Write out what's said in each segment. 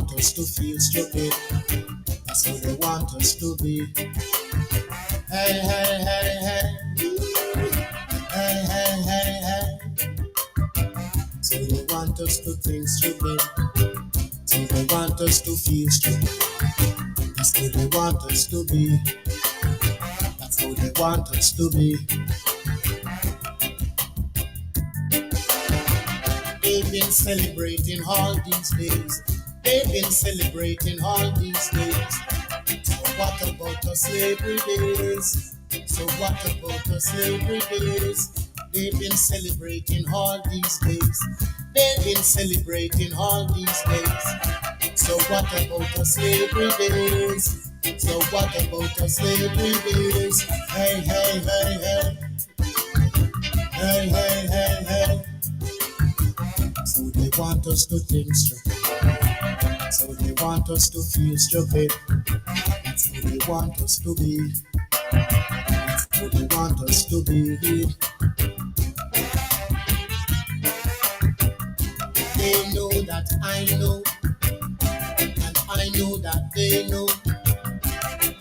want us to feel stupid. That's how they want us to be. Hey, hey, hey, hey. Hey, hey, hey, hey. So they want us to think stupid. So they want us to feel stupid. That's how they want us to be. That's how they want us to be. They've been celebrating all these days. They've been celebrating all these days. So what about the slavery days? So what about the slavery days? They've been celebrating all these days. They've been celebrating all these days. So what about the slavery days? So what about the slavery days? Hey, hey, hey, hey. Hey, hey, hey, hey. So they want us to think stupid. So they want us to feel stupid. That's who they want us to be. That's who they want us to be. They know that I know, and I know that they know.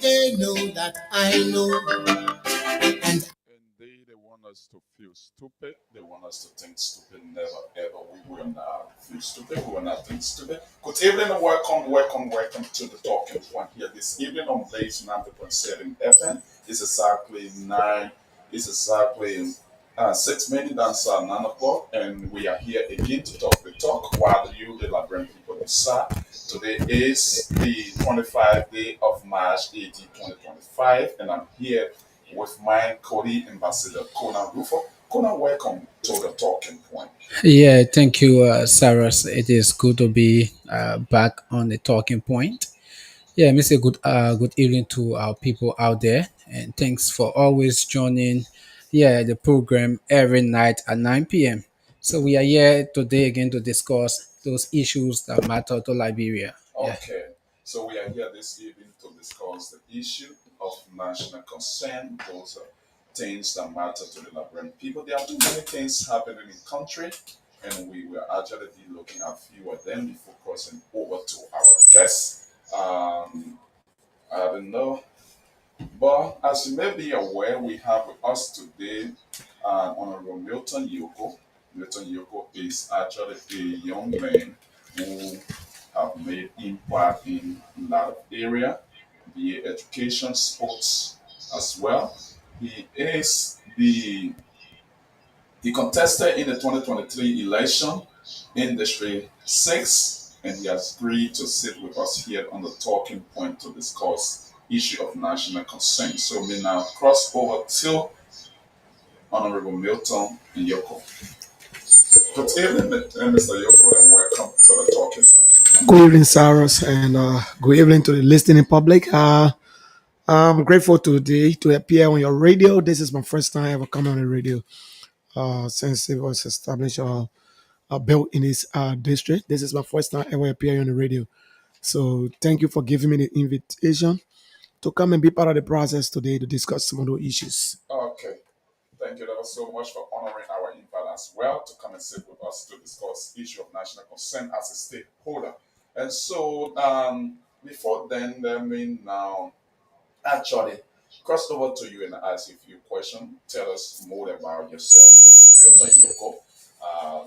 They know that I know, and They want us to feel stupid. They want us to think stupid. Never ever. We will not feel stupid. We will not think stupid. Good evening and welcome to the talking point here this evening on Blaze 90.7 FM. It's exactly 9. It's exactly 6 minutes until 9 o'clock, and we are here again to talk the talk while you, the Labrador people, decide. Today is the 25th day of March 18, 2025, and I'm here with my Cody Ambassador Conan Rufo. Conan, welcome to the talking point. Yeah, thank you, Cyrus. It is good to be back on the talking point. Yeah, Mr. Good evening to our people out there, and thanks for always joining. Yeah, the program every night at 9 p.m. So we are here today again to discuss those issues that matter to Liberia. Yeah. Okay, so we are here this evening to discuss the issue of national concern. Those are things that matter to the Liberian people. There are too many things happening in the country, and we will actually be looking at a few of them before crossing over to our guests. I don't know, but as you may be aware, we have with us today Honorable Milton Yoko. Milton Yoko is actually a young man who have made impact in a lot of area, be it education, sports as well. He is the he contested in the 2023 election in District 6, and he has agreed to sit with us here on the talking point to discuss issue of national concern. So we now cross over to Honorable Milton Yoko. Good evening, Mr. Yoko, and welcome to the talking point. good evening, Cyrus, and good evening to the listening public. I'm grateful today to appear on your radio. This is my first time ever coming on the radio since it was established built in this district. This is my first time ever appearing on the radio. So thank you for giving me the invitation to come and be part of the process today to discuss some of those issues. Okay. Thank you ever so much for honoring our invite as well to come and sit with us to discuss issue of national concern as a stakeholder. And so before then, let me now actually cross over to you and ask you a few questions. Tell us more about yourself, Ms. Milton Yoko. Uh,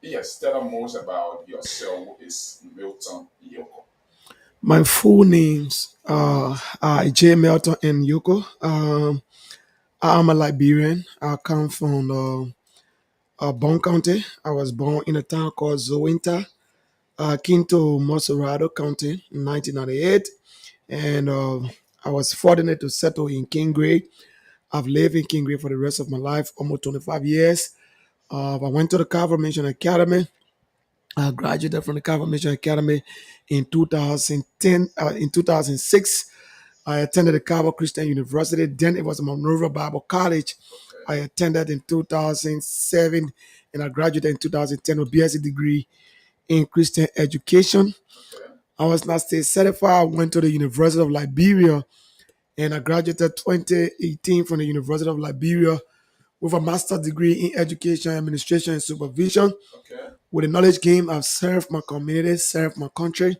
yes, tell us more about yourself, who is Milton Yoko. My full names are J. Melton and Yoko. I'm a Liberian. I come from Bon County. I was born in a town called Zowinta, Quinto Monserrado County in 1998. And I was fortunate to settle in Kingray. I've lived in Kingray for the rest of my life, almost 25 years. I went to the Calvary Mission Academy. I graduated from the Calvary Mission Academy in 2010. In 2006, I attended the Calvary Christian University. Then it was Monrovia Bible College. Okay. I attended in 2007, and I graduated in 2010 with BSc degree in Christian education. Okay. I was not state certified. I went to the University of Liberia, and I graduated 2018 from the University of Liberia with a master's degree in education, administration, and supervision. Okay. With the knowledge game, I've served my community, served my country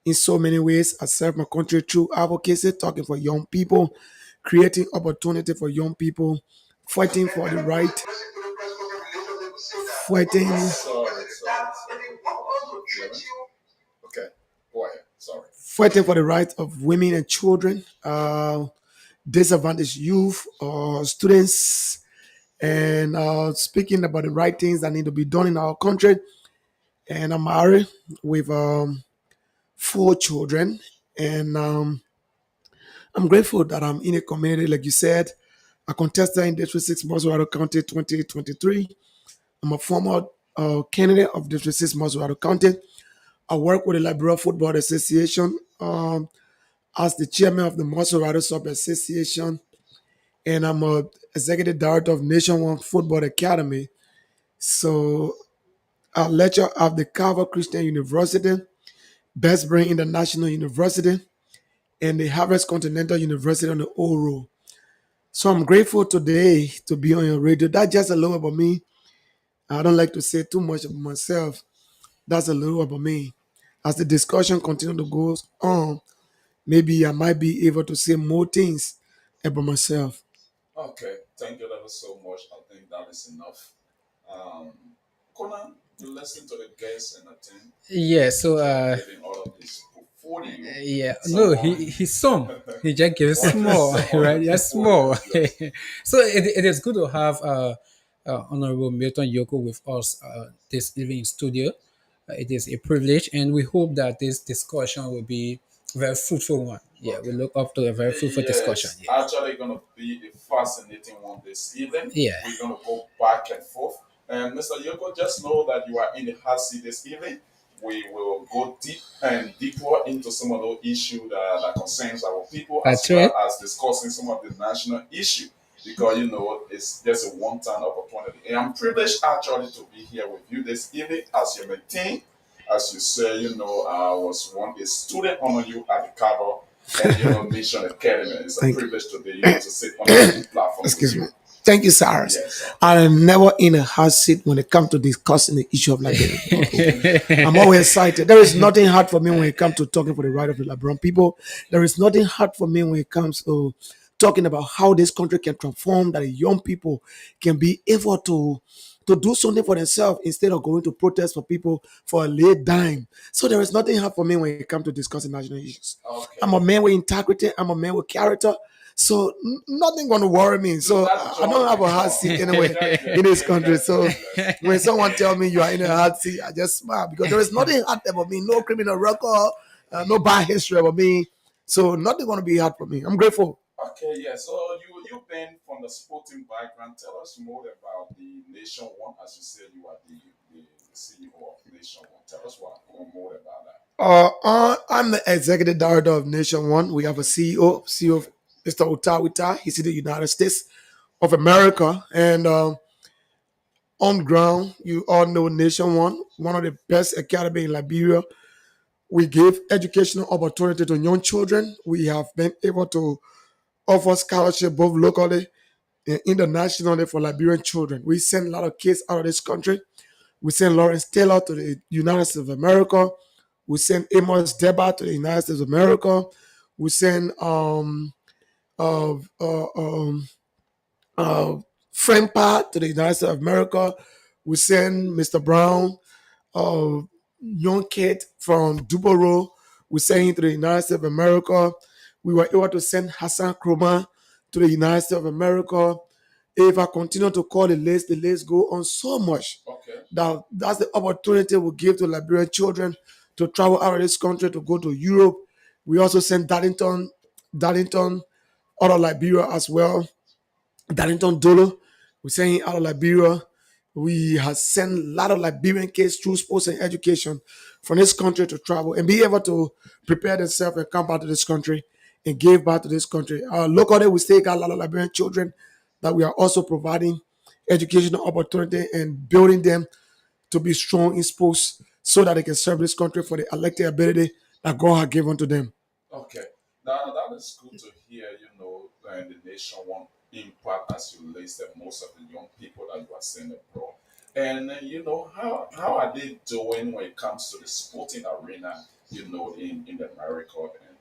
in so many ways. I serve my country through advocacy, talking for young people, creating opportunity for young people, fighting for the right, fighting, Okay, go ahead. Sorry. fighting for the rights of women and children, disadvantaged youth, students, and speaking about the right things that need to be done in our country. And I'm married with four children, and I'm grateful that I'm in a community, like you said, a contestant in District 6 Masurado County 2023. I'm a former candidate of District 6 Masurado County. I work with the Liberia Football Association as the chairman of the Masurado Sub Association, and I'm a executive director of Nation One Football Academy. So I lecture at the Carver Christian University, Best Brain International University, and the Harvard Continental University on the Oro. So I'm grateful today to be on your radio. That's just a little about me. I don't like to say too much about myself. That's a little about me. As the discussion continues to go on, maybe I might be able to say more things about myself. Okay, thank you ever so much. I think that is enough. Um, Conan, you listen to the guests and attend Yeah, so giving all of this portfolio. yeah, no, Someone, he's some. He just gives what is small, some of right? the Just portfolio? small. Yes. So it is good to have Honorable Milton Yoko with us this evening in studio. It is a privilege, and we hope that this discussion will be a very fruitful one. Yeah, we Okay. look up to a very fruitful discussion. Yes, Yeah, actually going to be a fascinating one this evening. yeah, We're going to go back and forth. And Mr. Yoko, just know that you are in the hot seat this evening. We will go deep and deeper into some of those issues that concerns our people, as that's well right. as discussing some of the national issue. Because you know it's just a one-time opportunity. And I'm privileged actually to be here with you this evening as your maintain. As you say, you know, I was one a student under you at the cover and you know Mission Academy. It's a Thank you. privilege to be able to sit on the platform with Excuse you. me. Thank you, Cyrus. Yes, sir. I'm never in a hard seat when it comes to discussing the issue of Liberian people. I'm always excited. There is nothing hard for me when it comes to talking for the right of the Liberian people. There is nothing hard for me when it comes to talking about how this country can transform, that the young people can be able to do something for themselves instead of going to protest for people for a late dime. So there is nothing hard for me when it comes to discussing national issues. I'm Okay. a man with integrity. I'm a man with character. So nothing going to worry me. So That's I don't John have a hard McCall. seat anyway in this country. So when someone tell me you are in a hard seat, I just smile because there is nothing hard about me. No criminal record, no bad history about me. So nothing going to be hard for me. I'm grateful. Okay, yeah. So you've been from the sporting background. Tell us more about the Nation One. As you said, you are the CEO of Nation One. Tell us more about that. I'm the executive director of Nation One. We have a CEO, Mr. Utawita. He's in the United States of America. And on ground, you all know Nation one of the best academy in Liberia. We give educational opportunity to young children. We have been able to offer scholarship both locally and internationally for Liberian children. We send a lot of kids out of this country. We send Lawrence Taylor to the United States of America. We send Amos Deba to the United States of America. We send uh, uh, um, uh, Frank Pat to the United States of America. We send Mr. Brown, a young kid from Duboro. We sent him to the United States of America. We were able to send Hassan Kroma to the United States of America. If I continue to call the list go on so much. Okay. That's the opportunity we give to Liberian children to travel out of this country to go to Europe. We also send Darlington out of Liberia as well. Darlington Dolo, we send him out of Liberia. We have sent a lot of Liberian kids through sports and education from this country to travel and be able to prepare themselves and come back to this country and give back to this country. Locally, we still got a lot of Liberian children that we are also providing educational opportunity and building them to be strong in sports so that they can serve this country for the elected ability that God has given to them. Okay. Now that is good to hear. You know, and the Nation One impact as you listed most of the young people that you are sending abroad. And how are they doing when it comes to the sporting arena, in America, and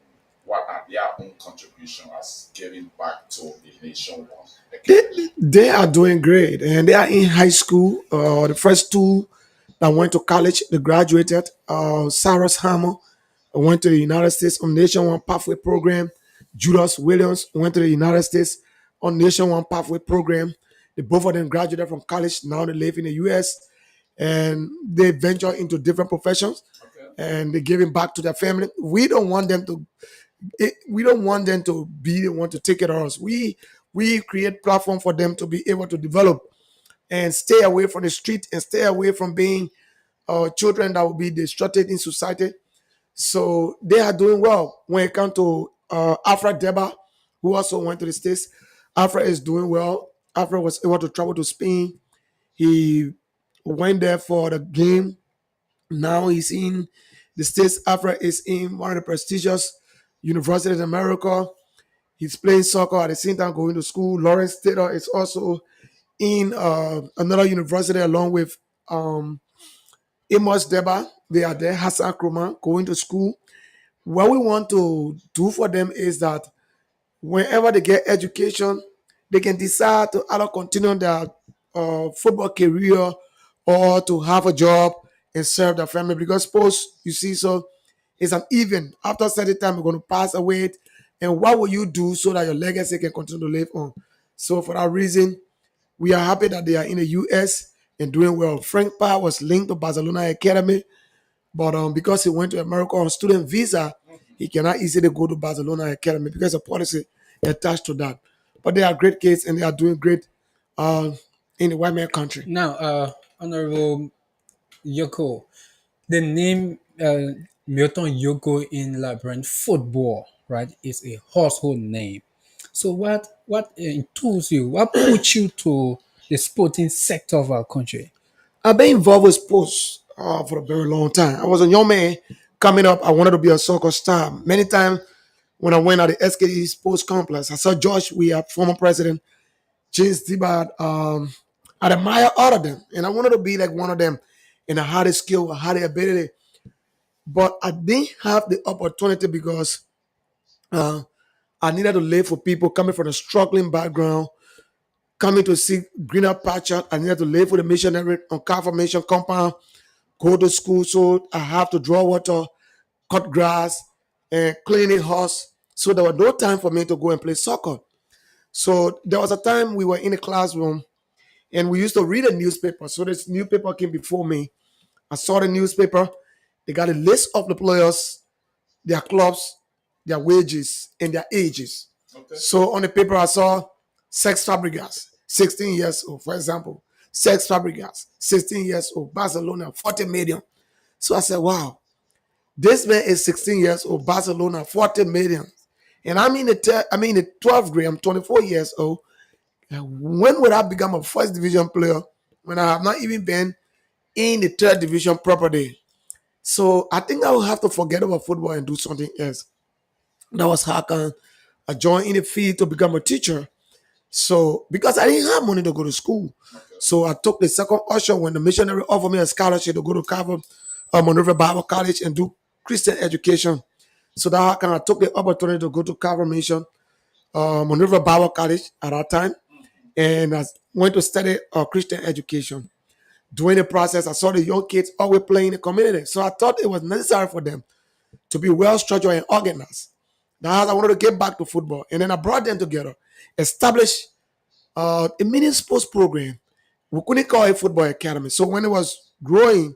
what are their own contribution as giving back to the nation one They, academy? they are doing great, and they are in high school. The first two that went to college, they graduated. Cyrus Hammer went to the United States on Nation One Pathway Program. Julius Williams went to the United States on Nation One Pathway Program. They both of them graduated from college. Now they live in the U.S. and they venture into different professions Okay. and they're giving back to their family. We don't want them to be the one to take it on us. We create platform for them to be able to develop and stay away from the street and stay away from being children that will be destructed in society. So they are doing well. When it comes to Afra Deba, who also went to the States, Afra is doing well. Afra was able to travel to Spain. He went there for the game. Now he's in the States. Afra is in one of the prestigious universities in America. He's playing soccer at the same time going to school. Lawrence Taylor is also in another university along with um, Amos Deba. They are there. Hassan Krumah going to school. What we want to do for them is that whenever they get education, they can decide to either continue their football career or to have a job and serve their family. Because suppose you see, so it's an event. After a certain time, you're going to pass away. And what will you do so that your legacy can continue to live on? So for that reason, we are happy that they are in the US and doing well. Frank Parr was linked to Barcelona Academy, but because he went to America on student visa, he cannot easily go to Barcelona Academy because of policy attached to that. But they are great kids and they are doing great uh, in the white man country. Now, Honorable Yoko, the name Milton Yoko in Labyrinth football, right, is a household name. So, what enthuses you? What puts you to the sporting sector of our country? I've been involved with sports for a very long time. I was a young man coming up. I wanted to be a soccer star. Many times when I went at the SKE Sports Complex, I saw Josh, we are former president, James Dibard. I admire all of them, and I wanted to be like one of them. And I had the skill, I had the ability, but I didn't have the opportunity because uh, I needed to live for people coming from a struggling background, coming to see greener pasture. I needed to live with a missionary on confirmation compound, go to school, so I have to draw water, cut grass, and clean a horse. So there was no time for me to go and play soccer. So there was a time we were in a classroom and we used to read a newspaper. So this newspaper came before me. I saw the newspaper. They got a list of the players, their clubs, their wages, and their ages. Okay. So on the paper, I saw Sex Fabregas, 16 years old, for example. Sex Fabregas, 16 years old, Barcelona, 40 million. So I said, wow, this man is 16 years old, Barcelona, 40 million. And I'm in the 12th grade, I'm 24 years old. And when would I become a first division player when I have not even been in the third division properly? So I think I will have to forget about football and do something else. That was how I joined in the field to become a teacher. So because I didn't have money to go to school, Okay. so I took the second usher when the missionary offered me a scholarship to go to Calvary Monrovia Bible College and do Christian education. So that I took the opportunity to go to Calvary Mission, Monrovia Bible College at that time, and I went to study Christian education. During the process, I saw the young kids always playing in the community. So I thought it was necessary for them to be well structured and organized. That's I wanted to get back to football. And then I brought them together, established a mini sports program. We couldn't call it football academy. So when it was growing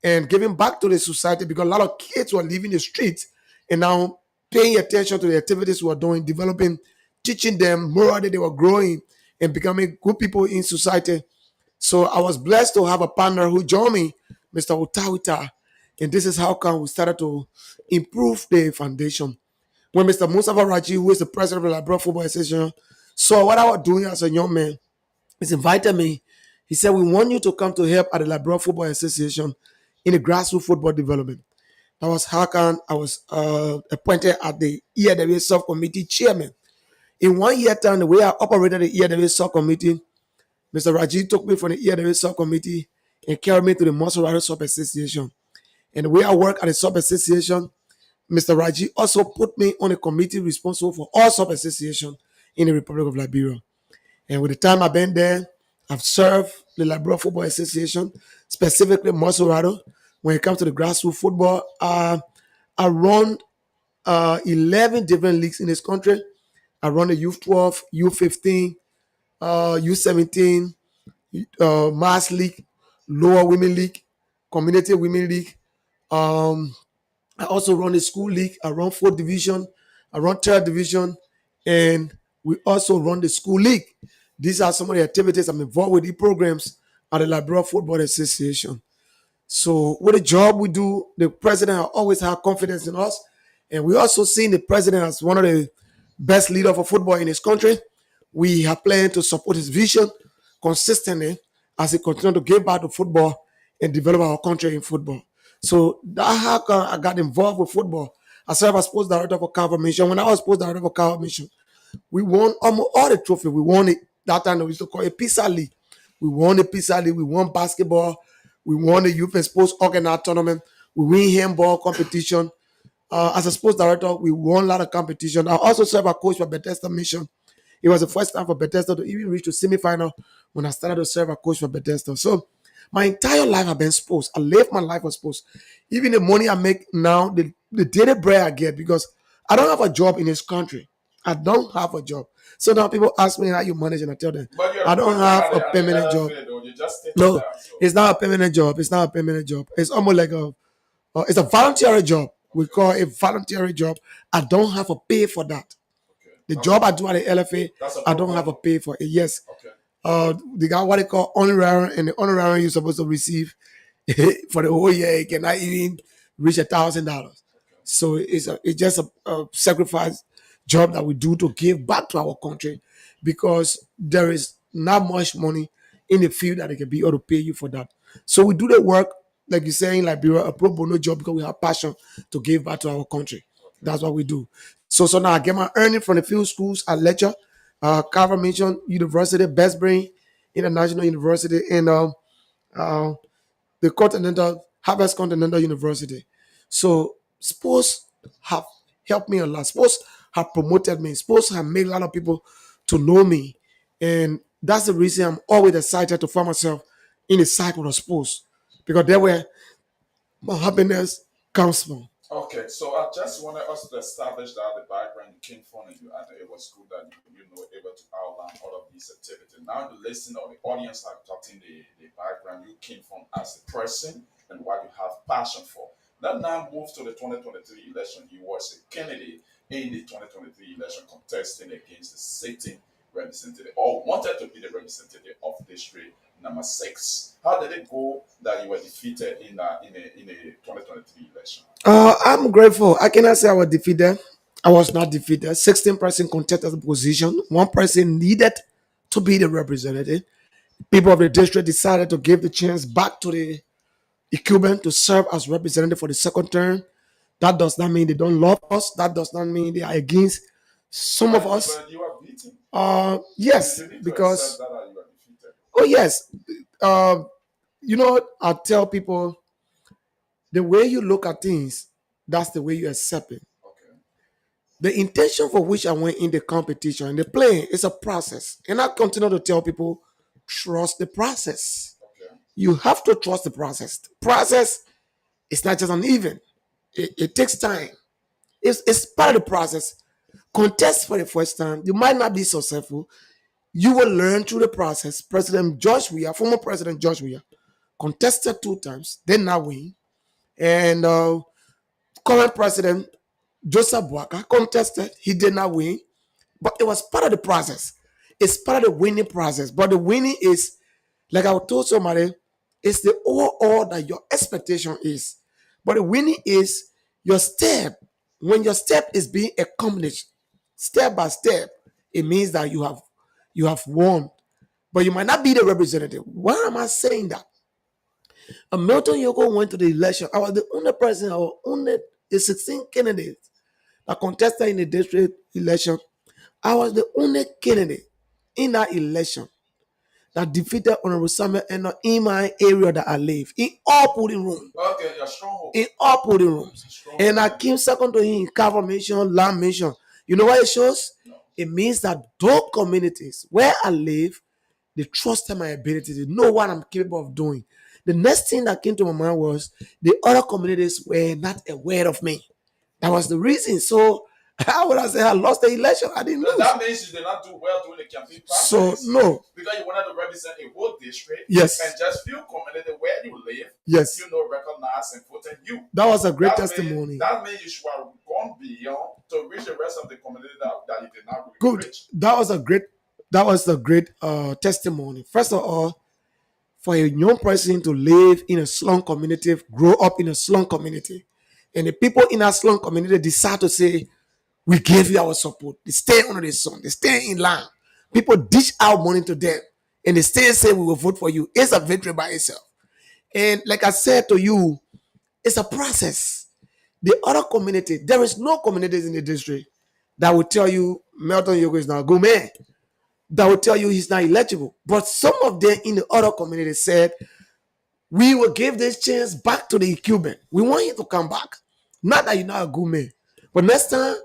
and giving back to the society, because a lot of kids were leaving the streets and now paying attention to the activities we were doing, developing, teaching them morally, they were growing and becoming good people in society. So I was blessed to have a partner who joined me, Mr. Utawita. And this is how come we started to improve the foundation. When Mr. Mustafa Raji, who is the president of the Liberia Football Association, saw what I was doing as a young man, he invited me. He said, we want you to come to help at the Liberia Football Association in the grassroots football development. That was how come I was appointed at the EAW subcommittee chairman. In 1 year time, the way I operated the EAW subcommittee, Mr. Raji took me from the EAW subcommittee and carried me to the Montserrat Sub Association. And the way I work at the Sub Association, Mr. Raji also put me on a committee responsible for all sub associations in the Republic of Liberia. And with the time I've been there, I've served the Liberia Football Association, specifically Montserrat. When it comes to the grassroots football, I run 11 different leagues in this country. I run the U12, U15, U17, Mass League, Lower Women League, Community Women League. Um, I also run the school league. I run fourth division. I run third division, and we also run the school league. These are some of the activities I'm involved with. The programs at the Liberia Football Association. So with the job we do, the president has always had confidence in us, and we also seen the president as one of the best leader for football in his country. We have planned to support his vision consistently as he continues to give back to football and develop our country in football. So that's how I got involved with football. I served as sports director for Calvary Mission. When I was sports director for Calvary Mission, we won almost all the trophy. We won it that time. We used to call it Pizza League. We won the Pizza League. We won basketball. We won the youth and sports organized tournament. We win handball competition. As a sports director, we won a lot of competition. I also served as coach for Bethesda Mission. It was the first time for Bethesda to even reach the semifinal when I started to serve as coach for Bethesda. So my entire life I've been sports. I live my life for sports. Even the money I make now, the daily bread I get, because I don't have a job in this country. I don't have a job. So now people ask me how you manage, and I tell them But you're I don't have a at the permanent job. LFA, though. You just stated No, that. So, it's not a permanent job. It's not a permanent job. It's almost like it's a voluntary job. We call it a voluntary job. I don't have a pay for that. okay. The job I do at the LFA, That's a I don't have a problem. pay for it. Yes, Okay. they got what they call honorarium, and the honorarium you're supposed to receive for the whole year, it cannot even reach $1,000. So it's just a sacrifice job that we do to give back to our country, because there is not much money in the field that they can be able to pay you for that. So we do the work, like you're saying, like a pro bono job, because we have passion to give back to our country. That's what we do. So now I get my earning from the field schools. I lecture, Calvary Mission University, Best Brain International University, and uh, the Continental Harvest Continental University. So sports have helped me a lot. Sports have promoted me. Sports have made a lot of people to know me, and that's the reason I'm always excited to find myself in the cycle of sports, because that's where my happiness comes from. Okay, so I just wanted us to establish that the background you came from, and it was good that you know able to outline all of these activities. Now the listener or the audience are talking the background you came from as a person and what you have passion for. Now move to the 2023 election. You was a candidate in the 2023 election contesting against the sitting representative or wanted to be the representative of district number 6. How did it go that you were defeated in a 2023 election? I'm grateful. I cannot say I was defeated. I was not defeated. 16% contested the position. One person needed to be the representative. People of the district decided to give the chance back to the incumbent to serve as representative for the second term. That does not mean they don't love us. That does not mean they are against some of us. But you are beaten. Yes, You need to accept because that you are defeated. oh yes, uh, I tell people the way you look at things, that's the way you accept it. Okay. The intention for which I went in the competition and the playing is a process, and I continue to tell people trust the process. Okay. You have to trust the process. The process is not just an event. It takes time. It's part of the process. Contest for the first time. You might not be successful. You will learn through the process. President George Weah, former President George Weah, contested 2 times, did not win. And current President Joseph Boaka contested, he did not win. But it was part of the process. It's part of the winning process. But the winning is, like I told somebody, it's the overall that your expectation is. But the winning is your step. When your step is being accomplished, step by step, it means that you have won. But you might not be the representative. Why am I saying that? A Milton Yoko went to the election. I was the only person, I was only the 16 candidates that contested in the district election. I was the only candidate in that election. that defeated Honorable Samuel Eno in my area that I live, in all polling rooms, Okay, your stronghold. in all polling rooms. Stronghold. And I came second to him in Calvary Mission, Lamb Mission. You know what it shows? No. It means that those communities where I live, they trusted my ability. They know what I'm capable of doing. The next thing that came to my mind was the other communities were not aware of me. That was the reason. So how would I say I lost the election? I didn't lose. That means you did not do well during the campaign process. So no. Because you wanted to represent a whole district. Yes. And just few community where you live. Yes. You know, recognize and voted you. That was a great testimony. That means you should have gone beyond to reach the rest of the community that you did not really Good. reach. That was a great testimony. First of all, for a young person to live in a slum community, grow up in a slum community, and the people in that slum community decide to say, we gave you our support. They stay under the sun. They stay in line. People dish out money to them, and they stay and say, we will vote for you. It's a victory by itself. And like I said to you, it's a process. The other community, there is no communities in the district that will tell you Melton Yoko is not a good man. That will tell you he's not eligible. But some of them in the other community said, we will give this chance back to the incumbent. We want you to come back. Not that you're not a good man, but next time,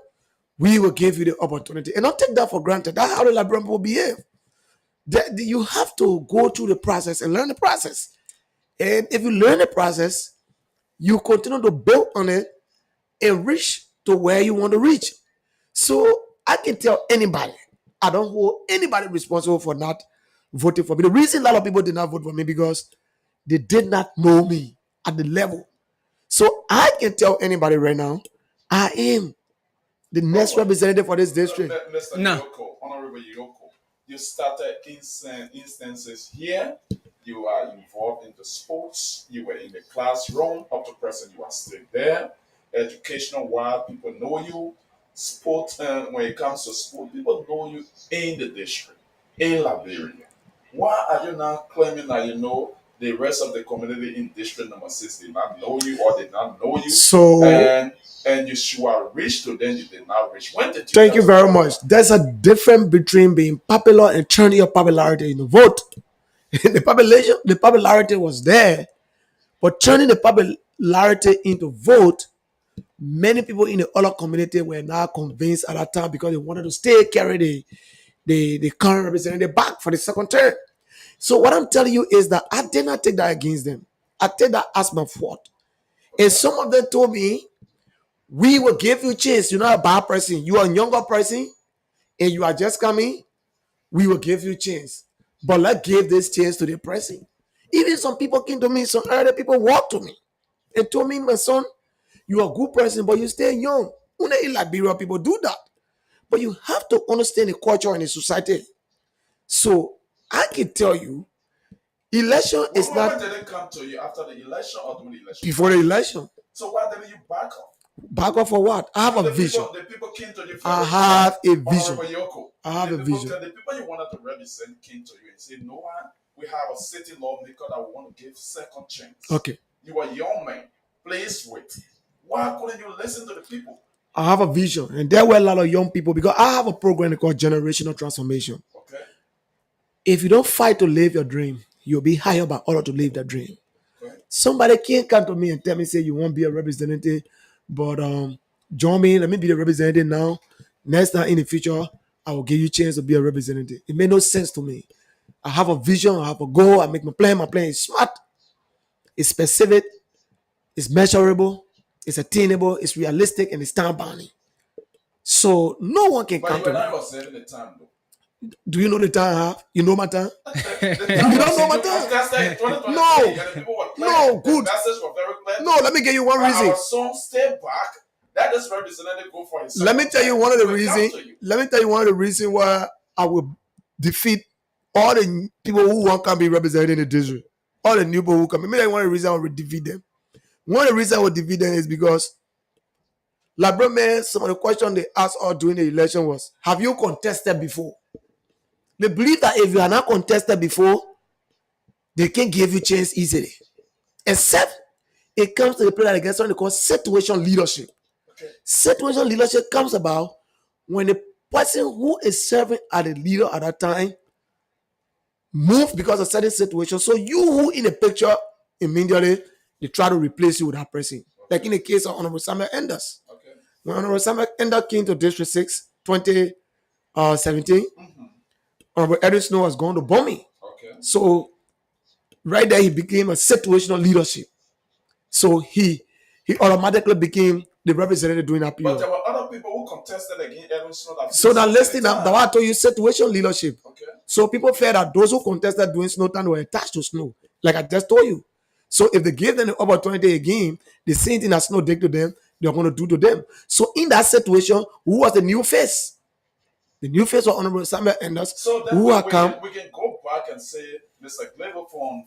we will give you the opportunity. And don't take that for granted. That's how the Liberian people behave. You have to go through the process and learn the process. And if you learn the process, you continue to build on it and reach to where you want to reach. So I can tell anybody, I don't hold anybody responsible for not voting for me. The reason a lot of people did not vote for me because they did not know me at the level. So I can tell anybody right now, I am the next representative for this district. Mr. No. Yoko, Honorable Yoko, you started instances here. You are involved in the sports. You were in the classroom. Up to present, you are still there. Educational wise, people know you. Sport, when it comes to sport, people know you in the district, in Liberia. Why are you not claiming that you know the rest of the community in district number 6 did not know you or did not know you? So and you should have reached to them, you did not reach. When did you? Thank you very much. There's a difference between being popular and turning your popularity into vote. The popularity was there, but turning the popularity into vote, many people in the other community were not convinced at that time because they wanted to stay carry the current representative back for the second term. So what I'm telling you is that I did not take that against them. I take that as my fault. And some of them told me, we will give you a chance. You're not a bad person. You are a younger person and you are just coming. We will give you a chance. But let's give this chance to the person. Even some people came to me, some other people walked to me and told me, my son, you are a good person, but you stay young. In Liberia, people do that. But you have to understand the culture and the society. So I can tell you, election is When not did it come to you after the election or during the election? before the election. So why didn't you back up? Back up for what? I have a vision. The people came to you. I have a vision. Honorable Yoko, I have a vision. The people you wanted to represent came to you and said, no one, we have a city lawmaker that we want to give second chance. Okay. You are a young man. Please wait. Why couldn't you listen to the people? I have a vision, and there were a lot of young people because I have a program called Generational Transformation. Okay. If you don't fight to live your dream, you'll be hired by others to live that dream. Okay. Somebody can't come to me and tell me, say, you won't be a representative, but join me, let me be the representative now. Next time in the future, I will give you a chance to be a representative. It made no sense to me. I have a vision, I have a goal, I make my plan is smart, it's specific, it's measurable, it's attainable, it's realistic, and it's time-bounding. So no one can come to me. But you were not saving the time, though. Do you know the time I have? You know my time? You don't know my time? No, good. No, let me give you one reason. Our son stay back. That is representative go for his. Let me tell you one of the reasons. Let me tell you one of the reasons why I will defeat all the people who want to be represented in the district. All the new people who come. Let me tell you one of the reasons I will defeat them. One of the reasons I will defeat them is because Labrador men, some of the questions they asked us during the election was, have you contested before? They believe that if you are not contested before, they can give you chance easily. Except it comes to the place that I get something called situation leadership. Okay. Situation leadership comes about when the person who is serving as the leader at that time move because of certain situation. So you who in the picture immediately they try to replace you with that person. Like in the case of Honorable Samuel Enders. Okay. When Honorable Samuel Enders came to District 6, 2017, Honorable Edwin Snow was going to Bomi. Okay. So right there he became a situational leadership. So he automatically became the representative during that But period. there were other people who contested against Edwin Snow. So now listen, that I told you situational leadership. Okay. So people felt that those who contested during Snow time were attached to Snow, like I just told you. So if they give them the opportunity again, the same thing that Snow did to them, they're going to do to them. So in that situation, who was the new face? The new face was Honorable Samuel Enders, So then who we, had we, come. can, we can go back and say Mr. Glebo from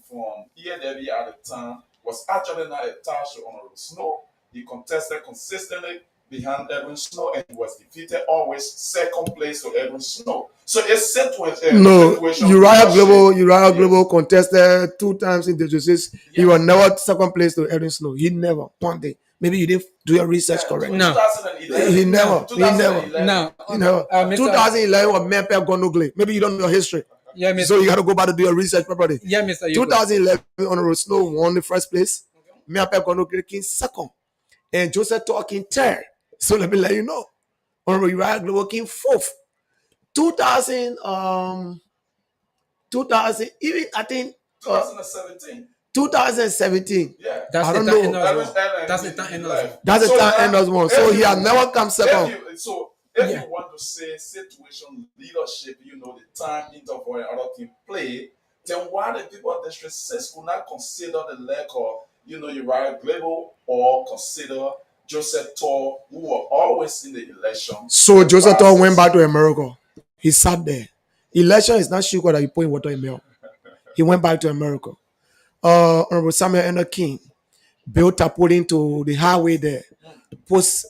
EAW at the time was actually not attached to Honorable Snow. He contested consistently behind Edwin Snow and he was defeated always second place to Edwin Snow. So it's No, situation. Uriah Global contested 2 times in District 6. He was never second place to Edwin Snow. He never, one day. Maybe you didn't do your research correct. No. 2011. He never. 2011. No. You know, Mr. 2011 was Memphis Gonogle. Maybe you don't know history. Yeah, Mr. So you got to go back to do your research properly. Yeah, Mr. Yugo. 2011, Honorable Snow won the first place. Memphis Gonogle came second. And Joseph Tor came third. So let me let you know. Honorable Uriah Global came fourth. 2000, even I think 2017. 2017. Yeah. That's I the don't time know. Enders That was won. Ellen. That's the time Enders won. That's the time now, Enders won. if So he you- has never come second. If Yeah. you want to say situation leadership, the time interval and other team play, then why the people of District 6 could not consider the lack of, Uriah Glebo or consider Joseph Tor, who were always in the election. So Joseph Tor went back to America. He sat there. Election is not sugar that you put in water in milk. He went back to America. Honorable Samuel Ender King built up put into the highway there. Post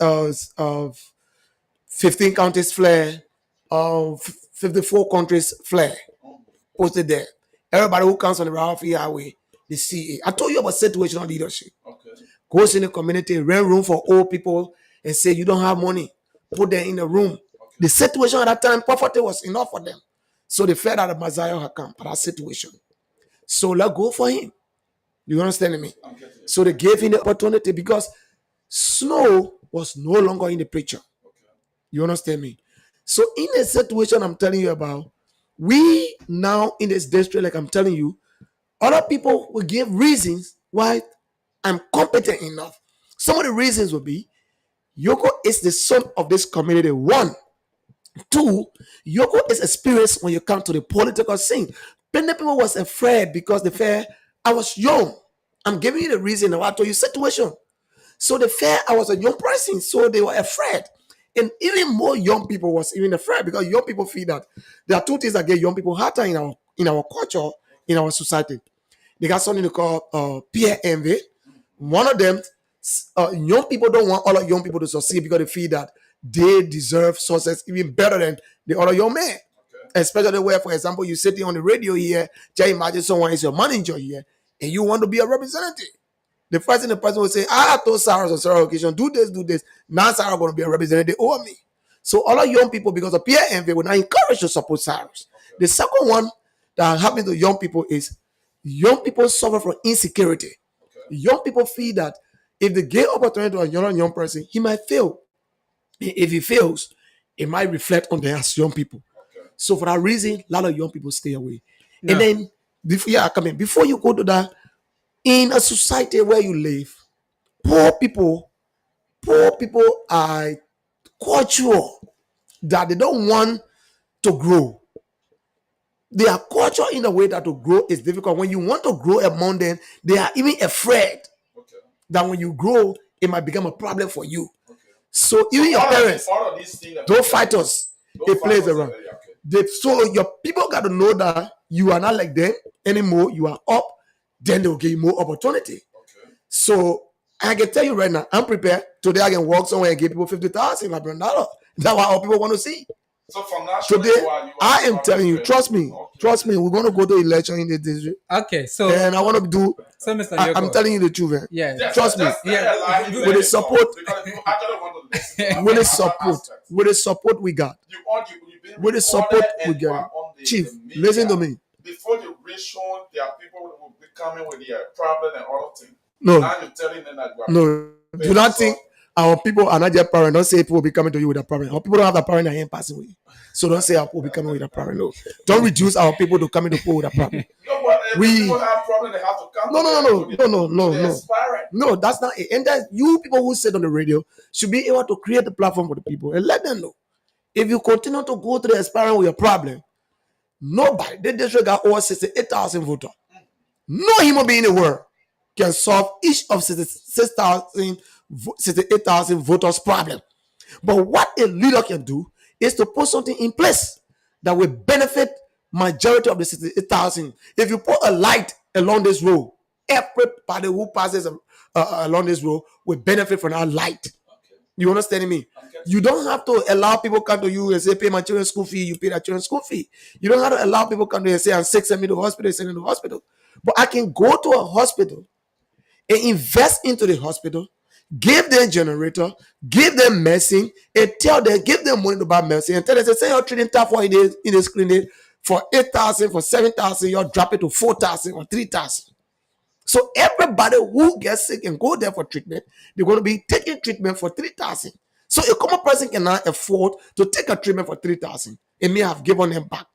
15 counties flag, 54 countries flag posted there. Everybody who comes on the Ralph Highway, they see it. I told you about situational leadership. Okay. Goes in the community, rent room for old people, and say you don't have money. Put them in the room. The situation at that time, poverty was enough for them. So they felt that the Messiah had come for that situation. So let's go for him. You understand me? I'm getting it. So they gave him the opportunity because Snow was no longer in the picture. Okay. You understand me? So in the situation I'm telling you about, we now in this district, like I'm telling you, other people will give reasons why I'm competent enough. Some of the reasons will be Yoko is the son of this community. 1. 2, Yoko is experienced when you come to the political scene. Many people was afraid because they felt I was young. I'm giving you the reason why I told you situation. So they felt I was a young person, so they were afraid. And even more young people was even afraid because young people feel that there are 2 things that get young people harder in our culture, in our society. They got something they call peer envy. One of them, young people don't want other young people to succeed because they feel that they deserve success even better than the other young man. Okay. Especially where, for example, you sitting on the radio here, just imagine someone is your manager here, and you want to be a representative. The first thing the person will say, I told Sarah on several occasions, do this. Now Sarah going to be a representative over me. So all young people, because of peer envy, will not encourage to support Sarah. The second one that happens to young people is young people suffer from insecurity. Okay. Young people feel that if they give opportunity to a young person, he might fail. If he fails, it might reflect on them as young people. Okay. So for that reason, a lot of young people stay away. No. And then before you go to that, in a society where you live, poor people are cultural that they don't want to grow. They are cultural in a way that to grow is difficult. When you want to grow among them, they are even afraid Okay. that when you grow, it might become a problem for you. Okay. So even your parents, all of these things that don't fight us. don't It plays fight us, around. okay. So your people got to know that you are not like them anymore. You are up, then they'll give you more opportunity. Okay. So I can tell you right now, I'm prepared. Today I can walk somewhere and give people $50,000. That's what all people want to see. So from national, Today, you are I am telling you, trust me, Okay. we're going to go to election in the district. Okay, so And I want to do, Mr. I'm Yoko. telling you the truth, man. Yeah. Yes, Trust me. Yeah. With the support- because you actually want to listen. With the support we got. You've been With the support recorded we and you get. are on the Chief, media. listen to me. before you reach home, there are people who will be coming with their problem and all things. No, Now you're telling them that you are no. Do not think our people are not yet parent. Don't say people will be coming to you with a problem. Our people don't have the parent that ain't passing away. So don't say our people will be coming with a problem. No. Don't reduce our people to coming to people with a problem. No, but if We- people have problem, they have to come. No, to no, them no, to no, no, no, the no. aspirant. No, that's not it. And that you people who sit on the radio should be able to create a platform for the people and let them know. If you continue to go to the aspirant with your problem, nobody, they disregard over 68,000 voters. No human being in the world can solve each of 68,000 voters' problem. But what a leader can do is to put something in place that will benefit majority of the 68,000. If you put a light along this road, everybody who passes along this road will benefit from that light. You understand me? You don't have to allow people come to you and say, pay my children's school fee, you pay that children's school fee. You don't have to allow people come to you and say, I'm sick, send me to the hospital, send me to the hospital. But I can go to a hospital and invest into the hospital, give them generator, give them medicine, and tell them, give them money to buy medicine, and tell them, say you're treating tough for in this clinic for 8,000, for 7,000, you'll drop it to 4,000 or 3,000. So everybody who gets sick and go there for treatment, they're going to be taking treatment for 3,000. So a common person cannot afford to take a treatment for 3,000. It may have given them back.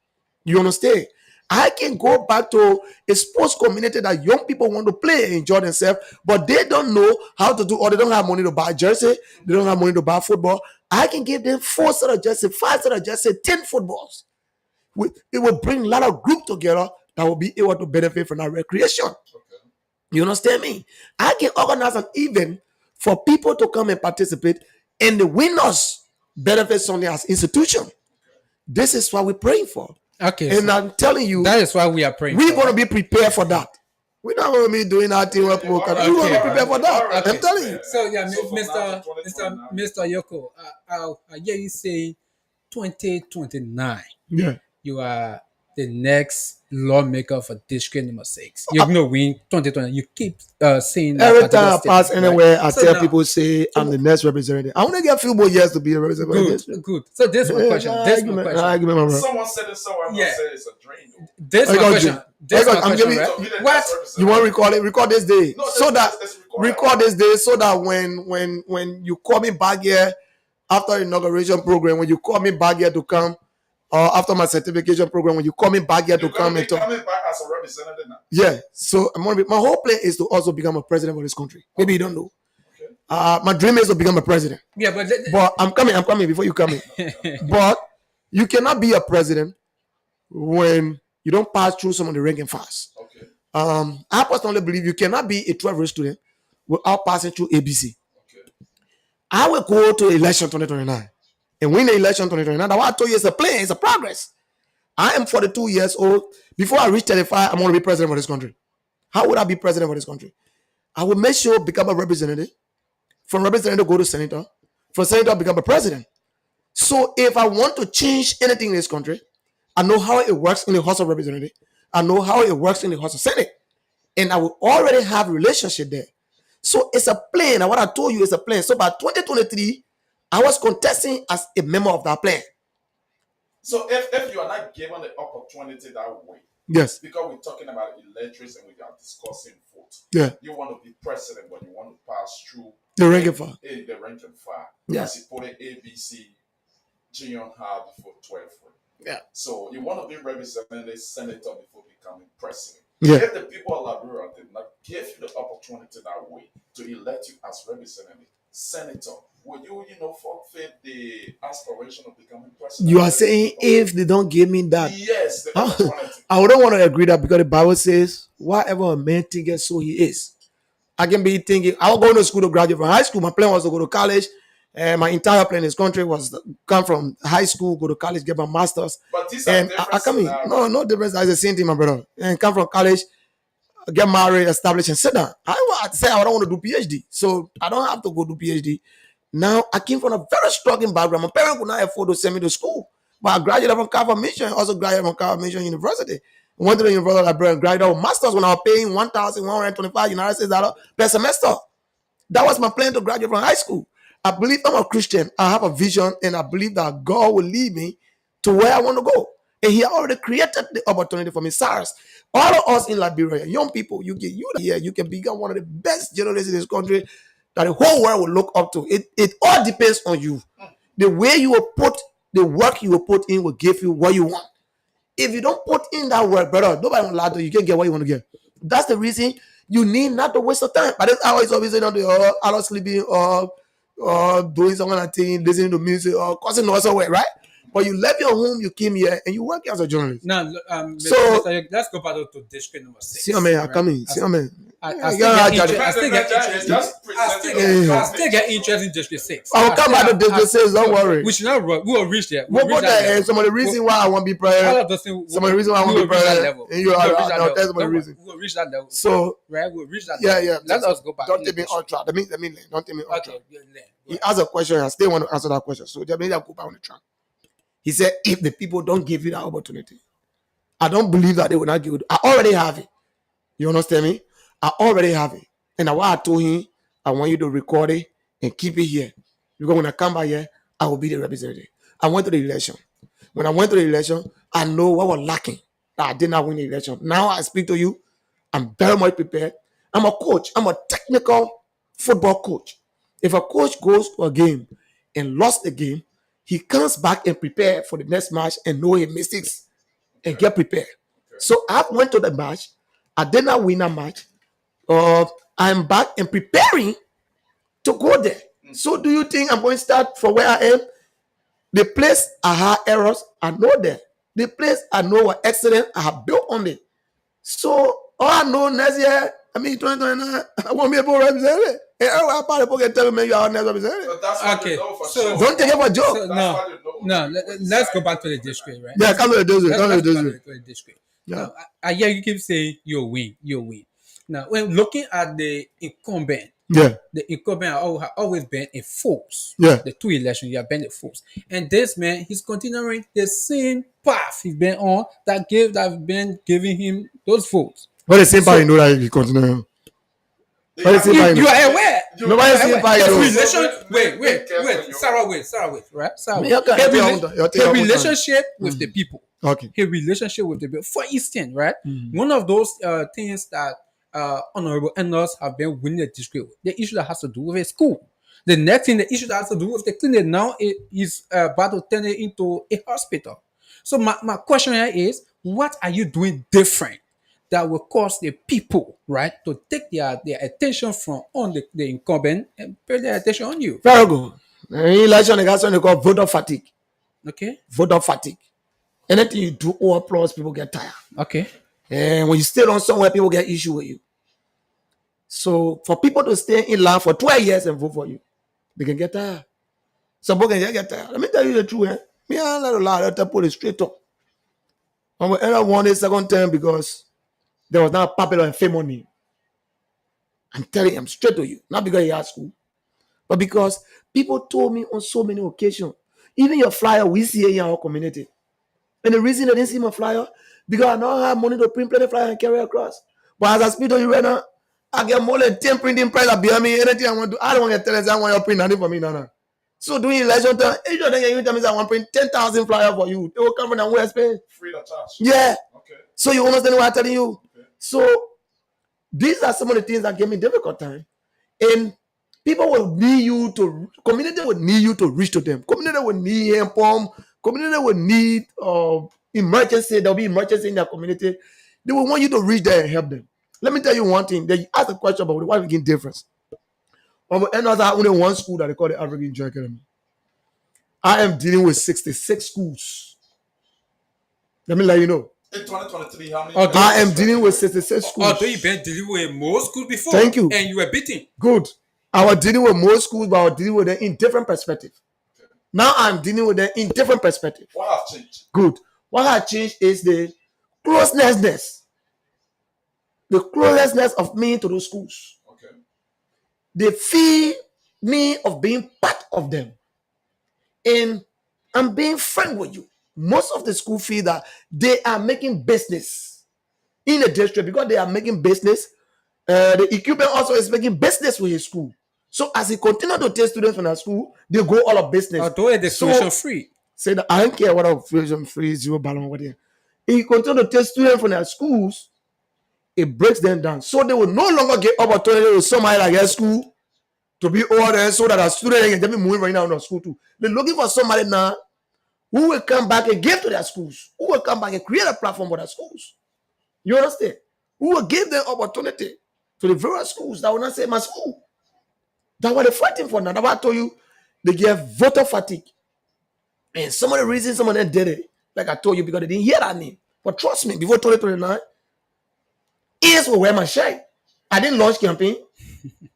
You understand? I can go back to a sports community that young people want to play and enjoy themselves, but they don't know how to do, or they don't have money to buy a jersey, they don't have money to buy football. I can give them 4 set of jersey, 5 set of jersey, 10 footballs. It will bring a lot of group together that will be able to benefit from our recreation. You understand me? I can organize an event for people to come and participate, and the winners benefit something as institution. This is what we're praying for. Okay, And I'm telling you, that is why we are praying. we're for. going to be prepared for that. We're not going to be doing that thing where people can. We're going to be prepared for that. I'm telling you. So yeah, So from now to Mr. Yoko, I hear you say 2029. Yeah. You are the next lawmaker for district number 6. You're gonna win 2020. You keep saying that Every particular time I pass statement, right? anywhere, I So tell now- people, say, I'm the next representative. I want to get a few more years to be a representative. Good. So this is my question. This is my question. Argument, my brother. Someone said it, so I'm Yeah. not saying it's a dream. Though. This I is my got question. you. This is I my got- I'm question, giving- right? So be the What? next representative. You want to record it? Record this day, No, so that let's record this day, so that when you call me back here after inauguration program, when you call me back here to come, or after my certification program, when you call me back here to You're come going and to be talk. coming back as a representative now. Yeah. So I'm gonna be, my whole plan is to also become a president of this country. Maybe you don't know. Okay. My dream is to become a president. Yeah, but But I'm coming before you come in. But you cannot be a president when you don't pass through some of the rank and files. Okay. I personally believe you cannot be a 12-year student without passing through ABC. Okay. I will go to election 2029 and win the election 2029. That's what I told you, it's a plan, it's a progress. I am 42 years old. Before I reach 35, I'm going to be president of this country. How would I be president of this country? I will make sure become a representative. From representative, go to senator. From senator, become a president. So if I want to change anything in this country, I know how it works in the House of Representatives. I know how it works in the House of Senate. And I will already have a relationship there. So it's a plan. And what I told you is a plan. So by 2023, I was contesting as a member of that plan. So if you are not given the opportunity that way, Yes. because we're talking about elections and we are discussing vote, Yeah. you want to be president, but you want to pass through The rank and file. in the rank and file. Yeah. As you put it, ABC, junior high before 12. Yeah. So you want to be representative, senator before becoming president. Yeah. If the people of Liberia did not give you the opportunity that way to elect you as representative, senator, would you forfeit the aspiration of becoming president? You are saying if they don't give me that, Yes, the Huh? opportunity. I wouldn't want to agree that, because the Bible says, whatever a man thinketh, so he is. I can be thinking, I was going to school to graduate from high school. My plan was to go to college. And my entire plan in this country was to come from high school, go to college, get my master's. But these are And different I come in. scenarios. No difference. It's the same thing, my brother. And come from college, get married, establish, and sit down. I say I don't want to do PhD. So I don't have to go do PhD. Now, I came from a very struggling background. My parents could not afford to send me to school. But I graduated from Calvary Mission, also graduated from Calvary Mission University. Went to the University of Liberia and graduated with master's when I was paying $1,125 United States dollars per semester. That was my plan to graduate from high school. I believe I'm a Christian. I have a vision, and I believe that God will lead me to where I want to go. And he already created the opportunity for me. Cyrus, all of us in Liberia, young people, you can become one of the best journalists in this country that the whole world will look up to. It all depends on you. The way you will put the work you will put in will give you what you want. If you don't put in that work, brother, nobody will lie to you. You can't get what you want to get. That's the reason you need not to waste your time. But that's how it's always saying, I don't sleeping or doing some kind of thing, listening to music or causing noise somewhere, right? But you left your home, you came here, and you work as a journalist. Now, So- let's go back to district number 6. See, man, I right? come in. See, man. I Yeah, still yeah, get interest. I still get It's interest. just I presenting still get interest in district 6. I'll come back to district 6, don't worry. We should not run. We will reach there. We'll reach go that there, level. and some of the reason why I want to be All prayer. of those things. Some of the reason why I want to be reach that prayer. level. And you We'll are reach that that's level. some of the Don't reason. worry. We'll reach that level. So Right, we'll reach that yeah, level. yeah. Let us go back. Don't take me on track. Let me don't take me on track. Okay. Yeah, He asked a question. I still want to answer that question. So let me go back on the track. He said, if the people don't give you that opportunity, I don't believe that they will not give it. I already have it. You understand me? I already have it. And what I told him, I want you to record it and keep it here. Because when I come back here, I will be the representative. I went to the election. When I went to the election, I know what was lacking. That I did not win the election. Now I speak to you. I'm very much prepared. I'm a coach. I'm a technical football coach. If a coach goes to a game and lost the game, he comes back and prepare for the next match and know his mistakes and get prepared. So I went to the match. I did not win that match. I'm back and preparing to go there. So do you think I'm going to start from where I am? The place I had errors, I know that. The place I know was excellent, I have built on it. So all I know next year, 2029, I won't be able to represent it. And everybody probably can tell me, man, you are next representative. But that's what Okay, you know for so- sure. Don't take it for a joke. So, That's no, what you know. no. Let's go back to the district, right? Yeah, come to the district. Let's Come to the go back district. to the district. Yeah. Now, I hear you keep saying you'll win. Now, when looking at the incumbent have always been a force. Yeah. The 2 elections, you have been a force. And this man, he's continuing the same path he's been on that been giving him those votes. But the same part, you know that he continue. But the same part, you You know. are aware. Nobody see by His you. relation, Be wait, careful, Sarah, wait, right? Sarah, Me, you can- His you rela- take your own his time. relationship with the people. Okay. His relationship with the people. For instance, right? One of those things that Honorable Enos have been winning the district, the issue that has to do with a school. The next thing, the issue that has to do with the clinic now is about to turn it into a hospital. So my question here is, what are you doing different that will cause the people, right, to take their attention from on the incumbent and put their attention on you? Very good. In election, they got something called voter fatigue. Okay? Voter fatigue. Anything you do over plus, people get tired. Okay. And when you stay on somewhere, people get issue with you. So for people to stay in line for 12 years and vote for you, they can get tired. Some people can just get tired. Let me tell you the truth, eh? Me, I don't lie. Let them put it straight up. I'm going to end up one second term because there was not popular and fame on him. I'm telling you, I'm straight to you. Not because he had school, but because people told me on so many occasions, even your flyer, we see it in our community. And the reason I didn't see my flyer, because I don't have money to print plenty flyer and carry across. But as I speak to you right now, I get more than 10 printing press that behind me. Anything I want to, I don't want to tell you, I want you to print nothing for me, no. So doing election time, if you think you tell me I want to print 10,000 flyer for you, they will come from the West Spain. Free of charge. Yeah. Okay. So you understand what I'm telling you? Okay. So these are some of the things that give me difficult time. And people will need you to, community will need you to reach to them. Community will need help. Community will need emergency. There'll be emergency in their community. They will want you to reach there and help them. Let me tell you one thing. They ask a question about why making difference. And I only one school that they call the African Joint Academy. I am dealing with 66 schools. Let me let you know. In 2023, how many? Although- I am dealing with 66 schools. Although you've been dealing with more schools before. Thank you. And you were beaten. Good. I was dealing with more schools, but I was dealing with them in different perspective. Now I'm dealing with them in different perspective. What have changed? Good. What has changed is the closeness. The closeness of me to those schools. Okay. They feel me of being part of them. And I'm being frank with you. Most of the school feel that they are making business in the district because they are making business. The equipment also is making business with his school. So as he continue to take students from that school, they go all of business. Although it's So- tuition free. Say that I don't care what of free zero balance whatever. If you continue to take students from their schools, it breaks them down. So they will no longer get opportunity with somebody like their school to be over there so that a student can just be moving right now in the school too. They're looking for somebody now who will come back and give to their schools, who will come back and create a platform for their schools. You understand? Who will give them opportunity to the various schools that will not say my school. That's what they're fighting for now. That's why I told you they get voter fatigue. And some of the reasons some of them did it, like I told you, because they didn't hear that name. But trust me, before 2029, ears will wear my shirt. I didn't launch campaign.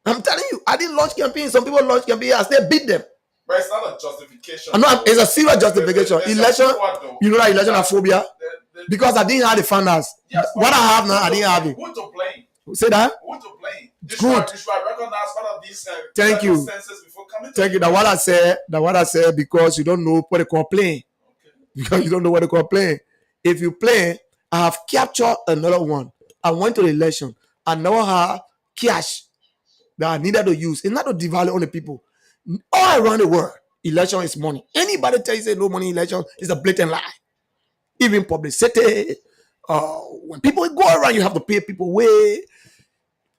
I'm telling you, I didn't launch campaign. Some people launch campaign, I still beat them. But it's not a justification. I know it's a serious justification. There's Election, you know that election phobia? Because I didn't have the funders. Yes, what I have now, I didn't have it. Who to blame? Say that? Who to blame? You Good. should recognize all of these Thank you. circumstances before coming to Thank you. That what I said because you don't know what they call playing. Okay. Because you don't know what they call playing. If you play, I have captured another one. I went to the election. I now have cash that I needed to use. It's not to devalue on the people. All around the world, election is money. Anybody tell you say no money election is a blatant lie. Even publicity. When people go around, you have to pay people way.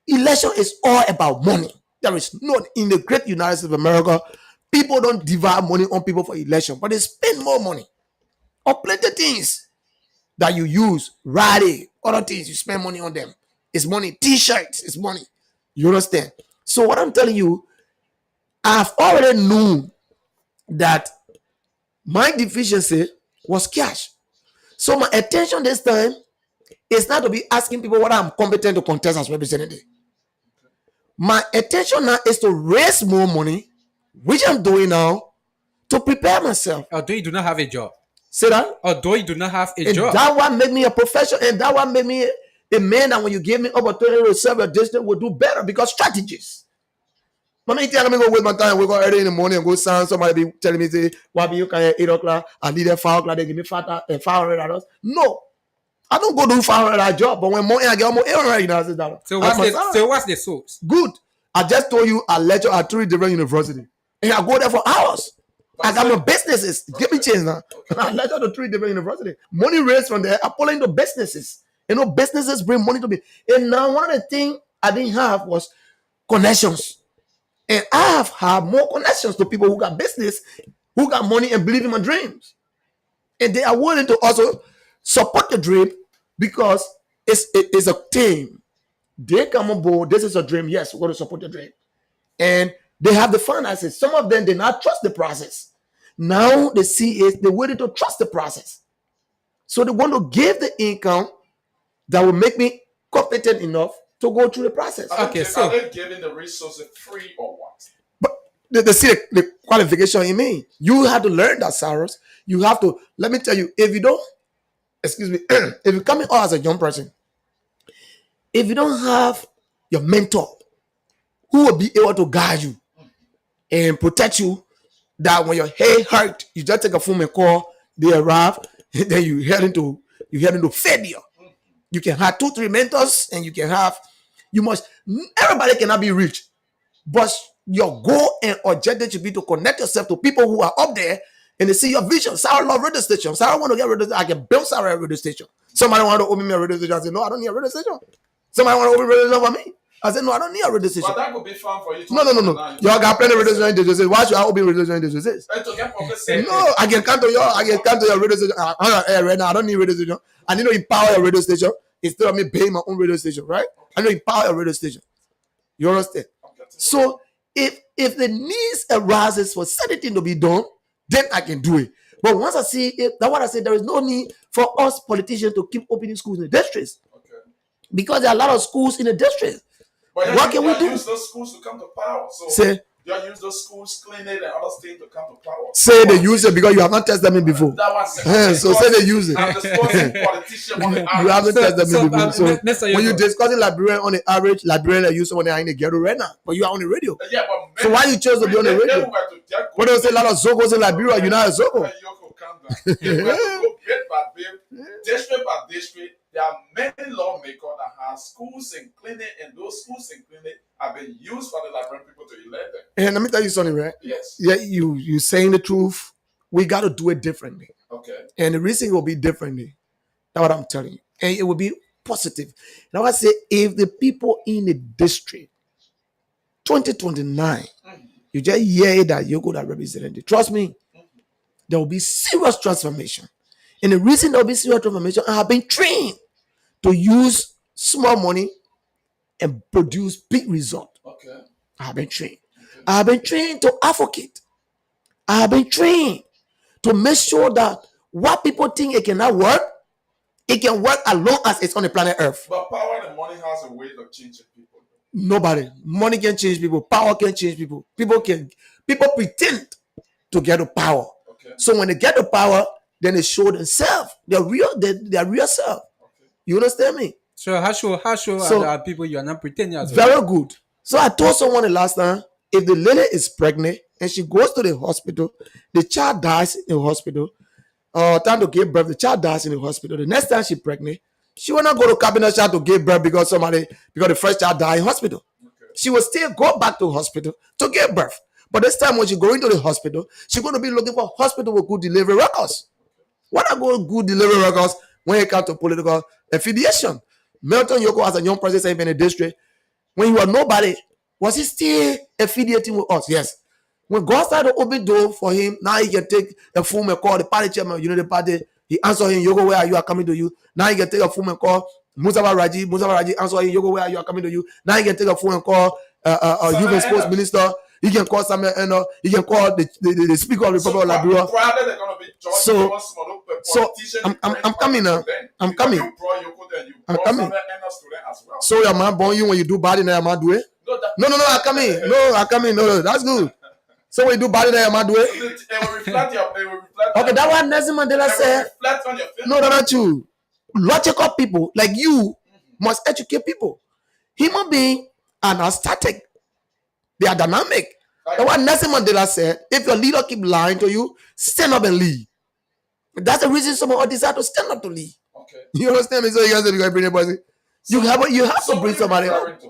Election is all about money. There is not in the great United States of America, people don't divide money on people for election, but they spend more money on plenty of things that you use, rally, other things you spend money on them. It's money. T-shirts, it's money. You understand? So what I'm telling you, I've already known that my deficiency was cash. So my attention this time is not to be asking people whether I'm competent to contest as representative. My attention now is to raise more money, which I'm doing now, to prepare myself. Although you do not have a job. Say that? Although you do not have a And job. that one made me a professional, and that one made me a man that when you give me opportunity to serve a district will do better because strategies. I mean, I'm gonna go waste my time, wake up early in the morning and go sign. Somebody be telling me, say, why be you can at 8 o'clock? I need a 5 o'clock, they give me $500. No. I don't go do $500 job, but when money I get almost $800. So what's the source? Good. I just told you I lecture at 3 different universities. And I go there for hours. I got my businesses. Give me change now. I lecture to 3 different universities. Money raised from there, I pull into businesses. You know, businesses bring money to me. And now one of the things I didn't have was connections. And I have had more connections to people who got business, who got money and believe in my dreams. And they are willing to also support the dream because it's a team. They come on board. This is a dream. Yes, we're going to support the dream. And they have the finances. Some of them did not trust the process. Now they see it, they're willing to trust the process. So they want to give the income that will make me competent enough to go through the process. Are they giving the resources free or what? But they see the qualification in me. You have to learn that, Cyrus. You have to, let me tell you, if you don't, excuse me, if you come in as a young person, if you don't have your mentor who will be able to guide you and protect you, that when your head hurt, you just take a phone and call, they arrive, and then you head into failure. You can have 2-3 mentors, and everybody cannot be rich, but your goal and objective should be to connect yourself to people who are up there and they see your vision. Sarah love radio station. Sarah want to get radio station. I can build Sarah a radio station. Somebody want to open me a radio station. I say, no, I don't need a radio station. Somebody want to open a radio station for me. I said, no, I don't need a radio station. But that could be fun for you. No. Y'all got plenty of radio stations. Why should I open radio stations? To get publicity. No, I can come to your radio station. I'm on air right now. I don't need radio station. I need to empower a radio station instead of me paying my own radio station, right? I need to empower a radio station. You understand? So if the needs arises for certain thing to be done, then I can do it. But once I see it, that's what I said. There is no need for us politicians to keep opening schools in the districts. Okay. Because there are a lot of schools in the district. But what can we do? Use those schools to come to power. So you use those schools, clean it, and other things to come to power. Say they use it because you have not tested me before. That was so say they use it. I'm discussing politician on the You haven't tested me before. So when you you're discussing Liberian on the average, Liberian are used someone in the ghetto right now, but you are on the radio. Yeah, but so why you chose to be on the radio? What do you say? A lot of Zogos in Liberia, you're not a Zogo. District by district, there are many lawmakers that have schools and clinic, and those schools and clinic have been used for the Liberian people to elect them. And let me tell you something, right? Yes. Yeah, you saying the truth we got to do it differently. Okay. And the reason will be differently. That's what I'm telling you. And it will be positive. Now I say, if the people in the district 2029, you just hear that you go that representative. Trust me, there will be serious transformation. And the reason there will be serious transformation, I have been trained to use small money and produce big result. Okay. I have been trained. I have been trained to advocate. I have been trained to make sure that what people think it cannot work, it can work as long as it's on the planet Earth. But power and money has a way of changing people. Nobody. Money can change people. Power can change people. People pretend to get the power. Okay. So when they get the power, then they show themselves, their real self. Okay. You understand me? So how sure So- are people you are not pretending as well? Very good. So I told someone the last time, if the lady is pregnant and she goes to the hospital, the child dies in the hospital, time to give birth, the child dies in the hospital. The next time she's pregnant, she will not go to cabinet child to give birth because the first child died in hospital. Okay. She will still go back to hospital to give birth. But this time when she go into the hospital, she's going to be looking for hospital with good delivery records. What are good delivery records when it comes to political affiliation? Milton Yoko, as a young president in the district, when he was nobody, was he still affiliating with us? Yes. When God started to open door for him, now he can take a phone and call the party chairman of Unity Party. He answer him, Yoko, where are you? Are coming to you. Now he can take a phone and call Musawa Raji. Musawa Raji answer him, Yoko, where are you? Are coming to you. Now he can take a phone and call youth and sports minister. He can call Samuel Eno. He can call the speaker of the Republic of Liberia. Rather they're gonna be George So- Thomas Modo, a so, politician, I'm coming now. I'm coming. You brought Yoko, then you I'm brought coming. Samuel Eno to them as well. So your man born you when you do bad in your man do it? No, that, No, I come in. No, I come in. No, that's good. So when you do bad in your man do it? it will reflect your. It will reflect. Okay, that what Nelson Mandela It will said. reflect on your face. No, that's not true. Logical people like you must educate people. Human beings are not static. They are dynamic. That's what Nelson Mandela said. If your leader keep lying to you, stand up and lead. That's the reason some of us decide to stand up to lead. Okay. You understand me? So you guys are bring anybody. You have to bring somebody up.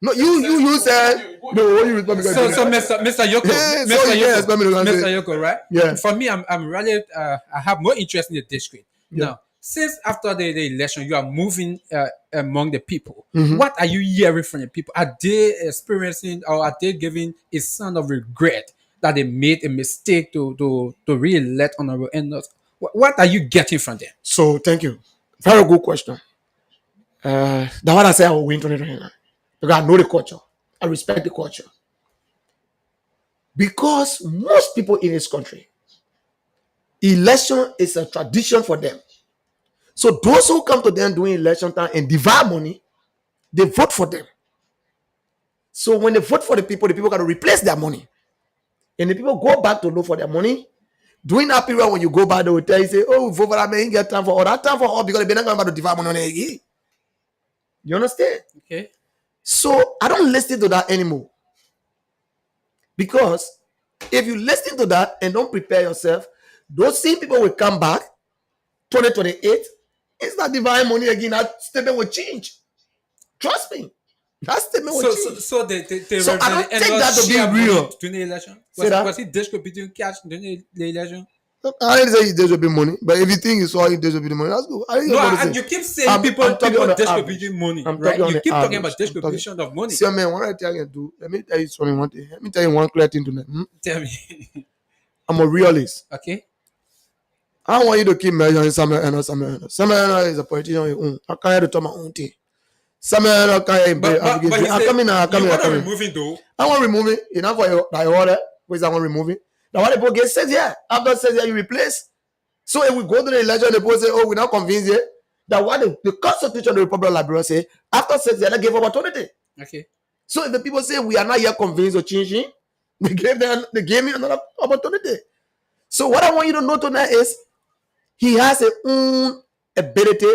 No, you said no. What you respond because So Mr. Yoko, Yeah, Mr. so Yoko, yes, let me know what I'm Mr. saying. Yoko, right? Yeah. For me, I'm really I have more interest in the district. Yeah. Now, since after the election, you are moving among the people. Mhm. What are you hearing from the people? Are they experiencing or are they giving a sign of regret that they made a mistake to re-elect Honorable Enos? What are you getting from them? So thank you. Very good question. That's what I say I will win 2029. Because I know the culture. I respect the culture. Because most people in this country, election is a tradition for them. So those who come to them during election time and divide money, they vote for them. So when they vote for the people got to replace their money. And the people go back to look for their money. During that period, when you go back, they will tell you, say, oh, vote for that man, he get time for all that time for all because they're not going to divide money on it again. You understand? Okay. So I don't listen to that anymore. Because if you listen to that and don't prepare yourself, those same people will come back 2028. It's not divine money again. That statement will change. Trust me. That statement will change. So they So I don't Reverend take Enos that to be share money real. during the election. Say that? Was he distributing cash during the election? I didn't say there should be money, but if you think it's all there should be the money, that's good. I didn't No, know what to and say. you keep saying I'm people talking on the distributing money, I'm right? talking on You the keep talking average. about I'm talking- distribution of money. See, man, what I tell you can do, let me tell you something one thing. Let me tell you one clear thing tonight. Tell me. I'm a realist. Okay. I don't want you to keep measuring Samuel Eno. Samuel Eno is a politician on your own. I can't do to my own thing. Samuel Eno can't But I he said, come in. you want to remove it though. I want to remove it. You know for your order, which I want to remove it. Now what the people get says here. After says here, you replace. So if we go to the election, the people say, oh, we're not convinced yet. That what the Constitution of the Republic of Liberia say, after says here, they give opportunity. Okay. So if the people say we are not yet convinced or changing, they gave me another opportunity. So what I want you to know tonight is he has his own ability.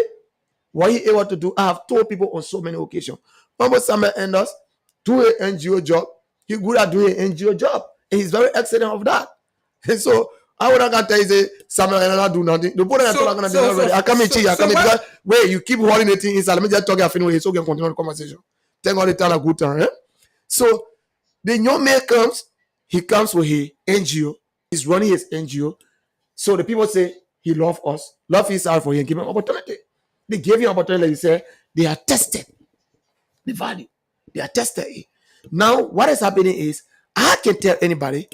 What he able to do, I have told people on so many occasions. Almost Samuel Enders do an NGO job. He's good at doing an NGO job. And he's very excellent of that. And so I would not tell you say Samuel Enders do nothing. The point I'm gonna be already. I come in cheat. I come in because wait, you keep holding the thing inside. Let me just talk and finish so we can continue the conversation. Thank God the time a good time. Eh? So the young man comes, he comes with his NGO. He's running his NGO. So the people say he love us, love his out for him, give him opportunity. They gave him opportunity. Like you said, they are tested the value. They are tested it. Now, what is happening is I can tell anybody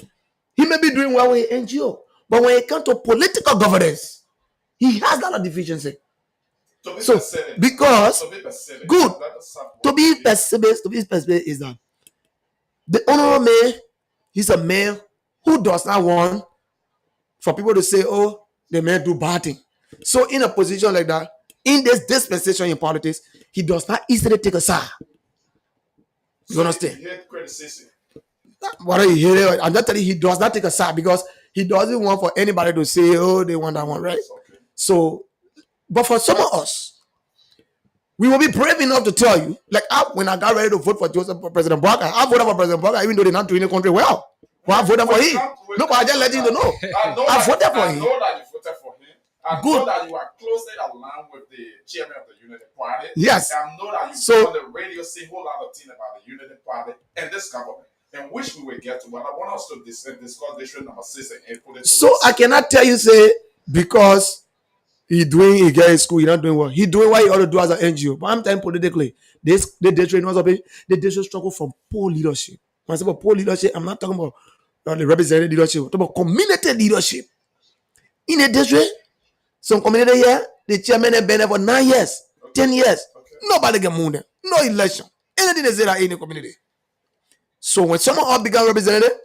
he may be doing well with NGO, but when it comes to political governance, he has a lot of deficiency. So because good to be pessimist is that the honorable man, he's a man who does not want for people to say, oh, the man do bad thing. So in a position like that, in this dispensation in politics, he does not easily take a side. You understand? What are you hearing? I'm just telling you, he does not take a side because he doesn't want for anybody to say, oh, they want that one, right? Okay. So, but for some of us, we will be brave enough to tell you, like when I got ready to vote for President Barker, I voted for President Barker even though they're not doing the country well. But I voted for him. No, but I just let you know. I voted for him. I know that you voted for him. I Good. know that you are closely aligned with the chairman of the Unity Party. Yes. I know that you So- on the radio say a whole lot of things about the Unity Party and this government, and which we will get to. But I want us to discuss issue number 6 and put it to So rest. I cannot tell you, say, because he get in school, he not doing well. He doing what he ought to do as an NGO. But I'm telling politically, the district knows the district struggle from poor leadership. When I say about poor leadership, I'm not talking about the representative leadership. I'm talking about community leadership. In a district, some community here, the chairman has been there for 9 years, 10 years. Okay. Nobody can move them. No election. Anything they say that in the community. So when someone else become representative,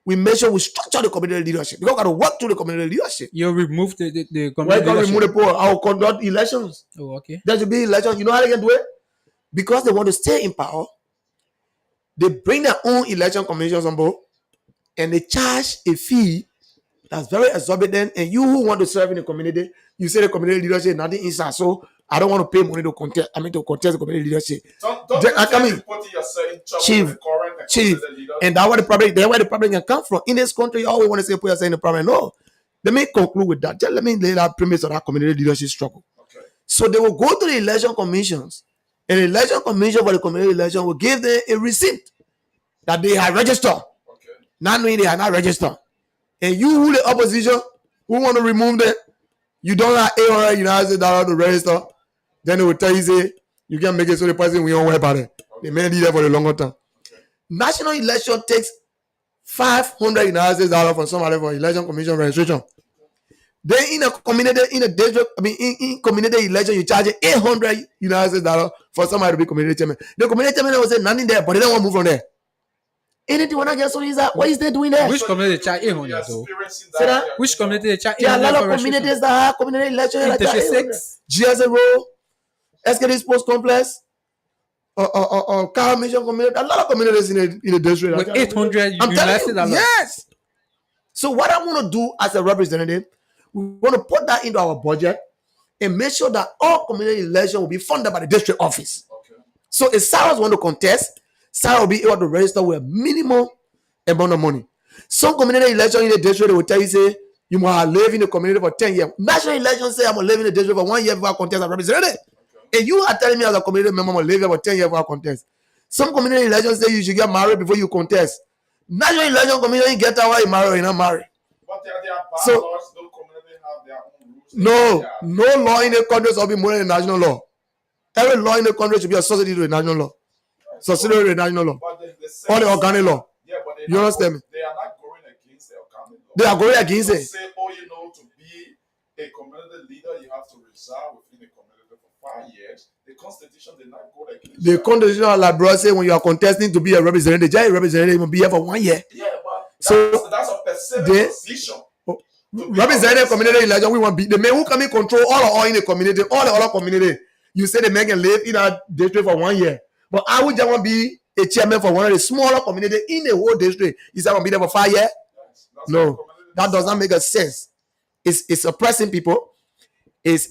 we make sure we structure the community leadership. Because we got to work through the community leadership. You remove the Why community can't we remove the leadership. poor? I will conduct elections. Oh, okay. There should be elections. You know how they can do it? Because they want to stay in power, they bring their own election commissions on board and they charge a fee that's very exorbitant. And you who want to serve in the community, you say the community leadership is nothing inside. So I don't want to pay money to contest. To contest the community leadership. Don't Then you I come think in. you putting yourself in trouble Chief, with the current and Chief, considered leader? and that's where the problem can come from. In this country, you always want to say put yourself in the problem. No. Let me conclude with that. Just let me lay that premise of that community leadership struggle. Okay. So they will go to the election commissions, and the election commission for the community election will give them a receipt that they have registered, Okay. not knowing they are not registered. And you, who the opposition, who want to remove them, you don't have $800 to register. Then they will tell you, say, you can make it so the person we don't worry about it. They may need that for the longer term. Okay. National election takes $500 from somebody for election commission registration. Then in a community, in a district, in community election, you charge $800 for somebody to be community chairman. The community chairman will say nothing there, but they don't want to move from there. Anything when I get so is that what is they doing there? Which community charge You're 800 though? experiencing Say that? here. Which community they charge There are a 800 lot for of communities that have community election like that. 36? GSA Road, SKD Sports Complex, Car Mission community. A lot of communities in the district. With 800, you I'm telling lasted you, a lot. yes. So what I want to do as a representative, we want to put that into our budget and make sure that all community election will be funded by the district office. Okay. So if Sarah's want to contest, Sarah will be able to register with a minimum amount of money. Some community election in the district, they will tell you, say, you must live in the community for 10 years. National election say, I'm going to live in the district for 1 year before I contest as representative. Okay. And you are telling me as a community member, I'm going to live here for 10 years before I contest. Some community elections say you should get married before you contest. National election commission, you get that while you marry or you're not married. But there are So- bylaws. Those communities have their own rules. No law in the country shall be more than the national law. Every law in the country should be a subsidy to the national law. Subsidiary to the national law. But they say, Or the organic law. Yeah, but You understand me? They are not going against the organic law. They are going against They it. say, oh, to be a community leader, you have to reside within the community for 5 years. The Constitution did not go against The that. constitutional like bro say when you are contesting to be a representative, just a representative, you must be here for 1 year. Yeah, but So, that's a specific they- position. Representative community election, we want be the men who come in control all in the community, all the other community. You say the men can live in a district for 1 year. But I would just want to be a chairman for one of the smaller community in the whole district. You say I want to be there for 5 years? Yes, that's No, what community that does not make a sense. It's oppressing people. It's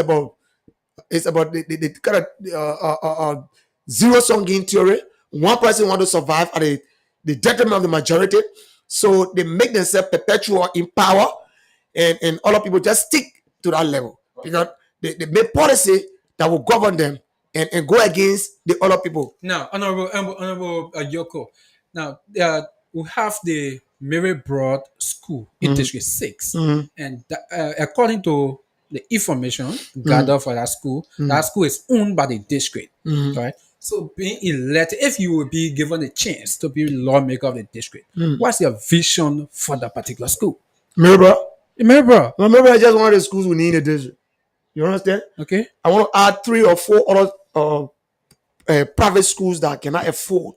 about the kind of zero sum game theory. One person want to survive at the detriment of the majority, so they make themselves perpetual in power, and other people just stick to that level because they make policy that will govern them and go against the other people. Now, Honorable Yoko, now we have the Mary Broad School in District 6. And according to the information gathered for that school is owned by the district. Right? So being elected, if you will be given a chance to be lawmaker of the district, what's your vision for that particular school? Remember, Mary Broad. remember, I just one of the schools we need in the district. You understand? Okay. I want to add 3 or 4 other private schools that cannot afford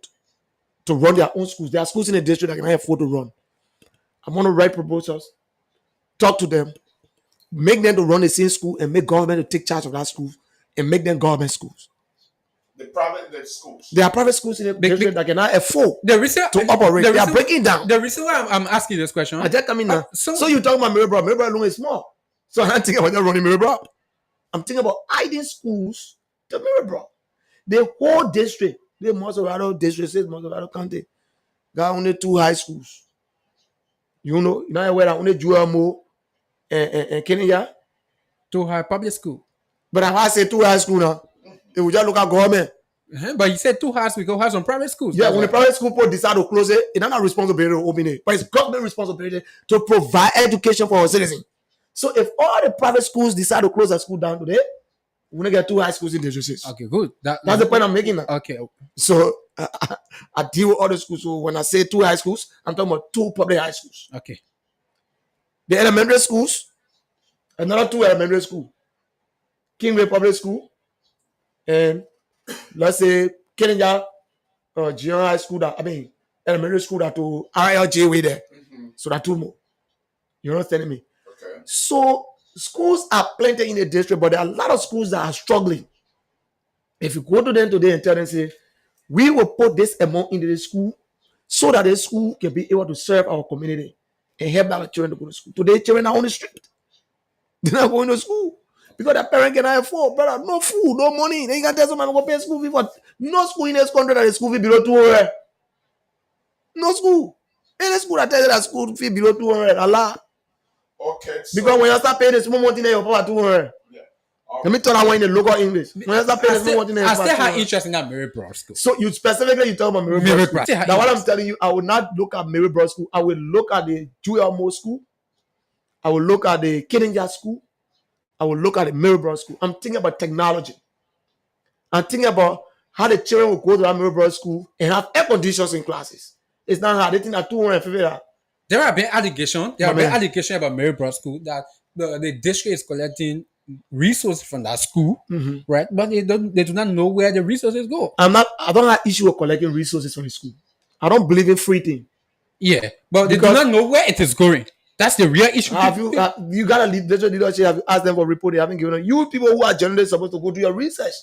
to run their own schools. There are schools in the district that cannot afford to run. I want to write proposals, talk to them, make them to run the same school, and make government to take charge of that school and make them government schools. The schools. There are private schools in the district that cannot afford The reason to operate. They are breaking down. The reason why I'm asking this question. I just come in now. So- You talk about Mirabel. Mirabel alone is small. So I'm not thinking about just running Mirabel. I'm thinking about adding schools to Mirabel. The whole district, the Maserado district, says Maserado County, got only 2 high schools. You know where I only Juamo and Kenya. 2 high public school. But if I say 2 high school now, they will just look at government. But you said 2 high schools, we go have some private schools. Yeah, when the private school board decide to close it, it's not our responsibility to open it, but it's government responsibility to provide education for our citizens. So if all the private schools decide to close a school down today, we're gonna get 2 high schools in the district. Okay, good. That's the point I'm making now. Okay. So I deal with all the schools. So when I say 2 high schools, I'm talking about 2 public high schools. Okay. The elementary schools, another 2 elementary schools, Kingway Public School, and let's say Kenya Junior High School. Elementary school that to RLJ way there. So that 2 more. You understand me? Okay. So schools are plenty in the district, but there are a lot of schools that are struggling. If you go to them today and tell them, say, we will put this amount into the school so that the school can be able to serve our community and help our children to go to school. Today, children are on the street. They're not going to school because their parents cannot afford, brother. No food, no money. Then you can tell someone to go pay school fee for no school in this country that the school fee below 200. No school. Any school that tells you that school fee below 200, Allah. Okay. So, Because when you start paying the small money, then you pay 200. yeah. Let me turn that one in the local English. When you start paying the small money, then I you still pay have 200. interest in that Mary Broad School. So you specifically talk about Mary Mary Broad School. Broad. Now what I'm telling you, I will not look at Mary Broad School. I will look at the Jewel Mo School. I will look at the Kidinja School. I will look at the Mary Broad School. I'm thinking about technology. I'm thinking about how the children will go to that Mary Broad School and have air conditions in classes. It's not hard. They think that 250. There have been allegations. There have My been man. allegations about Mary Broad School that the district is collecting resources from that school, right? But they do not know where the resources go. I don't have issue with collecting resources from the school. I don't believe in free thing. Yeah, but they do Because- not know where it is going. That's the real issue. You gotta lead the leadership. Have you asked them for report? They haven't given them. You people who are journalists supposed to go do your research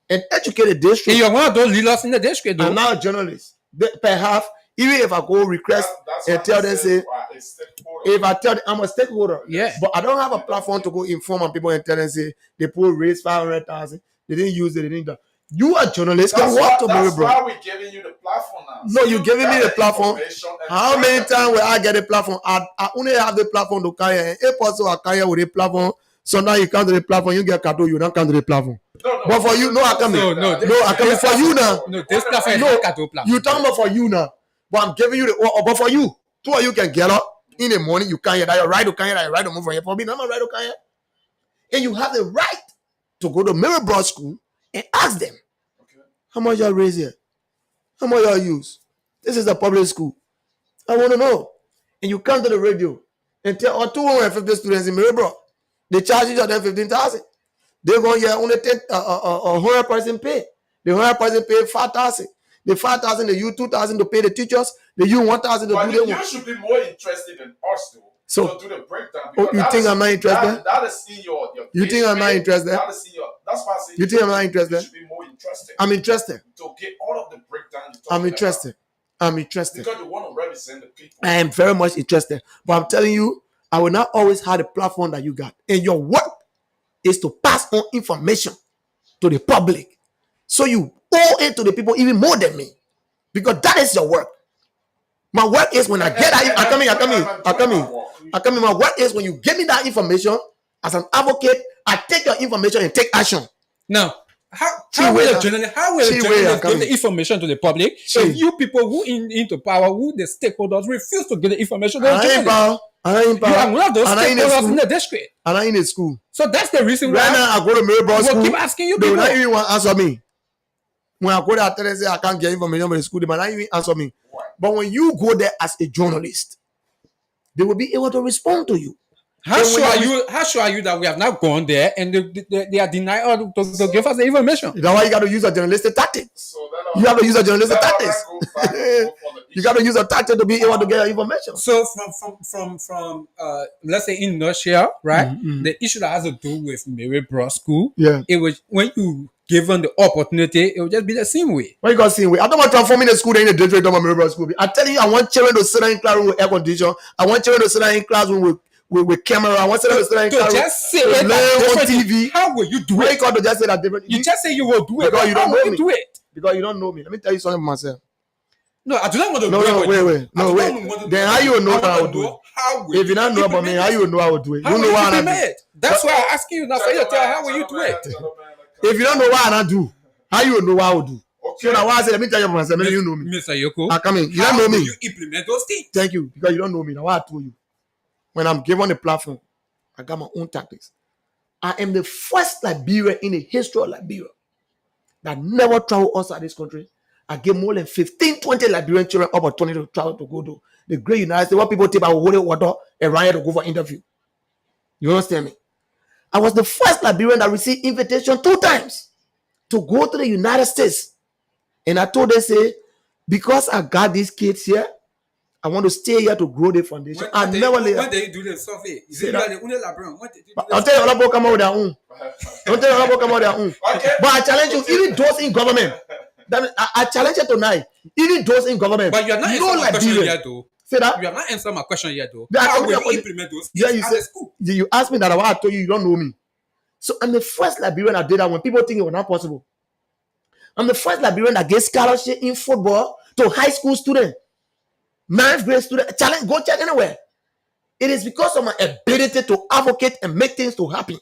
and educate the And district. you're one of those leaders in the district, though. I'm not a journalist. Perhaps even if I go request That's and why tell I them, said, say, it's stakeholder. if I tell them I'm a stakeholder, Yeah. but I don't have a platform to go inform on people and tell them, say, they put raise 500,000, they didn't use it, they didn't do. You are journalists, can walk to Mary That's Broad. why we're giving you the platform now. No, you're giving me got the platform. information and How many track times will I get a platform? I only have the platform to carry. And if also I carry with a platform, so now you come to the platform, you get Kato, you don't come to the platform. No, But for you, no, I come in. No, I come in for you now. No, this platform is No, not Kato platform. You talking about for you now. But I'm giving you the, but for you, 2 of you can get up in the morning, you can't hear that, you're right to can't hear that, you're right to move from here. For me, I'm not right to can't hear. And you have the right to go to Mary Broad School and ask them, how much y'all raise here? How much y'all use? This is a public school. I want to know. And you come to the radio and tell 250 students in Mary Broad, they charge each of them 15,000. They're going to get only 100 person pay. The 100 person pay 5,000. The 5,000 they use 2,000 to pay the teachers. They use 1,000 to But do you their work. should be more interested than us, though. So- to do the breakdown. Oh, because you that think is- I'm not interested? That is in your You think I'm not history. interested? That is in your. That's why I say You think I'm not interested? You should be more interested I'm interested. to get all of the breakdown. You're I'm talking interested. I'm interested. about. Because you want to represent the people. I am very much interested. But I'm telling you, I will not always have the platform that you got. And your work is to pass on information to the public. So you owe it to the people even more than me. Because that is your work. My work is when I get that. I come in. My work is when you give me that information as an advocate, I take your information and take action. Now, How will a journalist give the information to the public if you people who into power, who the stakeholders refuse to give the information to the journalists? You are one of those stakeholders in the district. And I in the school. So that's the reason why right now I go to Maryborough school. Keep asking you they people. will not even want to answer me. When I go there, I tell them say I can't get information from the school, they might not even answer me. But when you go there as a journalist, they will be able to respond to you. How sure are you that we have not gone there and they are denying to give us the information? That's why you got to use a journalistic tactic. You have to use a journalistic tactics. You got to use a tactic to be able to get information. So from let's say in nutshell, right? The issue that has to do with Maryborough School, it was when you given the opportunity, it would just be the same way. When you got same way, I don't want transforming the school in the district of Maryborough School. I'm telling you, I want children to sit in classroom with air condition. I want children to sit in classroom with camera. I want children to sit in classroom just say it on TV. How will you do when it? You got to just say that different. You just say you will do it because you don't know me. Do it because you don't know me. Let me tell you something for myself. No, I do not want to. Wait. Then how you know that I will do it? If you don't know about me, how you know I will do it? You know why I do it. That's why I'm asking you now. For you tell how will you do it? If you don't know why I do, how you know what I will do? Okay. So now why I say let me tell you for myself. Maybe you know me. Mr. Yoko, I come in. You don't know me. You implement those things. Thank you because you don't know me. Now what I told you. When I'm given a platform, I got my own tactics. I am the first Liberian in the history of Liberia that never traveled outside this country. I gave more than 15, 20 Liberian children opportunity to travel to go to the great United States. What people take about holy water and ride to go for interview. You understand me? I was the first Liberian that received invitation 2 times to go to the United States. And I told them, say, because I got these kids here, I want to stay here to grow the foundation. When they do the survey, you are the only Liberian. I'll tell you, all about come out with their own. I'll tell you, all about come out with their own. Okay. But I challenge you, even those in government. I challenge you tonight. Even those in government. But you are not answering my question yet, though. Say that? You are not answering my question yet, though. How will you implement those things at the school? You asked me that I told you don't know me. So I'm the first Liberian that did that when people think it was not possible. I'm the first Liberian that gave scholarship in football to high school students. 9th grade student, challenge, go check anywhere. It is because of my ability to advocate and make things to happen.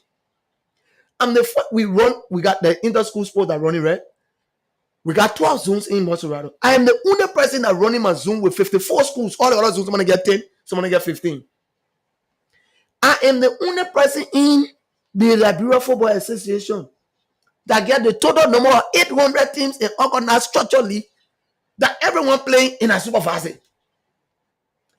I'm the first, we got the inter-school sports that running, right? We got 12 zones in Montserrat. I am the only person that running my zone with 54 schools. All the other zones, someone get 10, someone get 15. I am the only person in the Liberia Football Association that get the total number of 800 teams in organized structurally that everyone playing in a supervisor.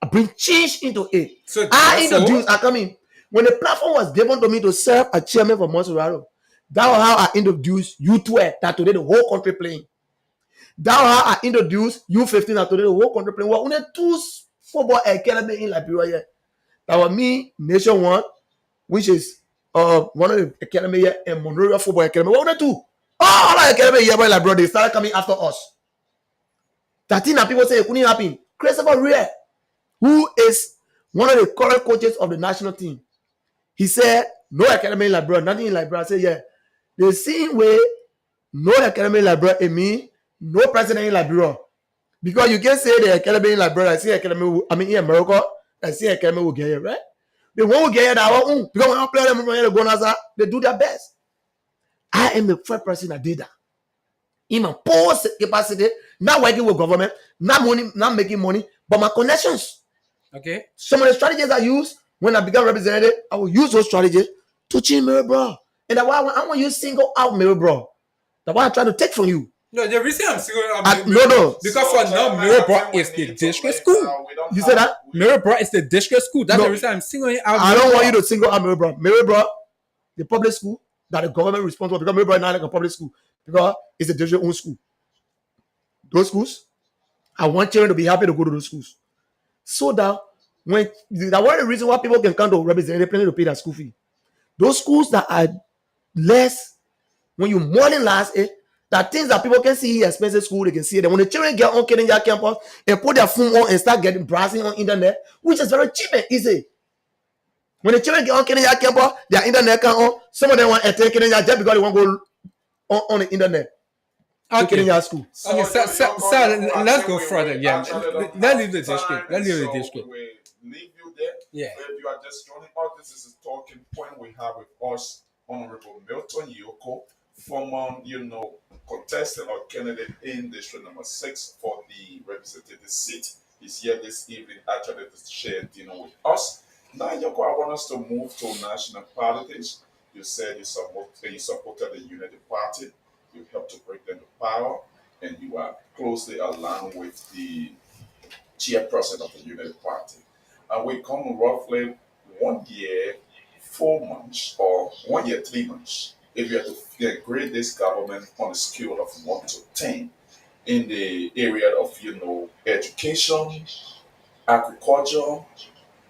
I bring change into it. So I come in. When the platform was given to me to serve as chairman for Montserrat, that was how I introduced U12 that today the whole country playing. That was how I introduced U15 that today the whole country playing. We're only 2 football academy in Liberia here. That was me, Nation One, which is one of the academy here, and Monrovia Football Academy. We're only 2. All the academy here by Liberia, they started coming after us. That thing that people say it couldn't happen. Christopher Rhea, who is one of the current coaches of the national team, he said, no academy in Liberia, nothing in Liberia. I said, yeah. The same way, no academy in Liberia, and me, no president in Liberia. Because you can say the academy in Liberia, I see academy, in America, I see academy will get here, right? The one will get here, that one, because when I play them from here, they do their best. I am the first person that did that. In my post capacity, not working with government, not money, not making money, but my connections. Okay. Some of the strategies I use when I become representative, I will use those strategies to change Maryborough. And that's why I want you to single out Maryborough. That's why I'm trying to take from you. No, the reason I'm single out no. Because for now, Maryborough is the district school. You said that? Maryborough is the district school. That's the reason I'm singling out I don't want you to single out Maryborough. Maryborough, the public school that the government is responsible, because Maryborough is not like a public school, because it's a district owned school. Those schools, I want children to be happy to go to those schools. So that one of the reasons why people can come to represent, they plan to pay their school fee. Those schools that are less, when you more than last, that things that people can see expensive school, they can see it. And when the children get on Kenya campus and put their phone on and start getting browsing on internet, which is very cheap and easy. When the children get on Kenya campus, their internet can on. Some of them want to attend Kenya just because they want to go on the internet. Okay. Kenya school. Okay, so let's go further. Yeah, let's leave the district. Let's leave the district. Leave you there. Yeah. If you are just joining us, this is a talking point we have with us, Honorable Milton Yoko, former, contestant or candidate in district number 6 for the representative seat. Is here this evening actually to share dinner with us. Now, Yoko, I want us to move to national politics. You said you supported the Unity Party. You helped to bring them to power, and you are closely aligned with the chairperson of the Unity Party. And we come roughly 1 year, 4 months, or 1 year, 3 months. If you have to grade this government on a scale of 1 to 10 in the area of education, agriculture,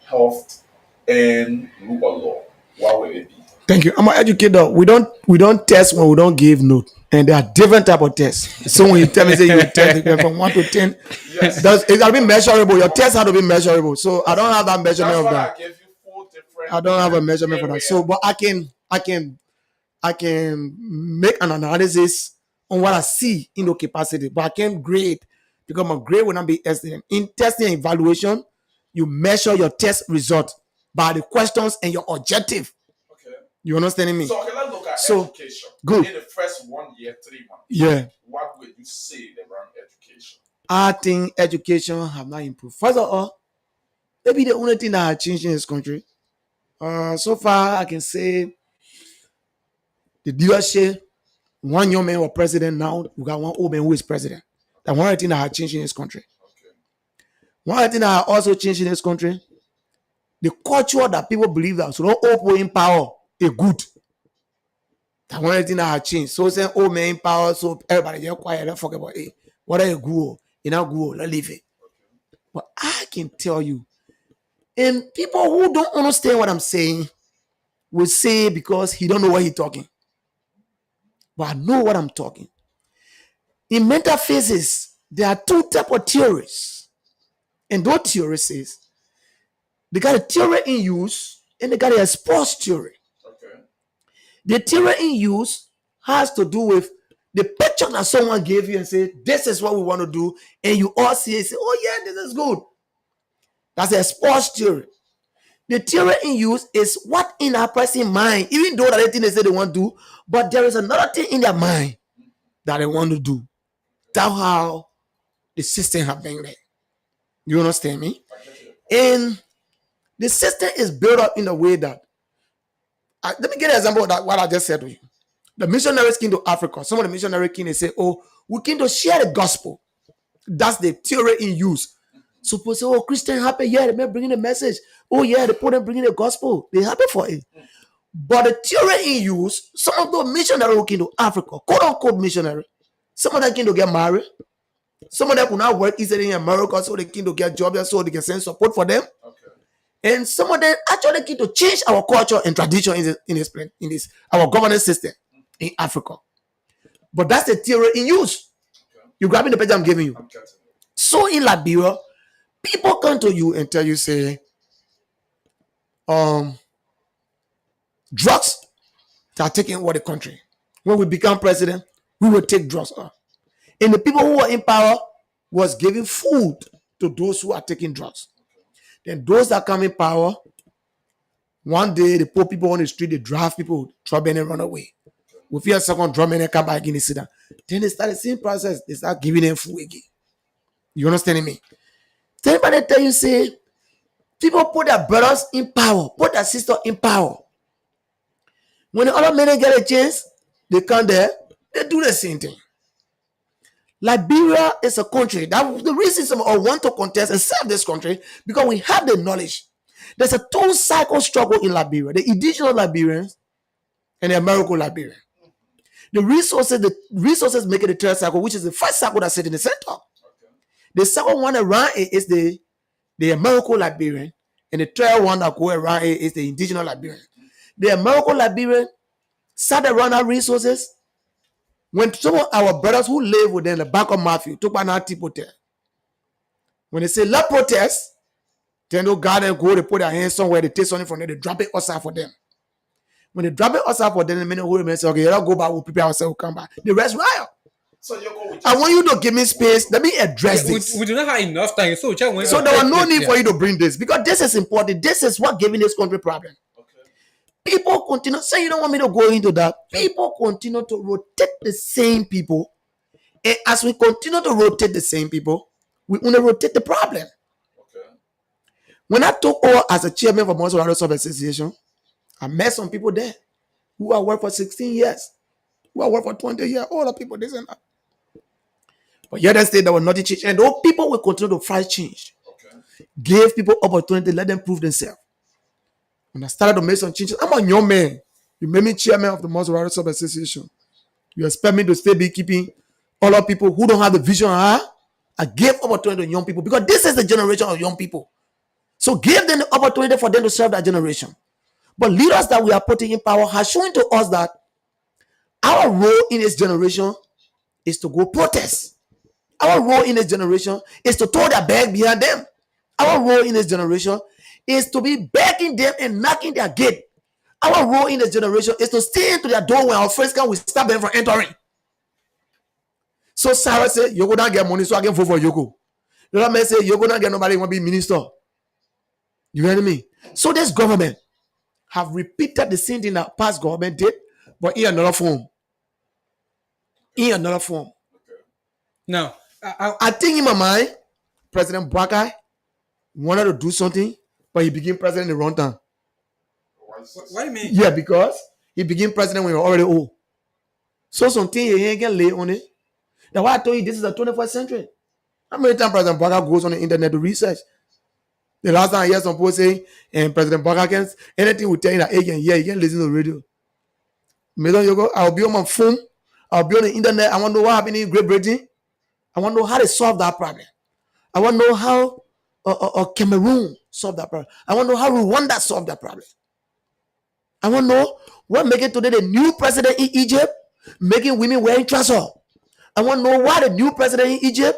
health, and rule of law, what will it be? Thank you. I'm an educator. We don't test when we don't give note. And there are different type of tests. So when you tell me say you test it from 1 to 10, Yes. it got to be measurable. Your test has to be measurable. So I don't have that measurement That's of why that. I gave you 4 different. I don't have a measurement for that. areas. So, but I can make an analysis on what I see in the capacity, but I can't grade because my grade will not be testing. In testing and evaluation, you measure your test result by the questions and your objective. Okay. You understanding me? So okay, let's look at So, education. good. In the first 1 year, 3 months. Yeah. What would you say around education? I think education have not improved. First of all, maybe the only thing that has changed in this country. So far, I can say the leadership. One young man was president. Now we got one old man who is president. That's one of the things that has changed in this country. Okay. One of the things that has also changed in this country, the culture that people believe that so don't old in power is good. That's one of the things that has changed. So saying old man in power, so everybody get quiet, don't forget about it. What are you good? You're not good, let's leave it. But I can tell you, and people who don't understand what I'm saying will say because he don't know what he's talking. But I know what I'm talking. In mental physics, there are two types of theories. And those theories says they got a theory in use and they got a sports theory. Okay. The theory in use has to do with the picture that someone gave you and say, this is what we want to do, and you all see it and say, oh yeah, this is good. That's a sports theory. The theory in use is what in a person's mind, even though that they think they say they want to do, but there is another thing in their mind that they want to do. That's how the system has been there. You understand me? And the system is built up in a way that, let me get an example of that, what I just said to you. The missionaries came to Africa. Some of the missionaries came and say, oh, we came to share the gospel. That's the theory in use. So people say, oh, Christian happy, yeah, they're bringing the message. Oh, yeah, the people bringing the gospel. They're happy for it. But the theory in use, some of the missionaries who came to Africa, quote unquote missionary, some of them came to get married. Some of them could not work easily in America, so they came to get jobs so they can send support for them. Okay. And some of them actually came to change our culture and tradition in this our governance system in Africa. But that's the theory in use. Okay. You're grabbing the page I'm giving you. I'm getting it. So in Liberia, people come to you and tell you, say, drugs are taking over the country. When we become president, we will take drugs off. And the people who were in power was giving food to those who are taking drugs. Then those that come in power, one day they put people on the street, they drive people, trouble and run away. We feel a second drum and they come back in the sit down. Then they start the same process. They start giving them food again. You understand me? So anybody tell you, say, people put their brothers in power, put their sister in power. When the other men get a chance, they come there, they do the same thing. Liberia is a country that the reason some want to contest and serve this country because we have the knowledge. There's a two-cycle struggle in Liberia: the indigenous Liberians and the American Liberian. The resources make it the third cycle, which is the first cycle that's set in the center. Okay. The second one around it is the American Liberian, and the third one that go around it is the indigenous Liberian. The American Liberian sat around our resources. When some of our brothers who live within the back of Matthew took an anti-protest, when they say let protest, then they'll gather and go, they put their hands somewhere, they take something from there, they drop it outside for them. When they drop it outside for them, the minute who say, okay, let's go back, we'll prepare ourselves, we'll come back. The rest riot. So you go with I want you to give me space. Let me address this. We do not have enough time. So there was no need for you to bring this because this is important. This is what giving this country problem. Okay. People continue, say you don't want me to go into that. People continue to rotate the same people. And as we continue to rotate the same people, we want to rotate the problem. Okay. When I took over as a chairman for Monster Riders Sub Association, I met some people there who have worked for 16 years, who have worked for 20 years, all the people, this and that. But yet they say there was nothing changed. And those people will continue to fight change. Okay. Give people opportunity, let them prove themselves. When I started to make some changes, I'm a young man. You made me chairman of the Monster Riders Sub Association. You expect me to stay beekeeping all of people who don't have the vision I gave opportunity to young people because this is the generation of young people. So give them the opportunity for them to serve that generation. But leaders that we are putting in power have shown to us that our role in this generation is to go protest. Our role in this generation is to throw their bag behind them. Our role in this generation is to be begging them and knocking their gate. Our role in this generation is to stay into their door when our friends come, we stop them from entering. So Sarah said, you go down get money so I can vote for Yoko. The other man said, you go down get nobody want to be minister. You hear me? So this government have repeated the same thing that past government did, but in another form. In another form. Okay. Now, I think in my mind, President Bwakai wanted to do something, but he became president in the wrong time. Why is this? what do you mean? Yeah, because he became president when he was already old. So something he ain't can lay on it. That's why I told you this is the 21st century. How many times President Bwakai goes on the internet to research? The last time I heard some people say, and President Bwakai can anything will tell you that he can hear, he can listen to the radio. Madam Yoko, I'll be on my phone, I'll be on the internet. I want to know what happened in Great Britain. I want to know how they solve that problem. I want to know how Cameroon solved that problem. I want to know how Rwanda solved that problem. I want to know what making today the new president in Egypt making women wearing trousers. I want to know why the new president in Egypt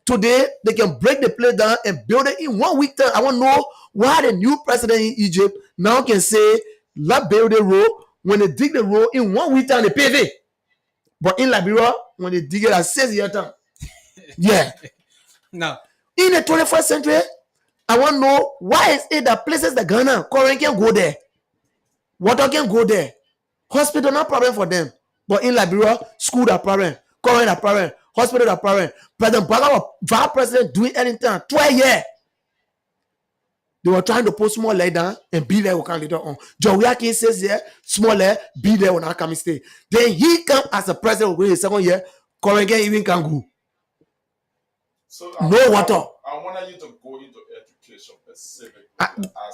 today they can break the place down and build it in 1 week time. I want to know why the new president in Egypt now can say, let's build the road. When they dig the road in 1 week time, they pave it. But in Liberia, when they dig it at 6 years time. Yeah. Now, In the 21st century, I want to know why is it that places like Ghana, current can go there. Water can go there. Hospital not problem for them. But in Liberia, school are problem. Current are problem. Hospital are problem. President Bwakai was vice president doing anything. 12 years. They were trying to put small leg down and be there will come later on. John Wilkins says here, small leg, be there when I come and stay. Then he come as a president with his second year, current can even can go. So No water. I wanted you to go into education specifically.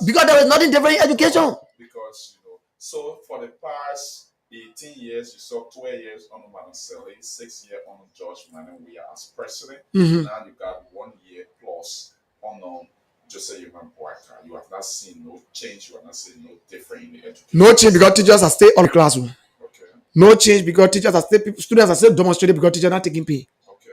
Because there was nothing different in education. Because, so for the past 18 years, you saw 12 years on Manaseli, 6 years on George Manawia as president. Mhm. Now you got 1 year plus on Jose Yuman Bwakai. You have not seen no change, you have not seen no difference in the education. No change because teachers are still on the classroom. Okay, No change because teachers are still, students are still demonstrating because teachers are not taking pay. okay,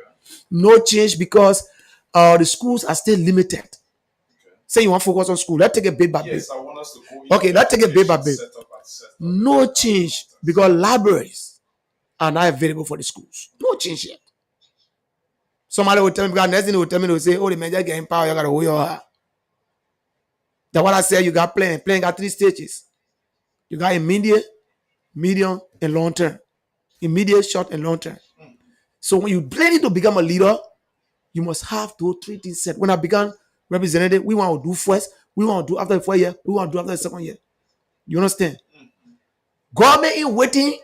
No change because the schools are still limited. okay. Say you want to focus on school, let's take a bit by bit. Yes, I want us to go into Okay, let's take it bit by bit. education setup and setup. No change because libraries are not available for the schools. No change yet. Somebody will tell me, because next thing they will tell me, they will say, oh, the man just getting power, you got to hold your heart. That's what I said, you got playing. Playing got 3 stages. You got immediate, medium, and long term. Immediate, short, and long term. So when you planning to become a leader, you must have those 3 things set. When I began representative, we want to do first, we want to do after the 4 year, we want to do after the 2nd year. You understand? Government in waiting,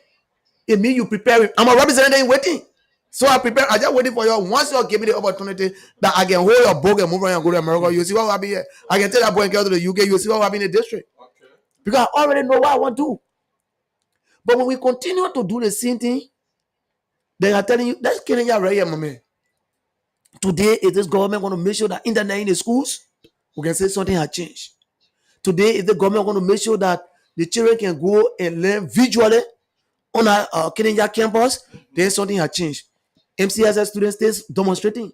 it means you prepare. I'm a representative in waiting. So I prepare, I just waiting for you. Once you give me the opportunity that I can hold your book and move around and go to America, you see what will happen here. I can tell that boy and girl to the UK, you see what will happen in the district. Okay. Because I already know what I want to do. But when we continue to do the same thing, they are telling you, that's killing you right here, my man. Today, is this government going to make sure that internet in the schools, we can say something has changed. Today, is the government going to make sure that the children can go and learn visually on our Kenya campus, then something has changed. MCSS students stay demonstrating.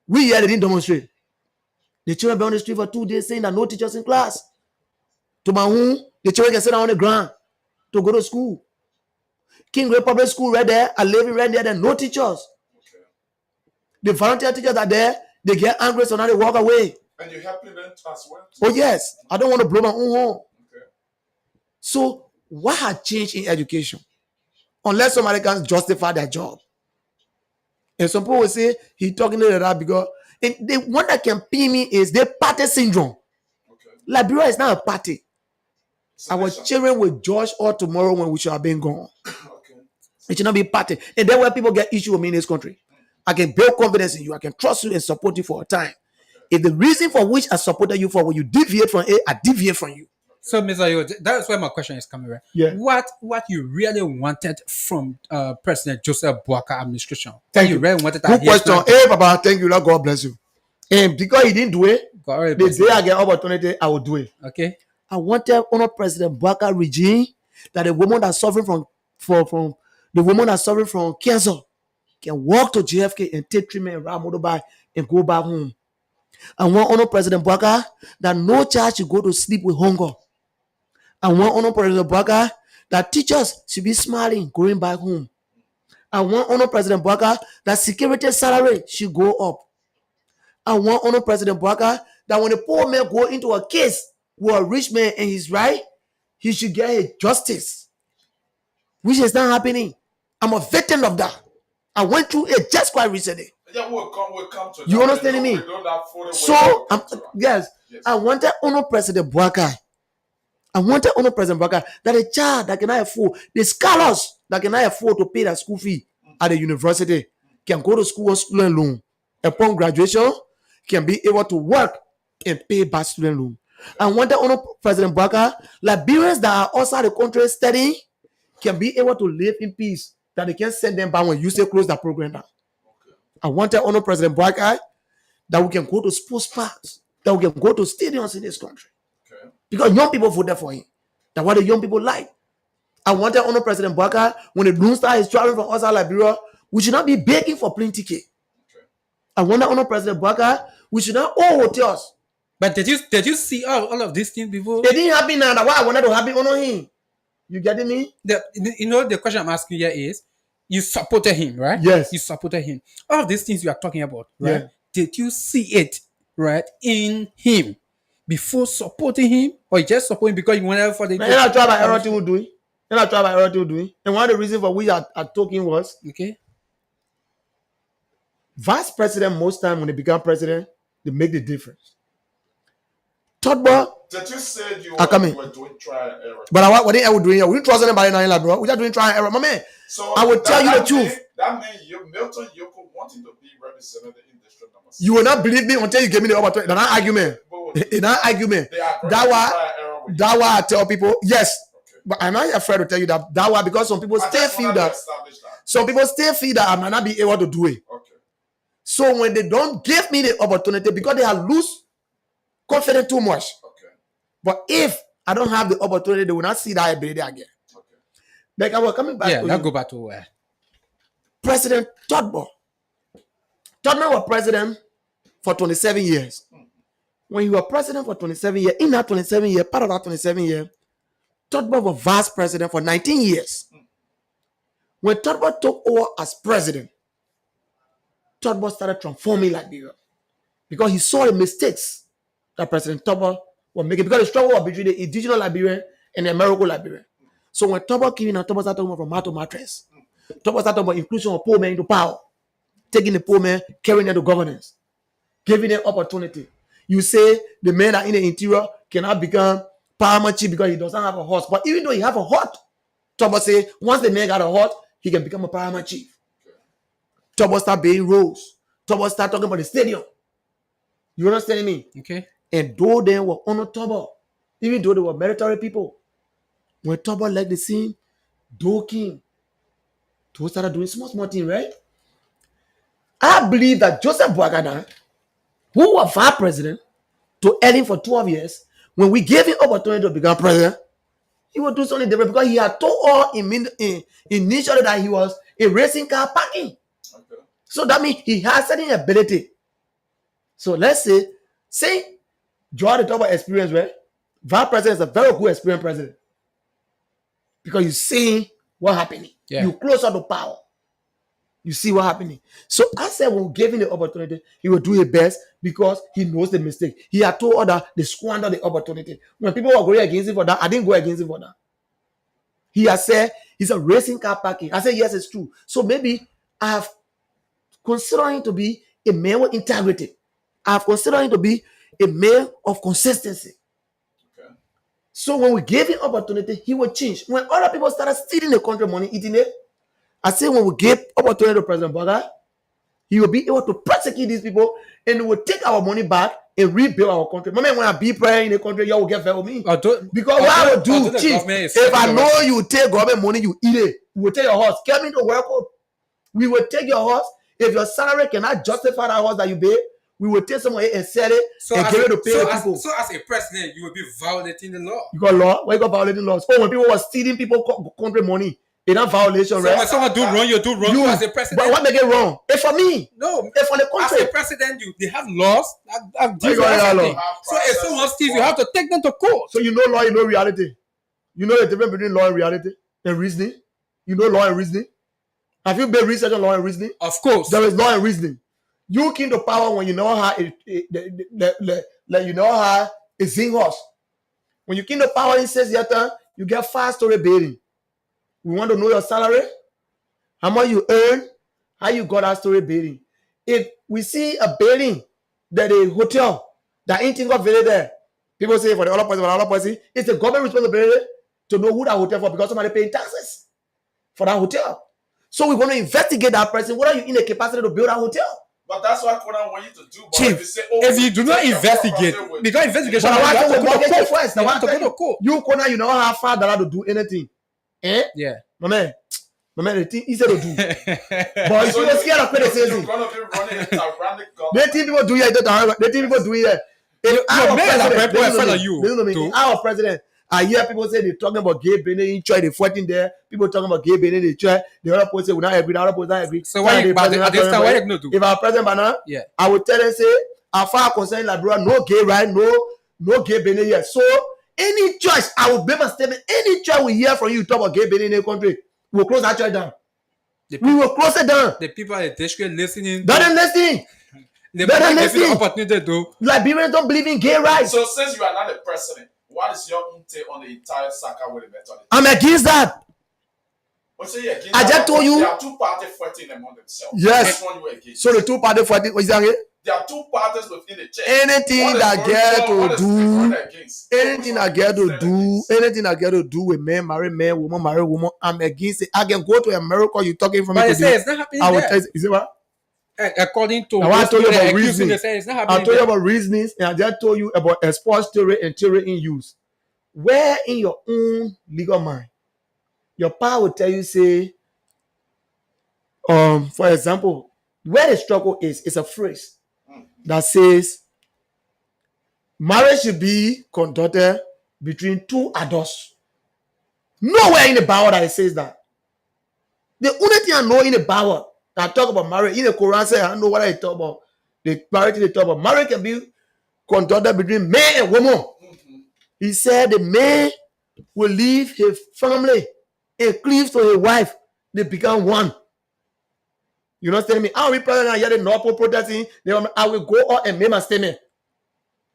We here, they didn't demonstrate. The children be on the street for 2 days saying that no teachers in class. To my home, the children can sit down on the ground to go to school. King Great Public School right there, I live right there, no teachers. Okay. The volunteer teachers are there, they get angry, so now they walk away. And you're helping them as well? Oh yes, I don't want to blow my own horn. Okay. So what had changed in education? Unless somebody can justify their job. And some people will say he talking to that because and the one that can pin me is the party syndrome. Okay. Liberia is not a party. So Our listen. children will judge all tomorrow when we should have been gone. Okay. It should not be party. And then when people get issue with me in this country, I can build confidence in you. I can trust you and support you for a time. If the reason for which I supported you for when you deviate from it, I deviate from you. So, Mr. Yo, that's where my question is coming from. Yeah. What you really wanted from President Joseph Boakai administration? Thank you you. really wanted Good that. question. Hey, Papa, thank you. Lord, God bless you. And because he didn't do it, the day I get opportunity, I will do it. Okay. I wanted under President Boakai regime that the woman that's suffering from the woman that's suffering from cancer can walk to JFK and take treatment and ride motorbike and go back home. I want under President Boakai that no child should go to sleep with hunger. I want under President Boakai that teachers should be smiling going back home. I want under President Boakai that security salary should go up. I want under President Boakai that when a poor man go into a case with a rich man and he's right, he should get his justice, which is not happening. I'm a victim of that. I went through it just quite recently. Yeah, we'll come to You that. understand me? We don't have full So, we'll come to that. yes, I wanted under President Boakai. I wanted under President Boakai that a child that cannot afford, the scholars that cannot afford to pay their school fee at the university can go to school on student loan. Upon graduation, can be able to work and pay back student loan. I wanted under President Boakai, Liberians that are outside the country studying can be able to live in peace, that they can send them back when you say close the program down. Okay. I wanted under President Boakai that we can go to sports parks, that we can go to stadiums in this country. Okay. Because young people voted for him. That's what the young people like. I wanted under President Boakai, when the Blue Star is traveling from outside Liberia, we should not be begging for plane ticket. Okay. I wanted under President Boakai, we should not own hotels. But did you see all of these things before? It didn't happen now. That's why I wanted to happen under him. You getting me? The question I'm asking here is, you supported him, right? Yes. You supported him. All of these things you are talking about, right? Yeah. Did you see it, right, in him before supporting him, or you just support him because you wanted for the? Now, I try by everything we're doing. And I try by everything we're doing. And one of the reasons for which I talking was Okay. vice president most time when they become president, they make the difference. Todbo, That you said you I come in. were doing trial and error. but what they ever doing here? We don't trust anybody now, like, bro. We're just doing trial and error. My man, So I will tell you the that truth. mean- That means Milton Yoko wanting to be representative in district number 6. you will not believe me until you give me the opportunity. That's not argument. It's not argument. They are That why, trial and error with that why I tell people, yes. Okay. But I'm not afraid to tell you that why, because some people I still just feel wanted to that establish that. some people still feel that I might not be able to do it. Okay. So when they don't give me the opportunity because they are loose confident too much. Okay. But if I don't have the opportunity, they will not see that ability again. Okay. Like I was coming back Yeah, to let's you. go back to where. President Todbo. Todbo was president for 27 years. When he was president for 27 years, in that 27 years, part of that 27 years, Todbo was vice president for 19 years. When Todbo took over as president, Todbo started transforming Liberia because he saw the mistakes that President Todbo was making, because the struggle was between the indigenous Liberian and the American Liberian. So when Todbo came in, and Todbo started talking about from mat to mattress. Todbo started talking about inclusion of poor men into power, taking the poor man, carrying them to governance, giving them opportunity. You say the men that in the interior cannot become paramount chief because he doesn't have a horse. But even though he have a horse, Todbo say once the man got a horse, he can become a paramount chief. Todbo start being roles. Todbo start talking about the stadium. You understand me? Okay. And though they were under Todbo, even though they were military people, when Todbo left the scene, Doe came. Doe started doing small things, right? I believe that Joseph Boakai, who was vice president to Ellen for 12 years, when we gave him opportunity to become president, he would do something different because he had told all initially that he was a racing car parking. Okay. So that means he has certain ability. So let's say draw the top of experience, right? Vice president is a very good experienced president because you see what happening. Yeah. You closer to power. You see what happening. So I said when we gave him the opportunity, he will do it best because he knows the mistake. He had told others they squander the opportunity. When people were going against him for that, I didn't go against him for that. He has said he's a racing car parking. I said, yes, it's true. So maybe I have considered him to be a man with integrity. I have considered him to be a man of consistency. Okay. So when we gave him opportunity, he will change. When other people started stealing the country money, eating it, I say when we gave opportunity to President Boga, he will be able to prosecute these people and he will take our money back and rebuild our country. Moment when I be prayer in the country, y'all will get fair with me. Because what I will do, chief, if I know you take government money, you eat it. We will take your horse. Come into work. We will take your horse. If your salary cannot justify that horse that you pay, we will take some of it and sell it and give it to pay the people. So as a president, you will be violating the law. You got law? Why you got violating laws? Oh, when people were stealing people country money, it's not violation, So right? when someone do wrong, you do wrong. You as a president. But what make it wrong? It's for me. No, It's for the country. as a president, they have laws that deal with got that everything. law? So if someone steals, you have to take them to court. So you know law, you know reality. You know the difference between law and reality and reasoning. You know law and reasoning. Have you been researching law and reasoning? Of course. There is law and reasoning. You came to power when you know how you know how a zing horse. When you came to power in 6 years, you get 5-story building. We want to know your salary, how much you earn, how you got that story building. If we see a building that a hotel that ain't got very there, people say for the other person, it's a government responsibility to know who that hotel for because somebody paying taxes for that hotel. So we're going to investigate that person. What are you in the capacity to build that hotel? But that's what I want you to do. But Chief, if you, say, If you do not investigate, because investigation, But I want you have to to go to mortgage court. first. You have to go to court. You Kona, you know how far that to do anything. Eh? Yeah. My man, the thing easy to do. But if so you were scared of you're criticism, going to be running a tyrannic they government. think people do it. They think people do it. If our man is a president- people in listen to front me, of you, listen to me. too. Our president, I hear people say they're talking about gay baiting in church, they're fighting there. People talking about gay baiting in church. The other person say we not agree, the other person not agree. So why you, but at this time, what you gonna do? If our president banana, Yeah. I would tell them say, as far as concerned, like bro, no gay right, no gay baiting here. So any church, I will make a statement. Any church we hear from you talk about gay baiting in the country, we'll close that church down. We will close it down. The people at the district listening, That ain't listening. they better might give you the listen. opportunity to. Liberians don't believe in gay rights. So since you are not the president, what is your intake on the entire Saka with the mentality? I'm against that. I just told you- There are two parties fighting among themselves. Yes. Which one you against? So the two party fighting, what is that again? There are two parties within the church. Anything One is that going get for, one to is do, going against. anything that get to do, anything that get to do with man, marry man, woman, marry woman, I'm against it. I can go to America, you talking from me But they say today. it's not happening I will there. tell you, is it what? According to Now, I those told you people that about accuse you, they reasoning. say it's not I happening told you there. about reasonings, and I just told you about expose theory and theory in use. Where in your own legal mind, your power will tell you, say, for example, where the struggle is a phrase that says marriage should be conducted between two adults. Nowhere in the Bible that it says that. The only thing I know in the Bible that talk about marriage, in the Quran say I know what I talk about. The marriage they talk about. Marriage can be conducted between man and woman. He said the man will leave his family and cleave to his wife. They become one. You understand me? I will be president here in North Pole protesting. I will go out and make my statement.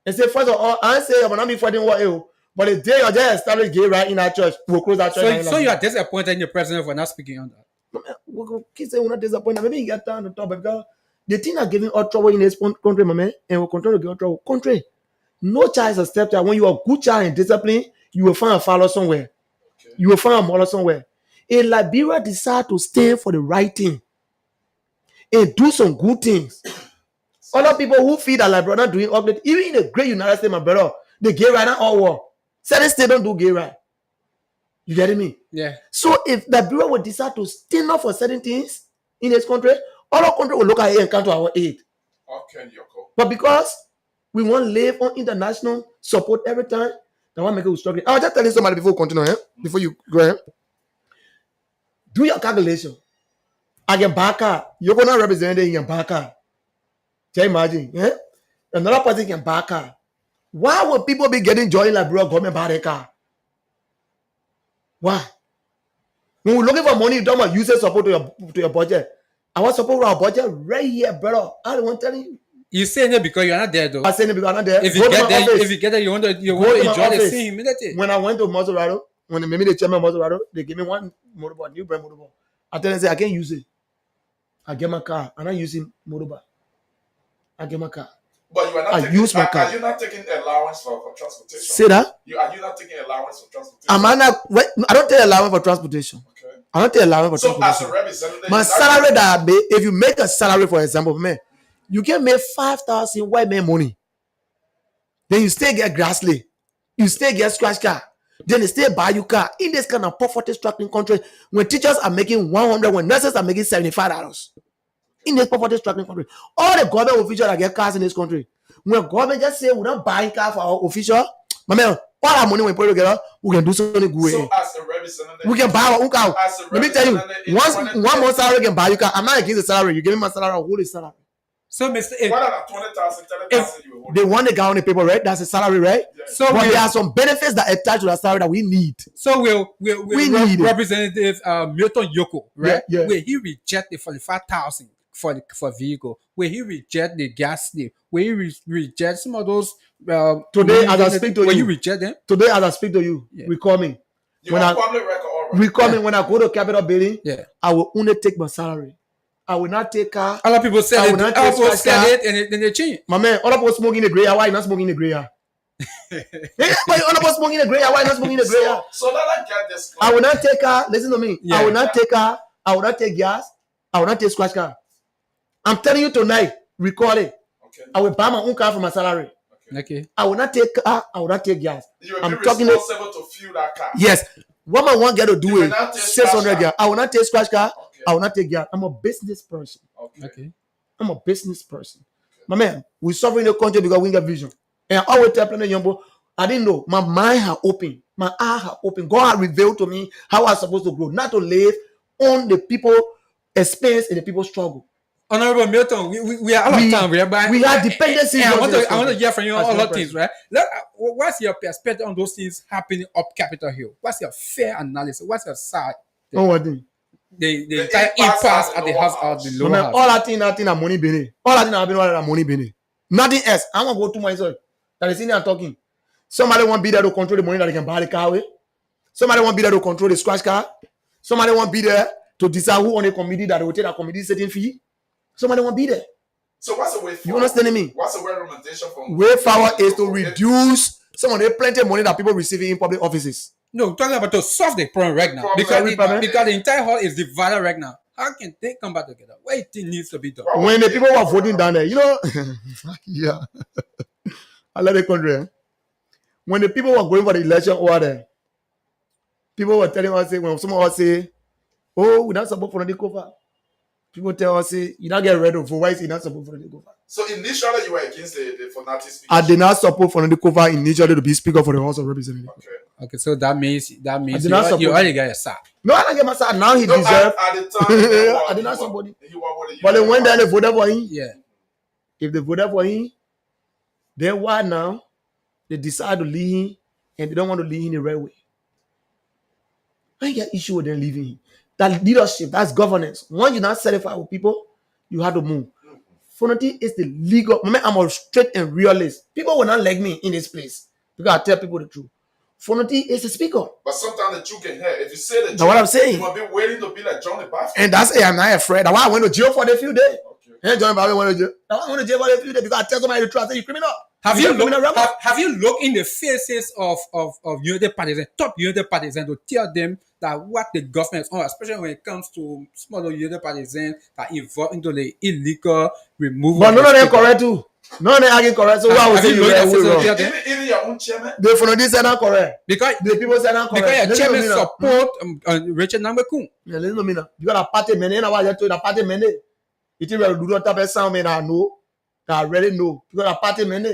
And say, first of all, I say I will not be fighting what you. But the day you just established gay right in that church, we'll close that church. So you are disappointed in your president for not speaking on that. We'll keep saying we're not disappointed. Maybe you get down to talk because the thing are giving us trouble in this country, my man, and we'll continue to give us trouble. Country, no child is a stepchild. When you are a good child and discipline, you will find a father somewhere. Okay. You will find a mother somewhere. In Liberia, decide to stand for the right thing and do some good things. Other people who feel that Liberia not doing ugly, even in the great United States, my brother, the gay right now all war. Certain states don't do gay right. You getting me? Yeah. So if Liberia would decide to stand up for certain things in this country, other country will look at it and come to our aid. Okay, Yoko. But because we want to live on international support every time, that one make it struggling. I'll just tell you somebody before we continue, before you go ahead. Do your calculation. I can buy a car. You're going to represent it in your buy a car. Can you imagine? Yeah? Another person can buy a car. Why would people be getting joy in Liberia government buy a car? Why? When we're looking for money, you talk about user support to your budget. I want support to our budget right here, brother. I don't want to tell you. You saying it because you're not there though. I said it because I'm not there. If Go you to get my there, office. if you get there, you want to Go to my enjoy the office. scene immediately. When I went to Maserati, When they made me the chairman of Motorado, they gave me one motorbike, new brand motorbike. I tell them, say, I can't use it. I get my car. I'm not using motorbike. I get my car. But you are not I taking, use my car. Are you not taking allowance for transportation? Say that? Are you not taking allowance for transportation? I don't take allowance for transportation. Okay. I don't take allowance for So as transportation. a representative, My salary that I make, if you make a salary, for example, man, you can make 5,000 white man money. Then you still get grassly. You still get scratch car. Then they still buy you car. In this kind of poverty stricken country, when teachers are making 100, when nurses are making $75. In this poverty stricken country, all the government officials that get cars in this country, when government just say we're not buying car for our official, my man, all our money when we put it together, we can do something good. so as a representative, We can buy our own car. as a Let me tell you, representative, one more salary can buy you car. I'm not against the salary. You give me my salary, I'll hold the salary. So, Mr. A, what are the 20,000, 30,000 you will hold? They want the guy on the paper, right? That's a salary, right? Yes. so But we there are some benefits that attach to that salary that we need. So We need it. Representative Milton Yoko, right? Yeah, yeah. Where he reject the 45,000 for vehicle, where he reject the gas slip, where he reject some of those. Today, as I speak to where you, you reject them. Today, as I speak to you, Yeah. recall me. You When have I public record, all right. recall me when I go to Capitol building, Yeah. I will only take my salary. I will not take car. A lot of people I sell will it. not A lot of take people scratch sell car. it, and then they change. My man, all of us smoking in the gray. Why you not smoking in the gray? Yeah, but all of us smoking in the gray. Why you not smoking in the gray? So let I get this I will not take car. Listen to me. Yeah. I will not take car. I will not take gas. I will not take scratch car. I'm telling you tonight. Recall it. Okay. I will buy my own car for my salary. Okay. I will not take car. I will not take gas. You will I'm be talking. responsible to fuel that car. Yes. What my one get to do You will is not take 600 scratch gas. I will not take scratch car. Okay. I will not take gas. I'm a business person. Okay. Okay. I'm a business person. My man, we suffer in the country because we got vision. And I always tell plenty young boy, I didn't know. My mind had opened. My eye had opened. God had revealed to me how I was supposed to grow, not to live on the people experience and the people struggle. Honorable Milton, we are out of time, but we have dependencies I on want this to country. hear from you on As all one of things, right? What's your perspective on those things happening up Capitol Hill? What's your fair analysis? What's your side? Oh, what thing? The entire impasse at the house, at the My lower man, house. all that thing are money bene. All that thing are money bene. Nothing else. I want to go to myself. That is in there talking. Somebody want to be there to control the money that they can buy the car with. Somebody want to be there to control the scratch car. Somebody want to be there to decide who on a committee that will take a committee setting fee. Somebody want to be there. So what's the way forward? You understand me? What's the way recommendation from Way forward is to reduce some of the plenty of money that people receiving in public offices. No, talking about to solve the problem right now because the entire hall is divided right now. How can they come back together? What it needs to be done? When the people were voting down there, you know, yeah, I love the country. Eh? When the people were going for the election over there, people were telling us, say, when some of us say, oh, we're not supposed for the cover. People tell us, say, you not get rid of, why is he not supposed for the cover? So initially you were against the fanatic speech. I did not support for the cover initially to be speaker for the House of Representatives. Okay. Okay, so that means did not support you already got a sack. No, I don't get my side. Now he No, deserves. at the time, I did not support him. He was with the But they went there, they voted for him. Yeah. If they voted for him, then why now they decide to leave him and they don't want to leave him the right way? I get issue with them leaving him. That leadership, that's governance. Once you're not satisfied with people, you have to move. Fonati is the legal. I'm a straight and realist. People will not like me in this place because I tell people the truth. Fonati is a speaker. But sometimes the truth can hurt. If you say the truth, That's what I'm saying. you must be waiting to be like Johnny Baffin. And that's it. I'm not afraid. That's why I went to jail for a few days. Okay. Hey, John Bobby went to jail. That's why I went to jail for a few days because I tell somebody the truth. I say, you criminal. Have You're you a criminal rebel. have you looked in the faces of United Partisans, top United Partisans, to tell them that what the government is on, especially when it comes to smaller United Partisans that involved into the illegal removal? But none of them speaker? correct too. None of them are correct. So why would Have say you you looked at were wrong? faces of them? Even your own chairman. The Fonati said not correct. Because The people said not correct. your chairman Listen to me now. support Richard Nambekun. Yeah, listen to me now. You got a party man. You know what I told you? The party man. You think we do not type of sound man? I know. I already know. You got a party man.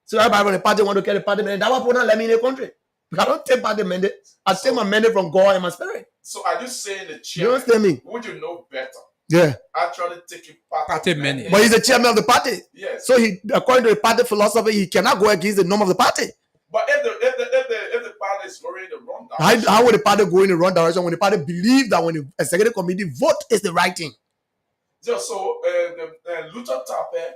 So everybody from the party want to carry the party man. That's why people don't let me in the country. Because I don't take party man. I take my mandate from God and my spirit. So are you saying the You chairman, understand me? would you know better, Yeah. actually taking Party mandate. But he's the chairman of the party. Yes. So he, according to the party philosophy, he cannot go against the norm of the party. But if the party is going in the wrong direction, How would the party go in the wrong direction when the party believe that when the executive committee vote is the right thing? so Luther Tappe,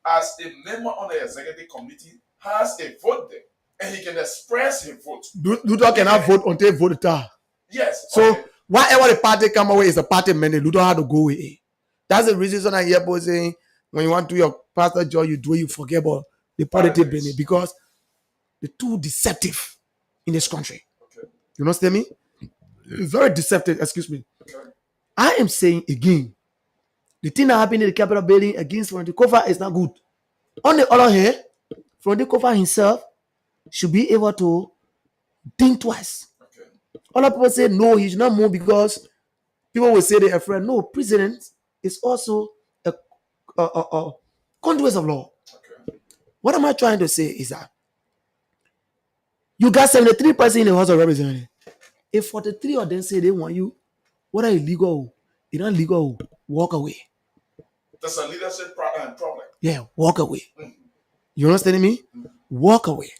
as a member on the executive committee, has a vote there. and he can express his vote. Luther cannot vote until vote time. Yes. So okay. whatever the party come away is a party mandate. Luther had to go with it. That's the reason I hear people saying when you want to do your pastor job, you do it, you forget about the politics Politics. because the too deceptive in this country. Okay. You understand me? It's very deceptive. Excuse me. Okay. I am saying again, the thing that happened in the Capitol building against Frank Kofa is not good. On the other hand, Frank Kofa himself should be able to think twice. Okay. Other people say no, he should not move because people will say they're afraid. No, president is also a conduit of law. Okay. What am I trying to say is that you got 73% in the House of Representatives. If 43 of them say they want you, whether it's legal, it's not legal, walk away. That's a leadership problem. Yeah, walk away. You understand me? Walk away.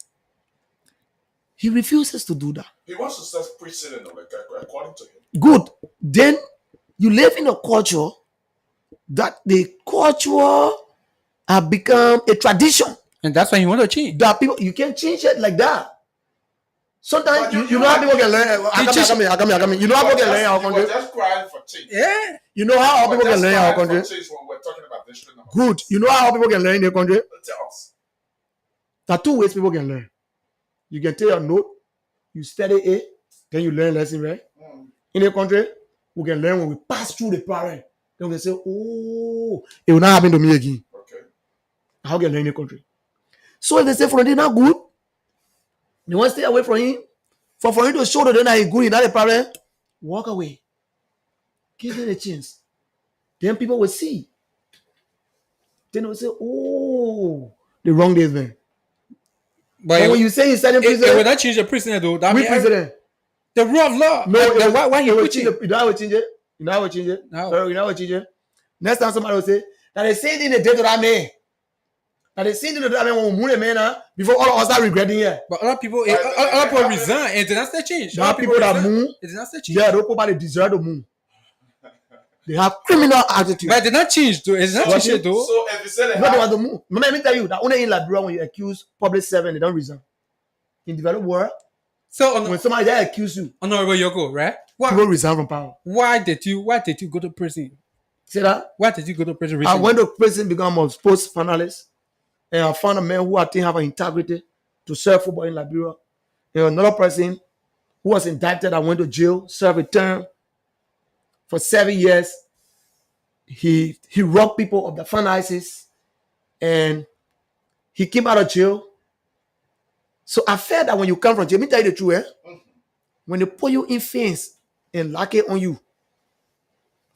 He refuses to do that. He wants to set precedent, according to him. Good. Then you live in a culture that the culture have become a tradition And that's why you want to change. that people you can't change it like that. Sometimes But you know how people can learn. I come here. You know how people can learn in our You were country. just crying for change. Yeah. You know how You were people can just learn in our crying for country. change when we're talking about district number Good. 6. You know how people can learn in the country. Tell us. There are 2 ways people can learn. You can take a note, you study it, then you learn lesson, right? In the country, we can learn when we pass through the parent. Then we can say, oh, it will not happen to me again. Okay. How can learn in the country? So if they say for him not good, they want to stay away from him. For him to show that they're not good, he's not a parent, walk away. Give them a chance. Then people will see. Then they will say, oh, the wrong days then. But And when you say he's setting it will president, not change the president though. That we mean president. the rule of law. No, Then why he it will put change it? it. You know how we change it? You know how we change it? No. Sorry, you know how we change it? Next time somebody will say, that the same thing they did to that man. That the same thing they did to that man when we move the man before all of us are regretting it. But other people, Right, other people resign and it did not still change. There are Other people that resign, move. it did not still change. Yeah, those people they deserve to move. They have criminal attitude. But it did not change though. It did not What change it though. So if you said No, they want to move. Let me tell you that only in Liberia when you accuse public servant, they don't resign. In developed world, So when somebody that accuse you, Honorable Yoko, right? people resign from power. Why did you go to prison? See that? Why did you go to prison I recently? went to prison, become a sports finalist, and I found a man who I think have an integrity to serve football in Liberia. And another person who was indicted, I went to jail, served a term for 7 years. He robbed people of the finances, and he came out of jail. So I felt that when you come from jail, let me tell you the truth, when they put you in fence and lock it on you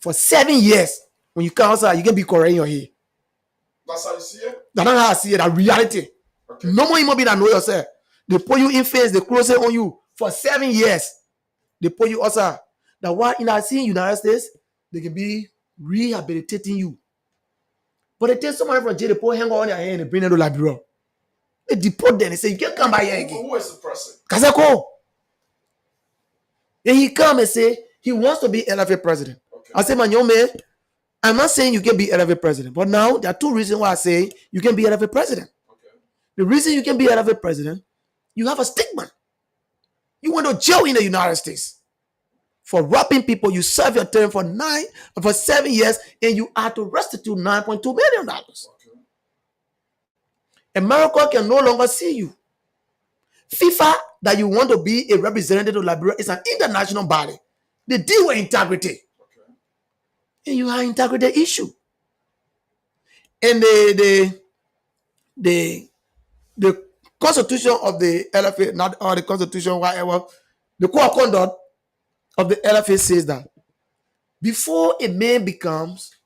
for 7 years, when you come outside, you can be correct in your head. That's how you see it? That's not how I see it. That reality. Okay. No more human being that know yourself. They put you in face, they close it on you for 7 years. They put you outside. That while in the United States, they can be rehabilitating you. But they take somebody from jail, they put hanger on their hand and they bring them to Liberia. They deport them. They say, you can't come back here again. Who is the person? Kazako. Then he come and say, he wants to be LFA president. Okay. I say, man, yo, man, I'm not saying you can be LFA president. But now, there are 2 reasons why I say you can be LFA president. Okay. The reason you can be LFA president, you have a stigma. You went to jail in the United States for robbing people. You serve your term for 7 years, and you are to restitute $9.2 million. Okay. America can no longer see you. FIFA, that you want to be a representative of Liberia, is an international body. They deal with integrity. Okay. And you have integrity issue. And the constitution of the LFA, not or the constitution, whatever, the code of conduct of the LFA says that before a man becomes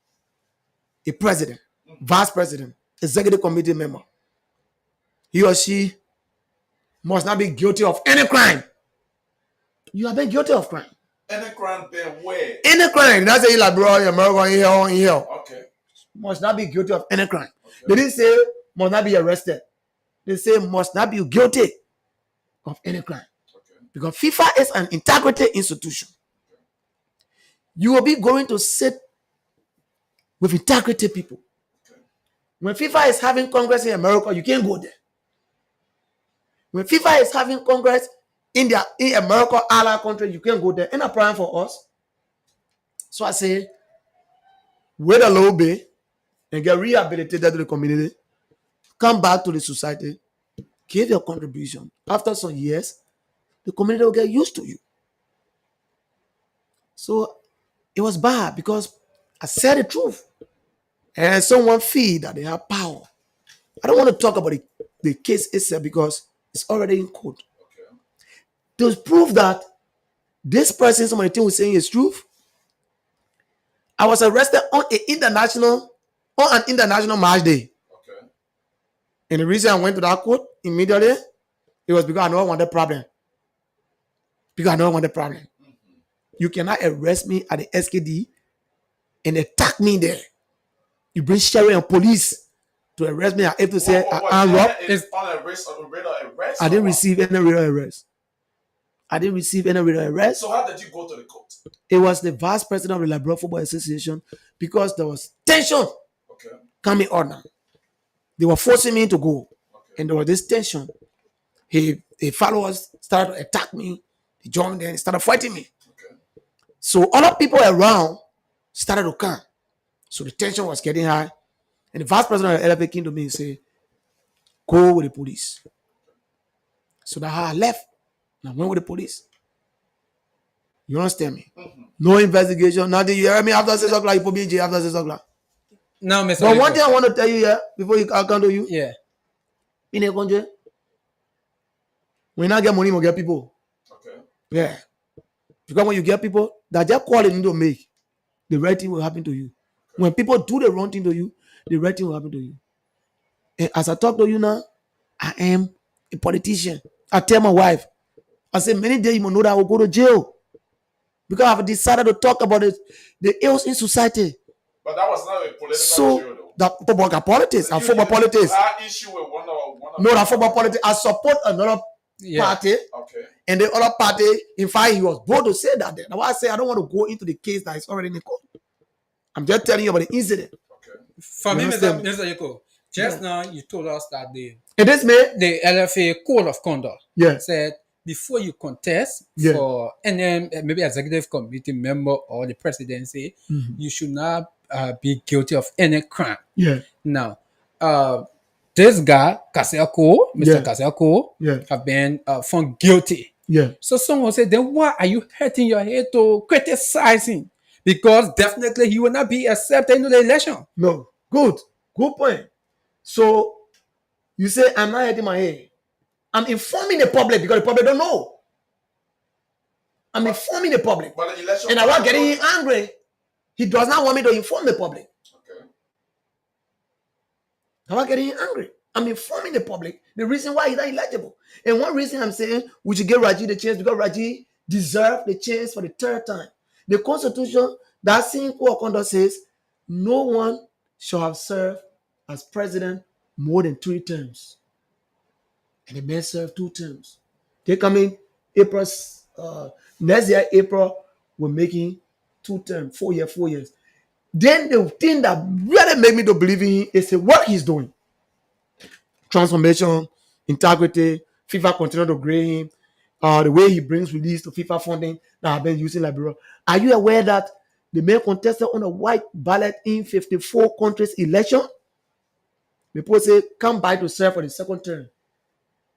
a president, vice president, executive committee member, he or she must not be guilty of any crime. You have been guilty of crime. Any crime been where? Any crime. That's a like, bro, America in here. Okay. Must not be guilty of any crime. Okay. They didn't say must not be arrested. They say must not be guilty of any crime. Okay. Because FIFA is an integrity institution. You will be going to sit with integrity people. Okay. When FIFA is having Congress in America, you can't go there. When FIFA is having Congress in America, other country, you can't go there. Ain't a problem for us. So I say, wait a little bit and get rehabilitated to the community. Come back to the society. Give your contribution. After some years, the community will get used to you. So it was bad because I said the truth. And someone feel that they have power. I don't want to talk about the case itself because it's already in court. Okay. To prove that this person, some of the things we're saying is truth, I was arrested on an international match day. Okay. And the reason I went to that court immediately, it was because I know I wanted problem. Because I know I wanted problem. Mm-hmm. You cannot arrest me at the SKD and attack me there. You bring sheriff and police to arrest me. I have to say I'm robbed. I didn't receive any real arrest. I didn't receive any real arrest. So how did you go to the court? It was the vice president of the Liberal Football Association because there was tension coming on now. They were forcing me to go. Okay. And there was this tension. The followers started to attack me. They joined in and started fighting me. Okay. So other people around started to come. So the tension was getting high. And the vice president of the LFA came to me and said, go with the police. So that's how I left. And I went with the police. You understand me? Mm-hmm. No investigation, nothing. You hear me after 6 o'clock, you put me in jail after 6 o'clock. No, Mr. But one thing I want to tell you here, before I come to you. Yeah. In a country, when I get money, we get people. Okay. Yeah. Because when you get people, that just call it need to make, the right thing will happen to you. Okay. When people do the wrong thing to you, the right thing will happen to you. And as I talk to you now, I am a politician. I tell my wife, I say, many days you will know that I will go to jail. Because I've decided to talk about the ills in society. But that was not a political jail, though. That football politics and football politics. That issue with one of no, that football politics. I support another party. Okay. And the other party, in fact, he was bold to say that. That's why I say I don't want to go into the case that is already in the court. I'm just telling you about the incident. Okay. For me, Mr. Yoko, just now you told us that the LFA Code of Conduct said before you contest for any maybe executive committee member or the presidency, you should not be guilty of any crime. Yeah. Now, this guy, Kasiako, Mr. Kasiako, have been found guilty. Yeah. So someone said, then why are you hurting your head to criticize him? Because definitely he will not be accepted into the election. No. Good point. So you say I'm not hurting my head. I'm informing the public because the public don't know. I'm informing the public. But the election and I want getting him angry. He does not want me to inform the public. Okay. I want getting him angry. I'm informing the public the reason why he's not eligible. And one reason I'm saying we should give Raji the chance because Raji deserves the chance for the third time. The Constitution, that same code of conduct says no one shall have served as president more than 3 terms. And the man served 2 terms. They come in April, next year, April, we're making 2 terms, 4 years. Then the thing that really made me to believe in him is the work he's doing. Transformation, integrity, FIFA continue to grade him, the way he brings release to FIFA funding that have been using Liberia. Are you aware that the man contested on a white ballot in 54 countries election? People say, come by to serve for the 2nd term.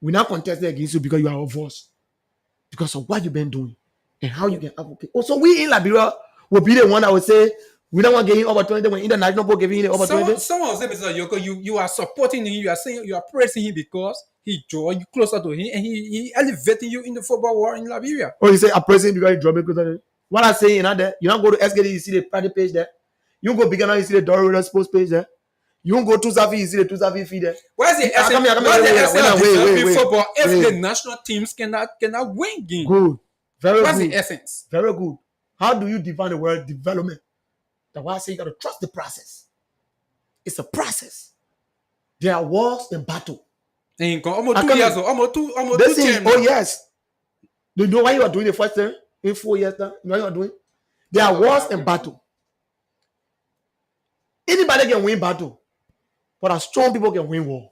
We're not contesting against you because you are our voice. Because of what you've been doing and how you can advocate. Also, we in Liberia will be the one that will say, we don't want to give him opportunity when international board giving him the opportunity. Someone say, Mr. Yoko, you are supporting him, you are saying you are praising him because he draw you closer to him and he elevating you in the football world in Liberia. Oh, you say I'm praising him because he draw me closer to him. What I'm saying, you don't go to SKD, you see the party page there. You don't go bigger now, you see the Doro Sports page there. You won't go to Zafi, you see the Zafi feed there. Where's the essence of football if the national teams cannot win games? Good. Very good. What's the essence? Very good. How do you define the word development? That's why I say you got to trust the process. It's a process. There are wars and battle. Almost 2 years old. Almost two terms. Oh, yes. Do you know why you are doing the first term in 4 years now? You know what you are doing? There are wars and battle. Anybody can win battle. But as strong people can win war.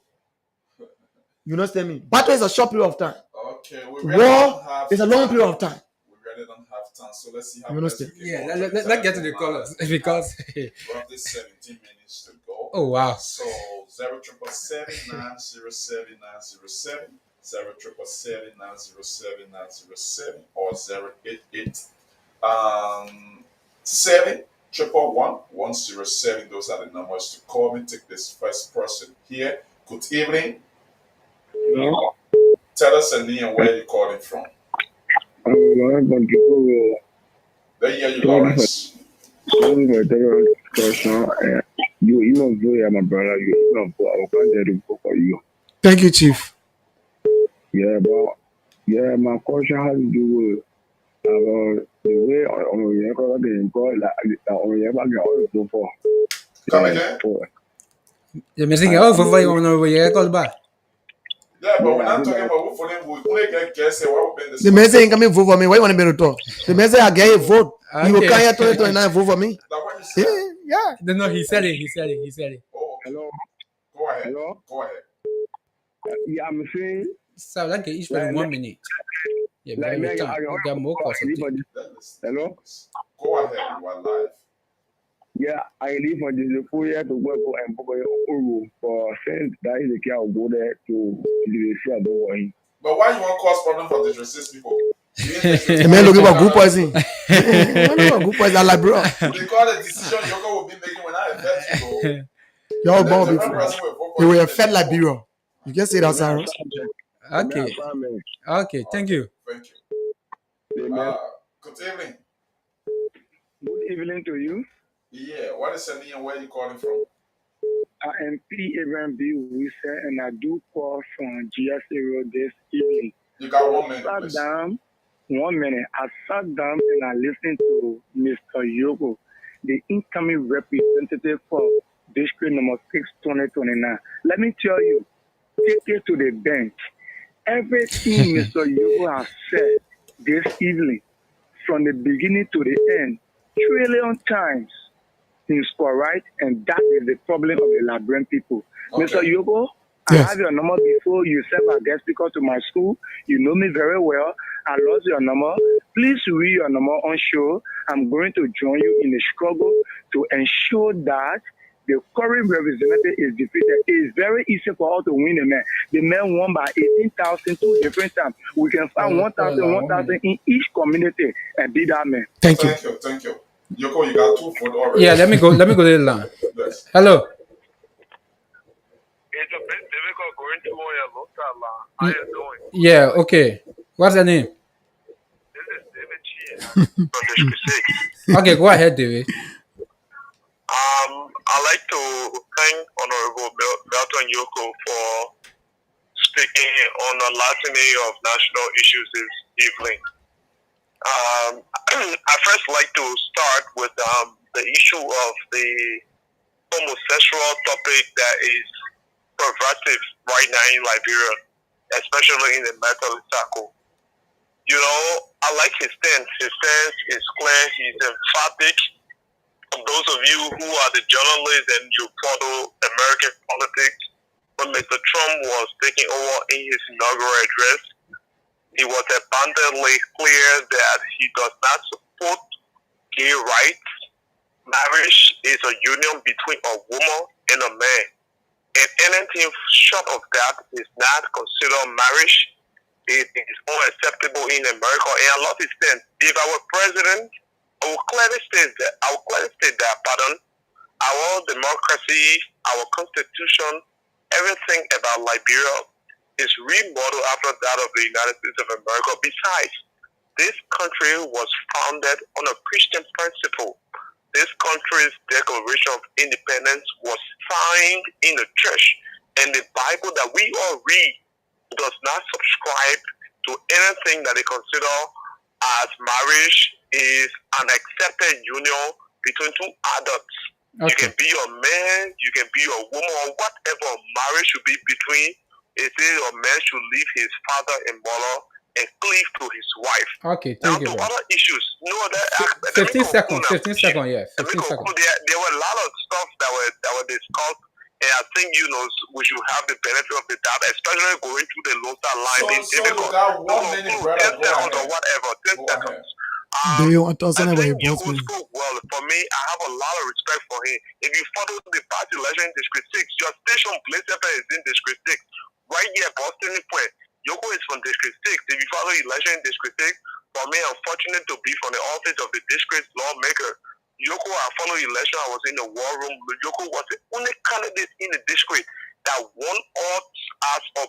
You understand me? Battle is a short period of time. Okay, we really don't War have is a long time. period of time. We really don't have time, so let's see how You best we understand? can Yeah, go let, to let, the let's get to the telephone callers lines. We have because roughly 17 minutes to go. oh wow. So 077-907-907, 077-907-907, or 088 7-111-107. Those are the numbers to call me. Take this first person here. Good evening. No, Tell us a name and where you're calling from. They hear you, Lawrence. sorry for the question. You know, my brother, you know, I can't get it for you. Thank you, Chief. Yeah, but yeah, my question has to do with the way on your record getting called, like on your back, all for. Come Yeah, again? for. The message oh for you wanna yeah call back. Yeah, but we're Yeah, I not think talking that. about who for them. We only get guess what we've been The man say discussing. ain't coming vote for me. Why you want me to talk? The man say I get a vote. You will Okay. come here 2029 vote for me. That what you said? Yeah. No, he said it. He said it. He said it. Oh, okay. Hello, Go ahead. hello. Go ahead. Yeah, I'm saying, So like each for like, 1 minute. Yeah, like, very man, time. You got more cost of it. Let listen. Hello. Go ahead. You are live. Yeah, I live on the 4 year to work and book for since that is the key. I'll go there to the share the way. But why you want cause problem for the racist people? The man looking for good poison. Good poison. I like bro. They call the decision Yoko will be making when I affect you. Y'all Then born different before. person will vote for It you will than affect you. Liberia. You can say that, Cyrus. Okay. Okay, thank you. Thank you. Amen. Good evening. Good evening to you. Yeah, what is your name and where you calling from? I am P. Abraham B. Wilson, and I do call from GSA Road this evening. You got 1 minute, Sat please. down, 1 minute. I sat down and I listened to Mr. Yoko, the incoming representative for District Number 6, 2029. Let me tell you, take it to the bench. Everything Mr. Yoko has said this evening, from the beginning to the end, trillion times, is correct, and that is the problem of the Liberian people. Okay. Mr. Yoko, Yes. I have your number before you serve as guest speaker to my school. You know me very well. I lost your number. Please read your number on show. I'm going to join you in the struggle to ensure that the current representative is defeated. It is very easy for us to win the man. The man won by 18,000 two different times. We can find 1,000 in each community and beat that man. Thank you. Thank you. Yoko, you got 2 foot already. Yeah, let me go to the line. Yes. Hello. It's a bit difficult going through on your local line. How you doing? Yeah, okay. What's the name? This is David Chia from District 6. Okay, go ahead, David. I'd like to thank Honorable Milton Yoko for speaking on the litany of national issues this evening. I first like to start with the issue of the homosexual topic that is pervasive right now in Liberia, especially in the metal circle. You know, I like his stance. His stance is clear. He's emphatic. For those of you who are the journalists and you follow American politics, when Mr. Trump was taking over in his inaugural address, he was abundantly clear that he does not support gay rights. Marriage is a union between a woman and a man. And anything short of that is not considered marriage. It is unacceptable in America. And I love his stance. If I were president, I will clearly state that, our democracy, our constitution, everything about Liberia is remodeled after that of the United States of America. Besides, this country was founded on a Christian principle. This country's Declaration of Independence was signed in the church, and the Bible that we all read does not subscribe to anything that they consider as marriage is an accepted union between two adults. You Okay. can be a man, you can be a woman, or whatever marriage should be between. It says a man should leave his father and mother and cleave to his wife. Okay, Now thank you. to man. other issues, no other. 15 seconds. 15 seconds, yeah. Let me 15 conclude. seconds. There were a lot of stuff that were discussed And I think, we should have the benefit of the doubt, especially going through the local line being So you difficult. got 1 minute, brother. 10 Go seconds or ahead. whatever, 10 Go seconds. ahead. Do you want to I say think about boss Yoko man? spoke well. For me, I have a lot of respect for him. If you follow the past election in District 6, your station, Blaze FM, is in District 6. Right here, Boston Point. Yoko is from District 6. If you follow election in District 6, for me, I'm fortunate to be from the office of the district lawmaker. Yoko, I followed election. I was in the war room. Yoko was the only candidate in the district that won all as of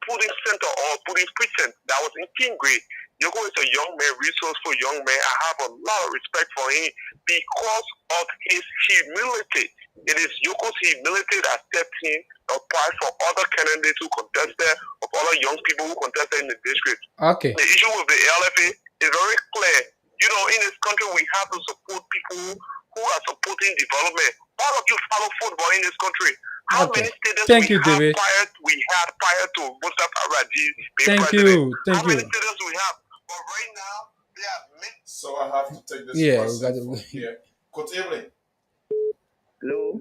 putting center or putting precinct that was in teen grade. Yoko is a young man, resourceful young man. I have a lot of respect for him because of his humility. It is Yoko's humility that stepped him apart from other candidates who contested, of other young people who contested in the district. Okay. The issue with the LFA is very clear. In this country, we have to support people who are supporting development. All of you follow football in this country. How Okay. many stadiums Thank you, had David. prior to Mustafa Raji being Thank president? you. How Thank many you. stadiums we have? But right now, they have many. So I have to take this Yeah, we question got from it. here. Kotibli, Hello.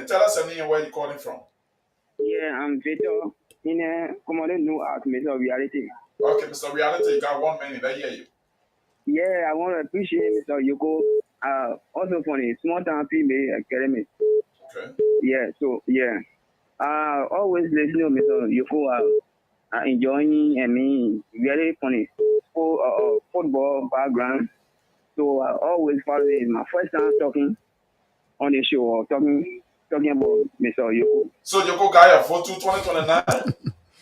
tell us your name and where you're calling from. Yeah, I'm Victor. In a common new art of reality. Okay, Mr. Reality, you got 1 minute. I hear you. Yeah, I want to appreciate Mr. Yoko. Also for the small town female academy. Okay. Yeah, so yeah. Always listening to Mr. Yoko. Enjoying and me very funny football background. So I always follow it. My first time talking on the show or talking about Mr. Yoko. So you go guy for 2029?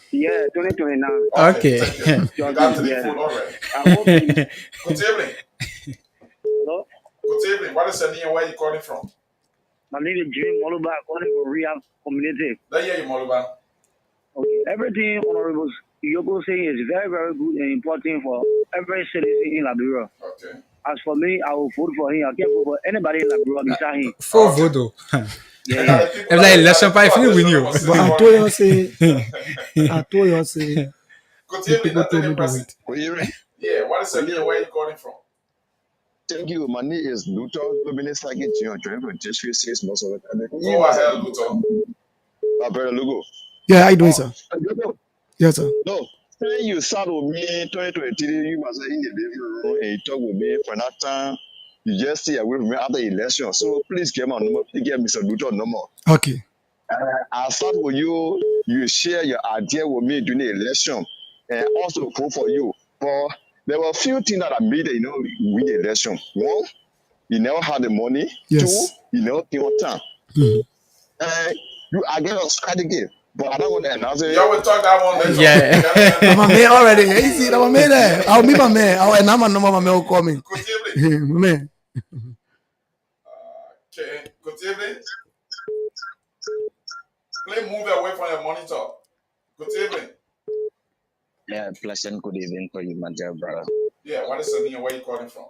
Yeah, 2029. Okay. Thank you. You got 3 Yeah. full already. I hope he, Kotibli, hello? what is your name and where you calling from? My name is Jim Moluba, calling for Real Community. I hear you, Moluba. Okay. Everything Honorable Yoko saying is very, very good and important for every citizen in Liberia. Okay. As for me, I will vote for him. I can't vote for anybody in Liberia beside him. Full voodoo. Yeah. It's like election pipe feel with you. But I told you say, the Kotibli, people not told any me to person. wait. Well, you Yeah, what is your name and where you calling from? thank you. My name is Luther Minister Gitio, driver District 6, most of the time. Go ahead, Luto. My brother Lugo. Yeah, how you doing, sir? Yes, sir. No, when you start with me 2023, you must in the living room and you talk with me for that time. You just stay away from me after the election. So please get my number. Please get Mr. Luther number. Okay. I'll start with you. You share your idea with me during the election and also vote for you. But there were a few things that I made, win the election. One, you never had the money. Yes. Two, you never came on time. I get a strategy, but I don't want to announce it. Y'all will talk that one later. Yeah. I'm a man already. You see, I'm a man there. I'll meet my man. And I'm a number my man will call me. Kotibli. My man. Okay. Kotibli. Please move away from your monitor. Kotibli. Yeah, pleasant good evening for you, my dear brother. Yeah, what is your name and where you calling from?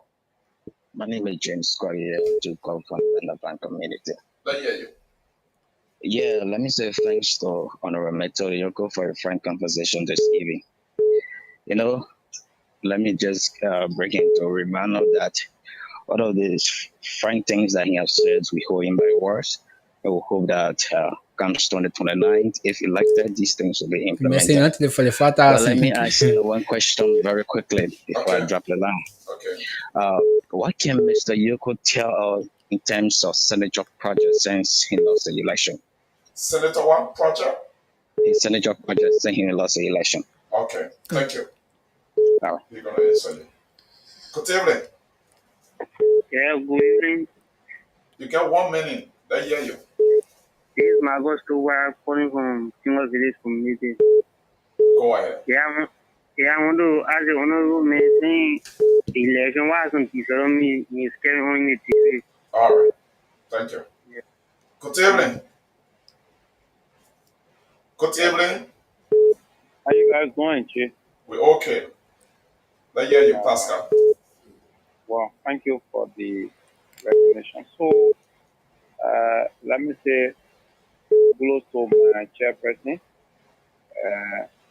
My name is James Corrier, to come from the Bank community. I hear you. Yeah, let me say thanks to Honorable Meto Yoko for a frank conversation this evening. Let me just break into a reminder that all of these frank things that he has said, we hold him by words. And we hope that comes 2029, if elected, these things will be implemented. For the But let me ask you one question very quickly before I Okay. drop the line. Okay. What can Mr. Yoko tell us in terms of senator project since he lost the election? Senator one project? His senator project since he lost the election. Okay. Thank you. All right. You're gonna answer you. Kotibli, Yeah, good evening. you get 1 minute. I hear you. This is Margot Stewart calling from Single Village Community. Go ahead. Yeah, I want to ask the honorable man saying the election was on Kisoro me is carrying on in the TV. All right. Thank you. Yeah. Kotibli. Kotibli, How you guys going, Chief? we okay. I hear you, Pascal. Well, thank you for the recognition. So, let me say, close to my chairperson.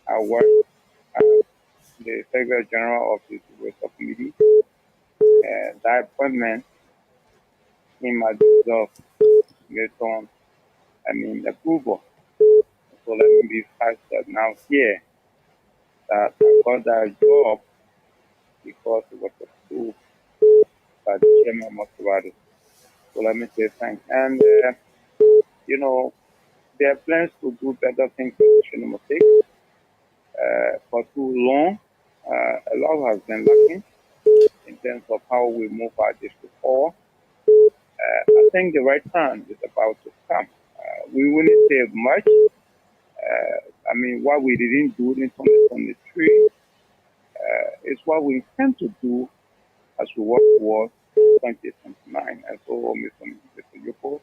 I work at the Secretary General of the West Committee. That appointment in my job later on, approval. So let me be faster now here that I got that job because it was approved by the chairman of Moscow. So let me say thanks. And, there are plans to do better things in District 6. For too long, a lot has been lacking in terms of how we move our district forward. I think the right time is about to come. We wouldn't say much. What we didn't do in 2023 is what we intend to do as we work towards 2029. And so, Mr. Yoko,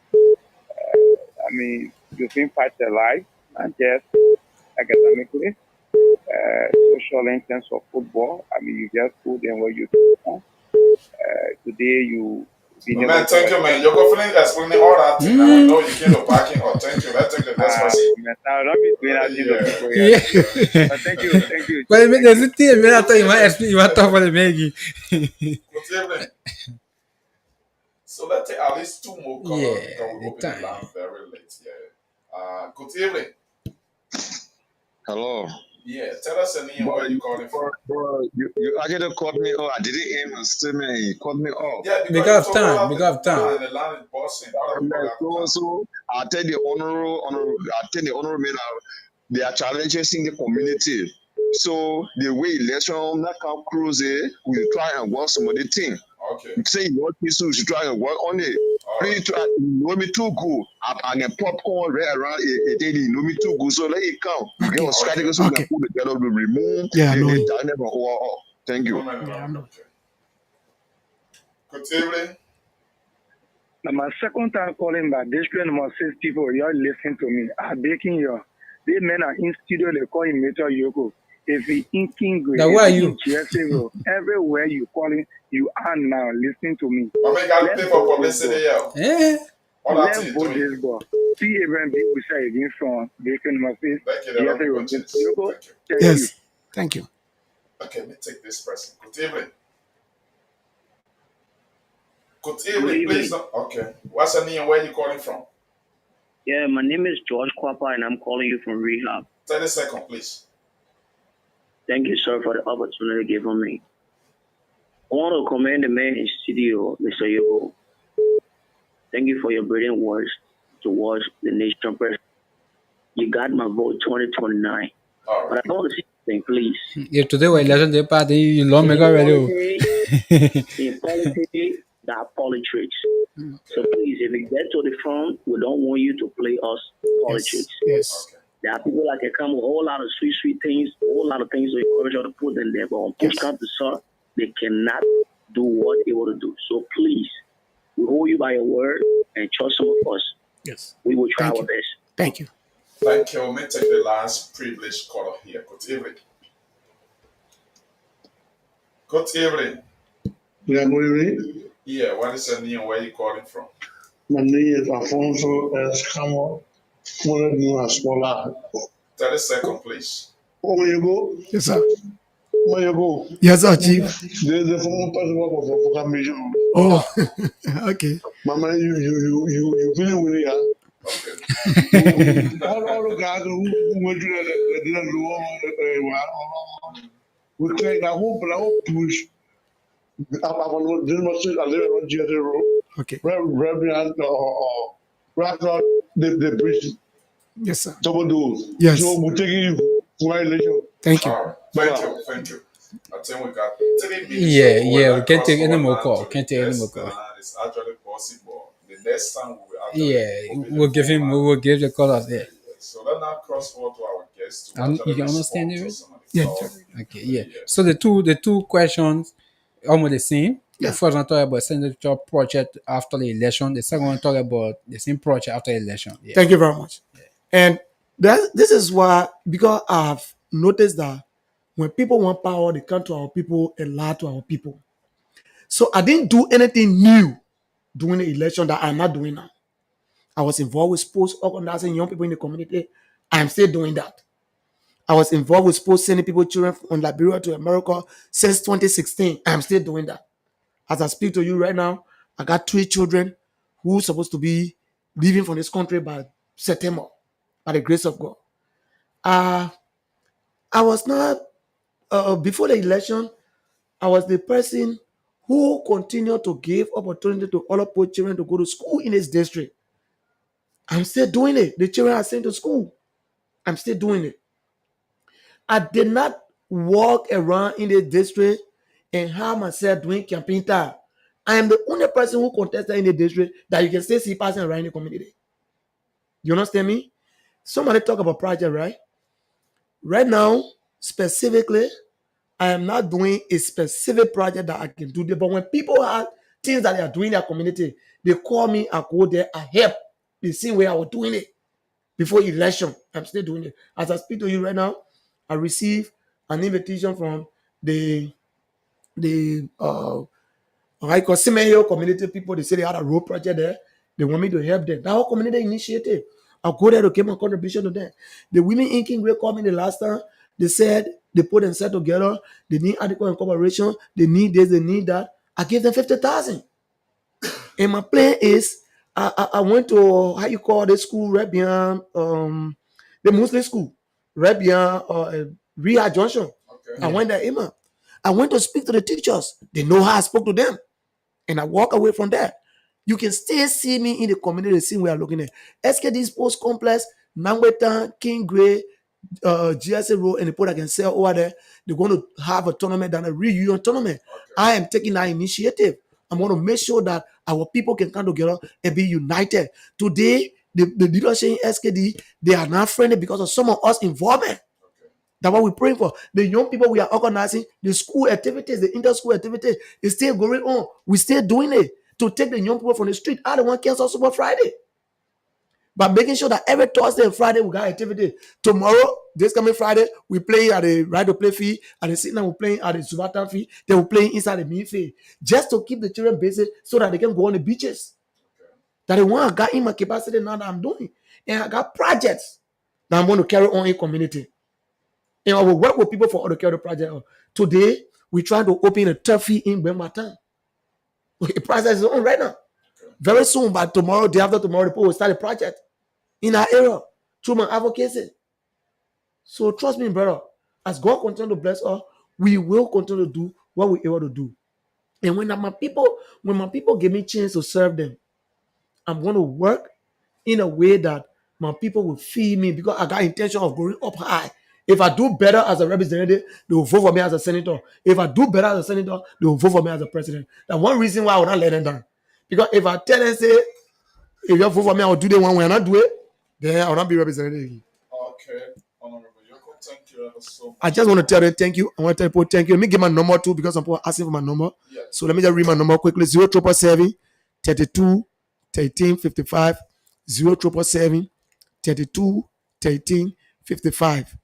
you've been part of life, not just academically, social in terms of football. You just put them where you can. Today, you. Man, thank you, man. You're confident explaining all that thing. Now we know you came to parking. Oh, thank you. Let's take the next person. Now, don't be doing that thing to people Yeah. here. Thank you. But there's a thing, man. I thought you might explain. You might talk about the Maggie. Good evening. So let's take at least two more calls Yeah, because we the open time. the line very late. Yeah. Good evening. Hello. Yeah. Tell us a name where you calling from. You actually called me. Oh, I didn't hear my statement. You called me off. Yeah, We because got you time. told We us got time. the line is bossing. Other people got So, time. I tell the honorable man, there are challenges in the community. So the way election that come cruise, we try and work some of the thing. Okay. Say you want peaceful, you should try and work on it. All Please right. try. You know me too good. I get popcorn right around it. You know me too good. So let it come. Okay. You know, strategy so we Okay. can put together to remove Yeah, I know the you. challenge from overall. Thank you. Yeah, I know. Okay. Good evening. Now, my second time calling by District 6 people, you're listening to me. I'm baking you. They men are in studio, they call him Mr. Yoko. If he in King Now, where are you? everywhere you calling, you are now listening to me. I mean, got to pay for publicity, yeah. Eh? All that Let's thing vote doing. this ball. See even people say against from District 6. Thank you. There are no questions. Yoko, Thank you. thank you. Yes. Thank you. Okay, let me take this person. Good evening. Good Good evening, evening. please. Okay. What's your name and where are you calling from? Yeah, my name is George Kwapa and I'm calling you from rehab. 30 seconds, please. Thank you, sir, for the opportunity given me. I want to commend the man in studio, Mr. Yoko. Thank you for your brilliant words towards the nation president. You got my vote 2029. All But right. I want to see something, please. If today was election day party, you long make already. In politics, there are politics. So please, if we get to the front, we don't want you to play us politics. Yes. Okay. There are people that can come with a whole lot of sweet things, a whole lot of things to encourage you to put in there. But when push comes to shove, they cannot do what they want to do. So please, we hold you by your word and trust some of us. Yes. We will try Thank our you. best. Thank you. Thank you. Let me take the last privileged caller here. Good evening. Good evening. Yeah, good evening. Yeah, what is your name and where are you calling from? My name is Alfonso Escamo, more known as Mola. 30 seconds, please. Oh, where you go? Yes, sir. Where you go? Yes, sir, Chief. There's the former president of the Commission. Oh, okay. Mama, you feeling with it, huh? Okay. All the guys who went to the law, we create a whole push. I'm going to live on GSA Road. Okay. Reverend Rackard, the bridge, Yes, sir. double doors. Yes. So we're taking you for election. Thank you. All right. Thank you. Thank you. I think we got 3 minutes. Yeah, so yeah, we'll we can't cross take any over more now call. to the Can't take any guest. more call. It's actually possible. The next time we will actually Yeah, open the we'll give him. phone We line. will give the callers. Yeah. So let's now cross over to our guests to And actually you can understand respond it? to some of the Yeah. calls. Okay, yeah. So the two questions almost the same. Yeah. The first one talk about senator project after the election. The second one talk about the same project after the election. Yeah. Thank you very much. And this is why, because I've noticed that when people want power, they come to our people and lie to our people. So I didn't do anything new during the election that I'm not doing now. I was involved with sports organizing young people in the community. I'm still doing that. I was involved with sports sending people, children from Liberia to America since 2016. I'm still doing that. As I speak to you right now, I got 3 children who are supposed to be leaving from this country by September, by the grace of God. Uh, I was not, before the election, I was the person who continued to give opportunity to all of poor children to go to school in his district. I'm still doing it. The children are sent to school. I'm still doing it. I did not walk around in the district and have myself doing campaign time. I am the only person who contested in the district that you can still see passing around in the community. You understand me? Somebody talk about project, right? Right now, specifically, I am not doing a specific project that I can do there. But when people have things that they are doing in their community, they call me, I go there, I help. The same way I was doing it before election. I'm still doing it. As I speak to you right now, I received an invitation from the I call Simeon community people. They say they had a road project there. They want me to help them. That whole community initiative. I'll go there to give my contribution to them. The women in King Ray called me the last time. They said they put themselves together. They need adequate incorporation. They need this, they need that. I gave them 50,000. And my plan is I went to how you call this school, Rebian, the Muslim school, Rebian Ria Junction. Okay. I went there, Emma. I went to speak to the teachers. They know how I spoke to them. And I walk away from that. You can still see me in the community, the scene we are looking at. SKD's Post Complex, Nangwetan, King Gray, GSA Road, and the port I can sell over there. They're going to have a tournament than a reunion tournament. Okay. I am taking that initiative. I'm going to make sure that our people can come together and be united. Today, the leadership in SKD, they are not friendly because of some of us involvement. Okay. That's what we're praying for. The young people we are organizing, the school activities, the inter-school activities is still going on. We're still doing it to take the young people from the street. I don't want to cancel Super Friday. But making sure that every Thursday and Friday we got activity. Tomorrow, this coming Friday, we play at the right to play fee. At the same time, we're playing at the Subatan fee. Then we're playing inside the main fee. Just to keep the children busy so that they can go on the beaches. Okay. That the one I got in my capacity now that I'm doing. And I got projects that I'm going to carry on in community. And I will work with people for all the carry the project. Today, we're trying to open a turfy in Bematan. The process is on right now. Very soon, by tomorrow, day after tomorrow, the people will start a project in our area through my advocacy. So trust me, brother, as God continue to bless us, we will continue to do what we're able to do. And when my people give me a chance to serve them, I'm going to work in a way that my people will feel me because I got intention of going up high. If I do better as a representative, they will vote for me as a senator. If I do better as a senator, they will vote for me as a president. That's one reason why I will not let them down. Because if I tell them, say, if you vote for me, I will do the one way I not do it, then I will not be representative. Okay. Honorable Yoko, thank you ever so much. I just want to tell them thank you. I want to tell people thank you. Let me give my number too because some people are asking for my number. Yes. So let me just read my number quickly. 0777 32 13 55. 0777 32 13 55.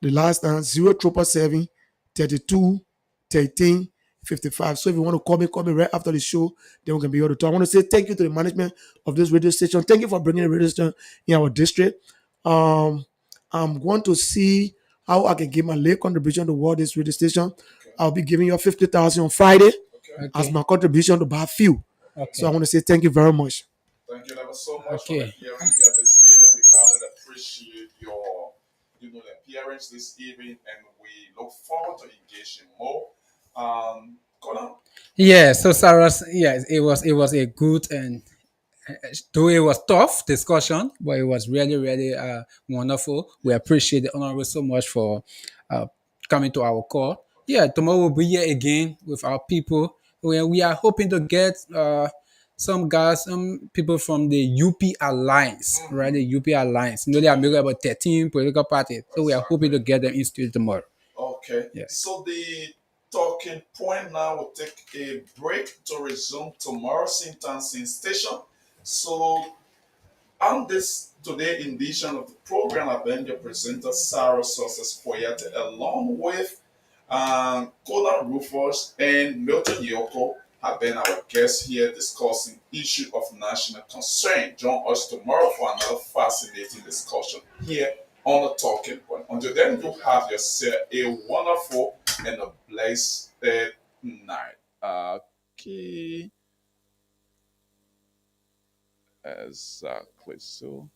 The last time 0777 32 13 55. So if you want to call me right after the show, then we can be able to talk. I want to say thank you to the management of this radio station. Thank you for bringing the radio station in our district. I'm going to see how I can give my late contribution toward this radio station. Okay. I'll be giving you 50,000 on Friday Okay. as my contribution to buy fuel. Okay. So I want to say thank you very much. Thank you ever so much Okay. for appearing here this evening. We highly appreciate your, the appearance this evening, and we look forward to engaging more. Conan? Yeah, so Cyrus, yes, it was a good and though it was tough discussion, but it was really, really wonderful. We appreciate the honorable so much for uh, coming to our call. Yeah, tomorrow we'll be here again with our people. We are hoping to get some guys, some people from the UP Alliance, right? The UP Alliance. You know, they are making about 13 political parties. So we are hoping to get them in studio tomorrow. Okay. Yeah. So the talking point now will take a break to resume tomorrow, same time, same station. So on this today edition of the program, I've been your presenter, Sarah Sources Poyate, along with Conan Rufus and Milton Yoko have been our guests here discussing issue of national concern. Join us tomorrow for another fascinating discussion here on the talking point. Until then, you have yourself a wonderful and a blessed night. Okay. Exactly so.